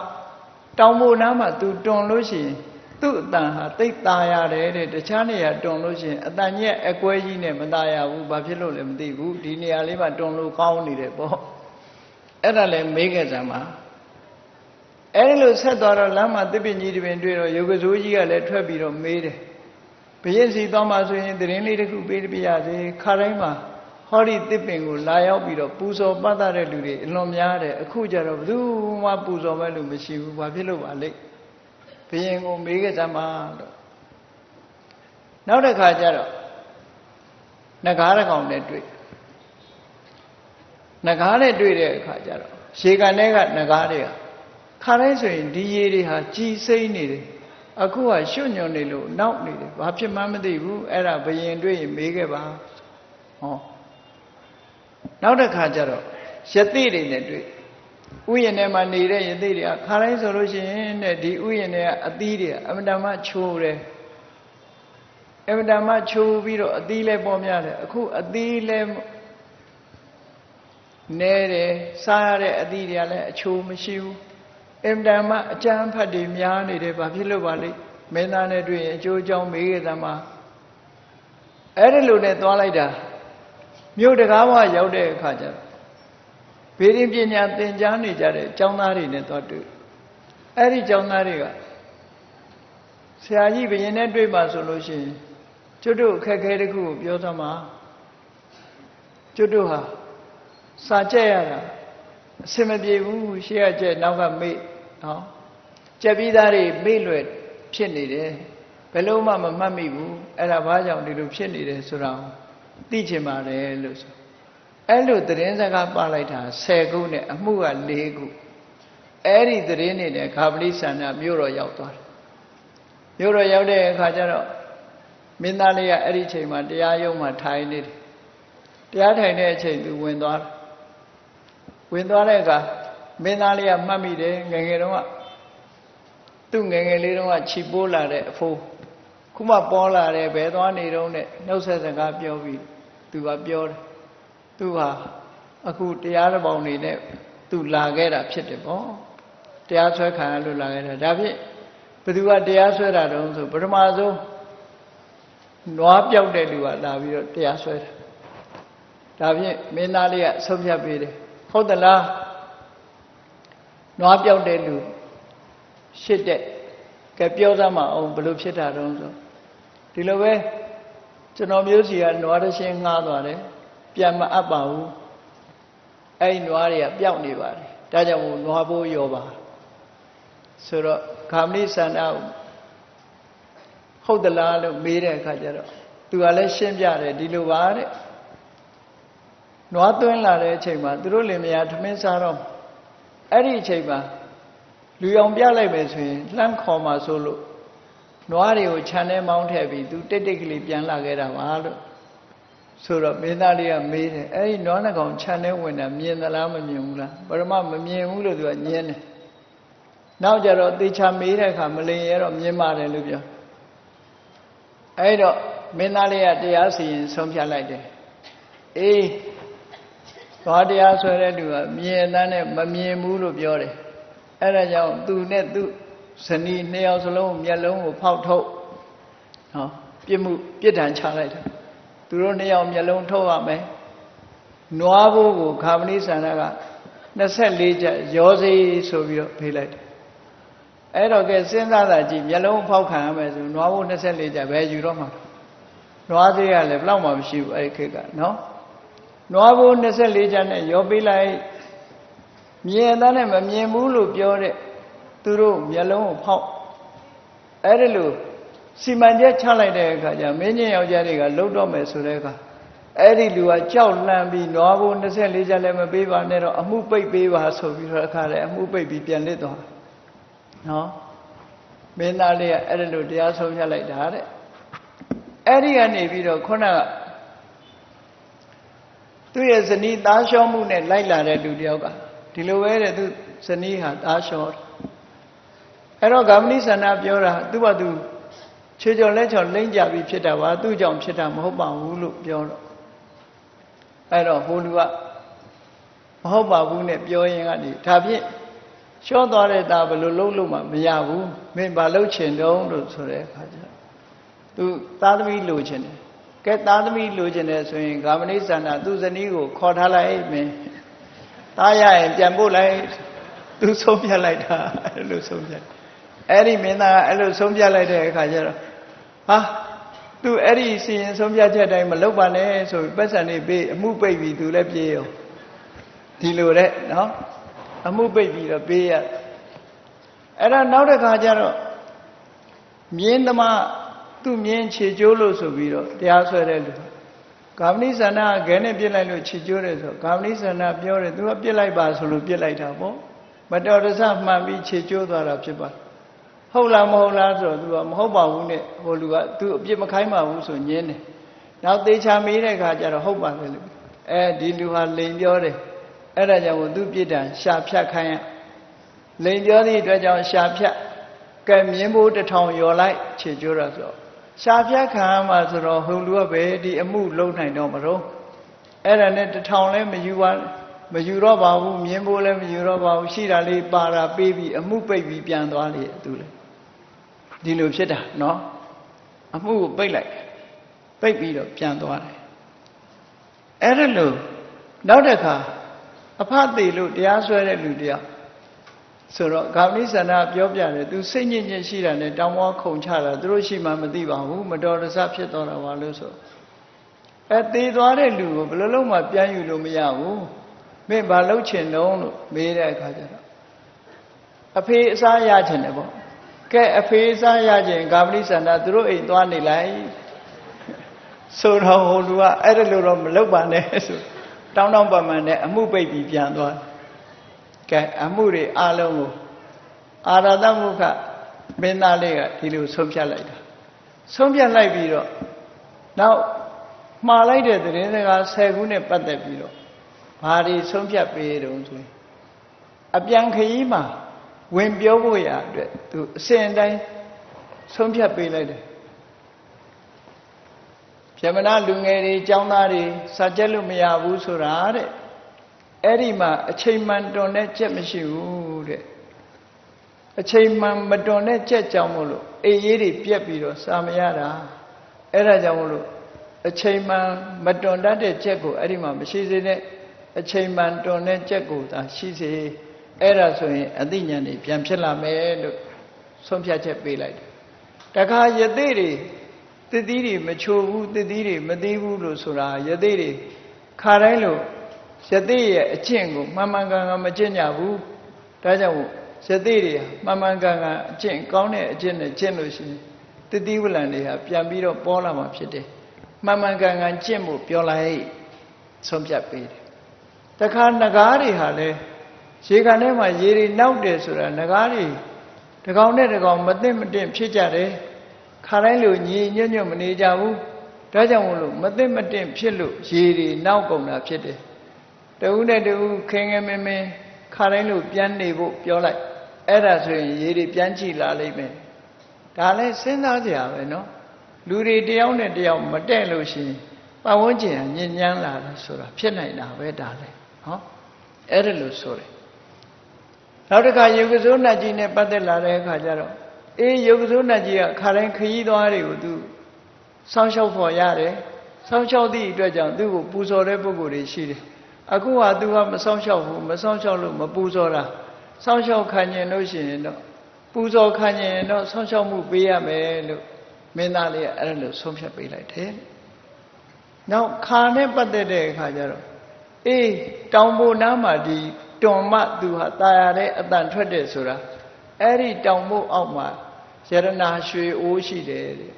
တောင်မိုးနားမှာသူတွန်လို့ရှိရင်သူ့အတန်ဟာသိပ်ตาရတယ်တဲ့တခြားနေရာတွန်လို့ရှိရင်အတန်ကြီးအကွဲကြီးနဲ့မตาရဘူးဘာဖြစ်လို့လဲမသိဘူးဒီနေရာလေးမှာတွန်လို့ကောင်းနေတယ်ပေါ့အဲ့ဒါလည်းမေးခဲ့စမ်းပါအဲ့လိုဆက်သွားတော့လမ်းမှာတစ်ပင်ကြီးတစ်ပင်တွေ့တော့ယောဂဇိုးကြီးကလည်းထွက်ပြီးတော့မေးတယ်ဘုရင်စီသွားမှဆိုရင်သတင်းလေးတစ်ခုပေးပြရစေခါတိုင်းမှာဟောဒီတစ်ပင်ကိုလာရောက်ပြီးတော့ပူဇော်ပတ်တဲ့လူတွေအလွန်များတယ်အခုကျတော့ဘယ်သူမှပူဇော်မဲ့လူမရှိဘူးဘာဖြစ်လို့ပါလဲဘုရင်ကိုမေးခဲ့စမ်းပါတော့နောက်တစ်ခါကျတော့နဂါးတစ်ကောင်နဲ့တွေ့နဂါးနဲ့တွေ့တဲ့အခါကျတော့ရေကန်ထဲကနဂါးတွေကခါတိုင်းဆိုရင်ဒီရေတွေဟာကြည်စိမ့်နေတယ်အခုကရွှွညွန်နေလို့နောက်နေတယ်ဘာဖြစ်မှမသိဘူးအဲ့ဒါဘယင်တွေ့ရင်မေးခဲ့ပါဟောနောက်တစ်ခါကျတော့ယသိတွေနဲ့တွေ့ဥယျာဉ်ထဲမှာနေတဲ့ယသိတွေကခါတိုင်းဆိုလို့ရှိရင်တဲ့ဒီဥယျာဉ်တွေကအသီးတွေအမတမချိုးတယ်အမတမချိုးပြီးတော့အသီးလည်းပေါ်များတယ်အခုအသီးလည်းနဲတယ်စားရတဲ့အသီးတွေကလည်းအချိုးမရှိဘူးအင်တန်မှအကျမ်းဖတ်တွေများနေတယ်ဘာဖြစ်လို့ပါလဲမင်းသားနဲ့တွေ့ရင်အကျိုးအကြောင်းမေးခဲ့သမှာအဲ့ဒီလိုနဲ့သွားလိုက်တာမြို့တကားဝရောက်တဲ့အခါကျတော့ဘေးရင်ပညာသင်ကြားနေကြတဲ့ကျောင်းသားတွေနဲ့သွားတွေ့အဲ့ဒီကျောင်းသားတွေကဆရာကြီးဘုရင်နဲ့တွေ့မှဆိုလို့ရှိရင်ကျွတ်တို့အခက်ခဲတစ်ခုကိုပြောသမှာကျွတ်တို့ဟာစာကြက်ရတာအစင်မပြေဘူးရှေ့ကကြက်နောက်ကမေ့နော်ကြက်ပြီးသားတွေမေ့လွယ်ဖြစ်နေတယ်ဘယ်လို့မှမမှတ်မိဘူးအဲ့ဒါဘာကြောင့်ဒီလိုဖြစ်နေတယ်ဆိုတာသိချင်ပါတယ်လို့ဆိုအဲ့လိုသတင်းစကားပါလိုက်တာ10ခုနဲ့အမှုက4ခုအဲ့ဒီသတင်းတွေနဲ့ခါပလိဆန္ဒမြို့တော်ရောက်သွားတယ်မြို့တော်ရောက်တဲ့အခါကျတော့မင်းသားလေးကအဲ့ဒီချိန်မှာတရားရုံးမှာထိုင်နေတယ်တရားထိုင်တဲ့အချိန်သူဝင်သွားတယ်ဝင်သွားတဲ့အခါမင်းသားလေးကမှတ်မိတယ်ငယ်ငယ်တုန်းကသူ့ငယ်ငယ်လေးတုန်းကခြိပိုးလာတဲ့အဖိုးခုမှပေါ်လာတယ်ဘယ်သွားနေတုန်းနဲ့နှုတ်ဆက်စကားပြောပြီးသူကပြောတယ်သူဟာအခုတရားတော်ပေါင်းနေနဲ့သူလာခဲ့တာဖြစ်တယ်ပေါ့တရားဆွဲခံရလို့လာခဲ့တာဒါဖြင့်ဘယ်သူကတရားဆွဲတာတုန်းဆိုပထမဆုံးနွားပြောက်တဲ့လူကလာပြီးတော့တရားဆွဲတယ်ဒါဖြင့်မင်းသားလေးကဆုံးဖြတ်ပေးတယ်ဟုတ်သလားနွားပြောက်တဲ့လူရှစ်တဲ့ကဲပြောစမ်းမအောင်ဘယ်လိုဖြစ်တာတုန်းဆိုဒီလိုပဲကျွန်တော်မျိုးစီကနွားတစ်ချင်းငှားသွားတယ်ပြန်မအပ်ပါဘူးအဲ့ဒီနွားတွေကပျောက်နေပါတယ်ဒါကြောင့်နွားဘိုးရောပါဆိုတော့ခါမလိဆန္ဒဟုတ်သလားလို့မေးတဲ့အခါကျတော့သူကလည်းရှင်းပြတယ်ဒီလိုပါတဲ့နွားသွင်းလာတဲ့အချိန်မှာသူတို့လင်မယားထမင်းစားတော့အဲ့ဒီအချိန်မှာလူအောင်ပြလိုက်မယ်ဆိုရင်လှမ်းခေါ်มาဆိုလို့နွားတွေကိုခြံထဲမောင်းထည့်ပြီးသူတိတ်တိတ်ကလေးပြန်လာခဲ့တာပါလို့ဆိုတော့မင်းသားလေးကမေးတယ်အဲ့ဒီနွားနှကောင်ခြံထဲဝင်တာမြင်သလားမမြင်ဘူးလားပရမမမြင်ဘူးလို့သူကညင်းတယ်နောက်ကြတော့သေချာမေးတဲ့အခါမလင်ရတော့မြင်ပါတယ်လို့ပြောအဲ့တော့မင်းသားလေးကတရားစီရင်ဆုံးဖြတ်လိုက်တယ်အေးသွားတရားဆွဲတဲ့သူကမြင်တဲ့နဲ့မမြင်ဘူးလို့ပြောတယ်အဲ့ဒါကြောင့်သူနဲ့သူဇနီးနှစ်ယောက်စလုံးမျက်လုံးကိုဖောက်ထုတ်ဟောပြစ်မှုပြစ်ဒဏ်ချလိုက်တယ်သူတို့နှစ်ယောက်မျက်လုံးထုတ်ရမယ်နွားဘိုးကိုခါမဏိဆန္ဒက 24ချက်ရောစေးဆိုပြီးတော့ဖေးလိုက်တယ်အဲ့တော့ကဲစဉ်းစားတာကြည့်မျက်လုံးဖောက်ခံရမယ်ဆိုနွားဘိုး24ချက်ပဲယူတော့မှာနွားသေးရလည်းဘယ်တော့မှမရှိဘူးအဲ့ဒီခေတ်ကနော်နွားဘိုး24ချက်နဲ့ရောပေးလိုက်မြင်သားနဲ့မမြင်ဘူးလို့ပြောတဲ့သူတို့မျက်လုံးကိုဖောက်အဲ့ဒီလိုစီမံချက်ချလိုက်တဲ့အခါကျမင်းကြီးယောက်ျားတွေကလှုပ်တော့မယ်ဆိုတဲ့အခါအဲ့ဒီလူကကြောက်လန့်ပြီးနွားဘိုး24ချက်လည်းမပေးပါနဲ့တော့အမှုပိတ်ပေးပါဆိုပြီးတော့အခါလည်းအမှုပိတ်ပြီးပြန်လစ်သွားနော်မင်းသားလေးကအဲ့ဒီလိုတရားဆုံးဖြတ်လိုက်တာတဲ့အဲ့ဒီကနေပြီးတော့ခုနကသူ့ရဲ့ဇနီးသားလျှောမှုနဲ့လိုက်လာတဲ့လူတယောက်ကဒီလိုပဲတဲ့သူဇနီးဟာသားလျှောအဲ့တော့ဂမဏိဆန္ဒပြောတာသူ့ဘာသူခြေကျော်လက်ချော်လိမ့်ကြပြီးဖြစ်တာပါသူ့ကြောင့်ဖြစ်တာမဟုတ်ပါဘူးလို့ပြောတော့အဲ့တော့ဟိုလူကမဟုတ်ပါဘူးနဲ့ပြောရင်ကနေဒါဖြင့်လျှောသွားတဲ့သားဘယ်လိုလုပ်လို့မှမရဘူးမင်းဘာလုပ်ချင်တုံးလို့ဆိုတဲ့အခါကျသူသားသမီးလိုချင်တယ်ကဲသားသမီးလိုချင်တယ်ဆိုရင်ဂမဏိဆန္ဒသူ့ဇနီးကိုခေါ်ထားလိုက်မင်းသားရရင်ပြန်ပို့လိုက်သူဆုံးဖြတ်လိုက်တာအဲ့လိုဆုံးဖြတ်အဲ့ဒီမင်းသားကအဲ့လိုဆုံးဖြတ်လိုက်တဲ့အခါကျတော့ဟာသူအဲ့ဒီစီရင်ဆုံးဖြတ်ချက်တိုင်းမလုပ်ပါနဲ့ဆိုပြီးပတ်စံနေပေးအမှုပိတ်ပြီးသူလည်းပြေးရောဒီလိုတဲ့နော်အမှုပိတ်ပြီးတော့ပေးရအဲ့တော့နောက်တစ်ခါကျတော့မြင်းသမားသူ့မြင်းခြေကျိုးလို့ဆိုပြီးတော့တရားဆွဲတဲ့လူဂမဏိဆန္ဒကခဲနဲ့ပြစ်လိုက်လို့ခြေကျိုးတယ်ဆိုဂမဏိဆန္ဒပြောတယ်သူကပြစ်လိုက်ပါဆိုလို့ပြစ်လိုက်တာပေါ့မတော်တဆမှန်ပြီးခြေကျိုးသွားတာဖြစ်ပါဟုတ်လားမဟုတ်လားဆိုတော့သူကမဟုတ်ပါဘူးနဲ့ဟိုလူကသူအပြစ်မခိုင်းပါဘူးဆိုညင်းတယ်နောက်သေချာမေးတဲ့အခါကျတော့ဟုတ်ပါလေလို့ဒီလူဟာလိန်ပြောတယ်အဲ့ဒါကြောင့်သူပြစ်ဒဏ်ရှာဖြတ်ခိုင်းရလိန်ပြောသည့်အတွက်ကြောင့်ရှာဖြတ်ကဲမြင်းဘိုး1000ယော်လိုက်ခြေကျိုးတာဆိုတော့ရှာဖြတ်ခံရမှာဆိုတော့ဟိုလူကပဲဒီအမှုလုံးနိုင်တော့မလို့အဲ့ဒါနဲ့1000လည်းမယူတော့ပါဘူးမြင်းဘိုးလည်းမယူတော့ပါဘူးရှိတာလေးပါတာပေးပြီးအမှုပိတ်ပြီးပြန်သွားလေသူလေဒီလိုဖြစ်တာနော်အမှုကိုပိတ်လိုက်ပိတ်ပြီးတော့ပြန်သွားတယ်အဲ့ဒါလို့နောက်တစ်ခါအဖသေးလို့တရားစွဲတဲ့လူတယောက်ဆိုတော့ဂမဏိဆန္ဒပြောပြတယ်သူစိတ်ညစ်ညစ်ရှိတာနဲ့တောင်းဝါခုန်ချတာသူတို့ရှိမှမသိပါဘူးမတော်တဆဖြစ်သွားတာပါလို့ဆိုသေသွားတဲ့လူကိုဘယ်လိုလုပ်မှပြန်ယူလို့မရဘူးမင်းဘာလုပ်ချင်တော့လို့မေးတဲ့အခါကျတော့အဖေအစားရချင်တယ်ပေါ့ကဲအဖေအစားရချင်ဂမဏိဆန္ဒသူတို့အိမ်သွားနေလိုက်ဆိုတော့ဟိုလူကအဲ့ဒါလိုတော့မလုပ်ပါနဲ့ဆိုတောင်းပန်မှန်နဲ့အမှုပိတ်ပြီးပြန်သွားကဲအမှုတွေအလုံးကိုအာရတမုခမင်းသားလေးကဒီလိုဆုံးဖြတ်လိုက်တာဆုံးဖြတ်လိုက်ပြီးတော့နောက်မှားလိုက်တဲ့သတင်းစကား10ခုနဲ့ပတ်သက်ပြီးတော့ဘာတွေဆုံးဖြတ်ပေးတုံးဆိုရင်အပြန်ခရီးမှာဝင်ပြောဖို့ရအတွက်သူအစဉ်တိုင်းဆုံးဖြတ်ပေးလိုက်တယ်ပြမနာလူငယ်တွေចောင်းသားတွေစာကြက်လို့မရဘူးဆိုတာတဲ့အဲ့ဒီမှာအချိန်မှန်တွန်တဲ့ကြက်မရှိဘူးတဲ့အချိန်မှန်မတွန်တဲ့ကြက်ကြောင့်မို့လို့အေးရေးတွေပြက်ပြီးတော့စာမရတာအဲ့ဒါကြောင့်မို့လို့အချိန်မှန်မတွန်တတ်တဲ့ကြက်ကိုအဲ့ဒီမှာမရှိစေနဲ့အချိန်မှန်တွန်တဲ့ကြက်ကိုသာရှိစေအဲ့ဒါဆိုရင်အသိဉာဏ်တွေပြန်ဖြစ်လာမယ်လို့ဆုံးဖြတ်ချက်ပေးလိုက်တယ်တခါယသိတွေသတိတွေမချိုးဘူးသတိတွေမသိဘူးလို့ဆိုတာယသိတွေခါတိုင်းလို့ယသိရဲ့အကျင့်ကိုမှန်မှန်ကန်ကန်မကျင့်ကြဘူးဒါကြောင့်ယသိတွေမှန်မှန်ကန်ကန်အကျင့်ကောင်းတဲ့အကျင့်နဲ့ကျင့်လို့ရှိရင်သတိဝလံတွေဟာပြန်ပြီးတော့ပေါ်လာမှာဖြစ်တယ်မှန်မှန်ကန်ကန်ကျင့်ဖို့ပြောလိုက်ဆုံးဖြတ်ပေးတယ်တခါငကားတွေဟာလည်းရေကန်ထဲမှာရေတွေနောက်တယ်ဆိုတာငကားတွေတကောင်နဲ့တကောင်မသိမတင်ဖြစ်ကြတယ်ခါတိုင်းလိုညီညွတ်ညွတ်မနေကြဘူးဒါကြောင့်မို့လို့မသိမတင်ဖြစ်လို့ရေတွေနောက်ကုန်တာဖြစ်တယ်တဦးနဲ့တဦးခင်ခင်မင်းမင်းခါတိုင်းလိုပြန်နေဖို့ပြောလိုက်အဲ့ဒါဆိုရင်ရေတွေပြန်ကြည့်လာလိမ့်မယ်ဒါလည်းစဉ်းစားကြရပဲနော်လူတွေတယောက်နဲ့တယောက်မတဲ့လို့ရှိရင်ပတ်ဝန်းကျင်ကညဉ့်ညမ်းလာတယ်ဆိုတာဖြစ်နိုင်တာပဲဒါလည်းဟောအဲ့ဒါလို့ဆိုတယ်နောက်တစ်ခါယုဂစိုးနတ်ကြီးနဲ့ပတ်သက်လာတဲ့အခါကျတော့ယုဂစိုးနတ်ကြီးကခါတိုင်းခရီးသွားတွေကိုသူစောင့်ရှောက်ဖို့ရတယ်စောင့်ရှောက်သည့်အတွက်ကြောင့်သူ့ကိုပူဇော်တဲ့ပုဂ္ဂိုလ်တွေရှိတယ် အခုက तू ကမဆောင်ရှောက်ဘူးမဆောင်ရှောက်လို့မပူဇော်တာဆောင်ရှောက်ခံရင်လို့ရှိရင်တော့ပူဇော်ခံရင်တော့ဆောင်ရှောက်မှုပေးရမယ်လို့မင်းသားလေးကအဲ့လိုဆုံးဖြတ်ပေးလိုက်တယ်နောက်ခါနဲ့ပတ်သက်တဲ့အခါကျတော့အေးတောင်ပေါ်နားမှာဒီတွန်မ तू ဟာตายရတဲ့အတန်ထွက်တယ်ဆိုတာအဲ့ဒီတောင်မို့အောက်မှာယရနာရွှေအိုးရှိတယ်တဲ့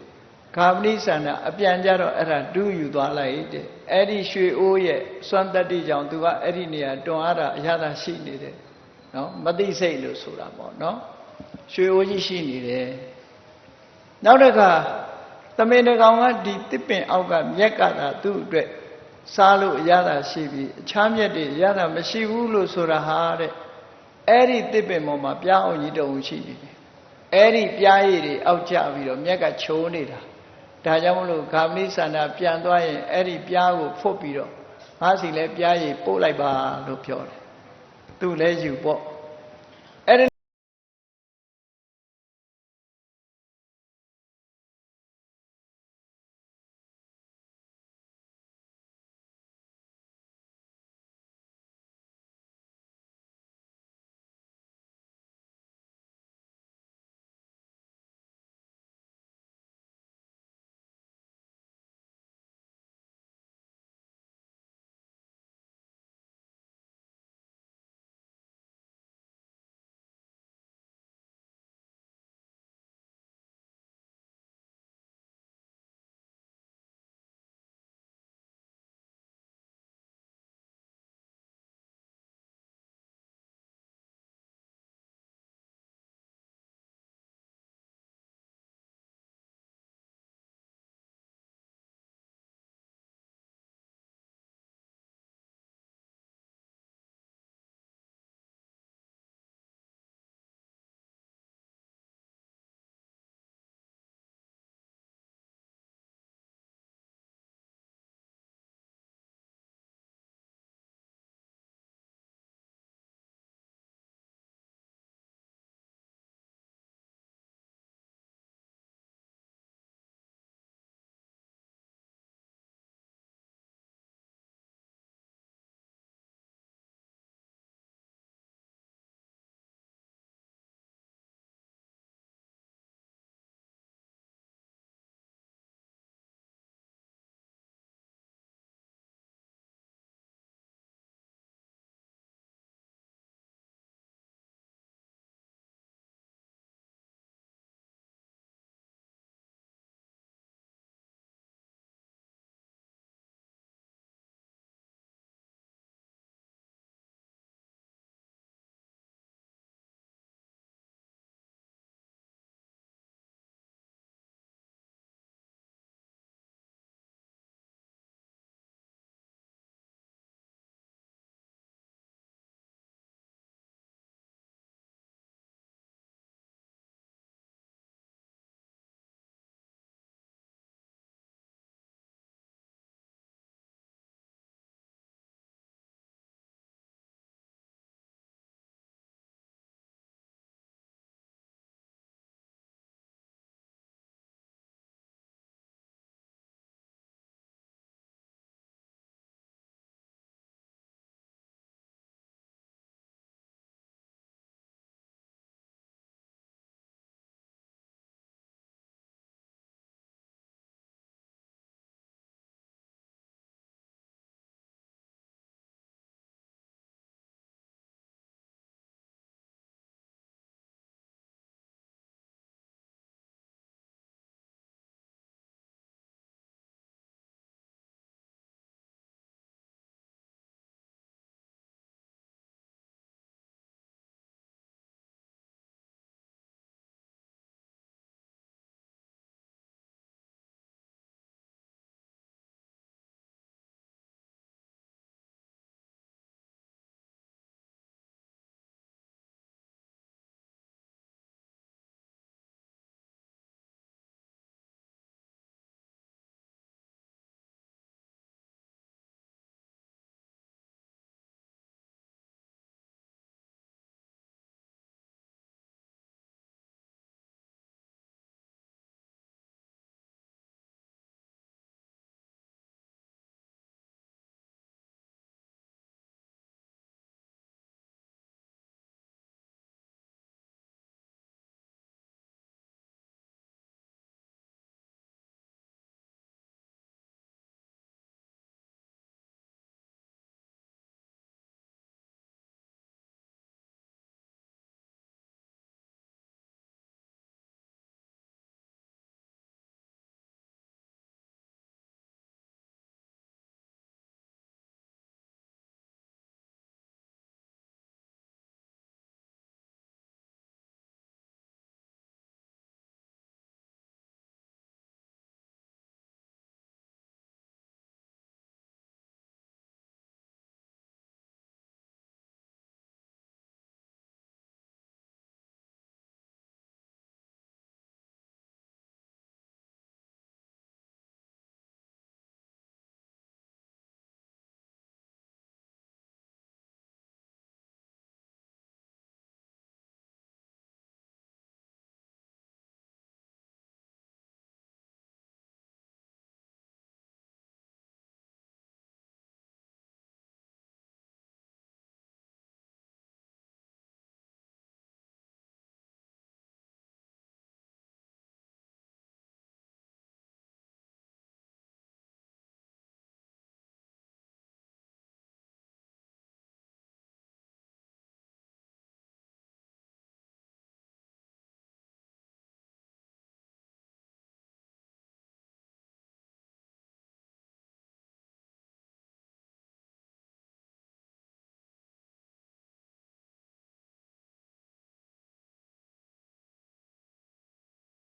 ဂါမဏိဆန္ဒအပြန်ကြတော့အဲ့ဒါတူးယူသွားလိုက်တဲ့အဲ့ဒီရွှေအိုးရဲ့စွမ်းတတ္တိကြောင့် तू ကအဲ့ဒီနေရာတွန်ရတာအရသာရှိနေတယ်နော်မသိစိတ်လို့ဆိုတာပေါ့နော်ရွှေအိုးကြီးရှိနေတယ်နောက်တစ်ခါသမင်တကောင်ကဒီတစ်ပင်အောက်ကမြက်ကသာသူ့အတွက်စားလို့အရသာရှိပြီးအခြားမြက်တွေရတာမရှိဘူးလို့ဆိုတာဟာတဲ့အဲ့ဒီတစ်ပင်ပေါ်မှာပြားအောင်ကြီးတုံရှိနေတယ်အဲ့ဒီပြားရည်တွေအောက်ကျပြီးတော့မြက်ကချိုးနေတာဒါကြောင့်မလို့ဂါမဏိဆန္ဒပြန်သွားရင်အဲ့ဒီပြားကိုဖုတ်ပြီးတော့ငါစီလဲပြားရည်ပို့လိုက်ပါလို့ပြောတယ်သူလည်းယူပေါ့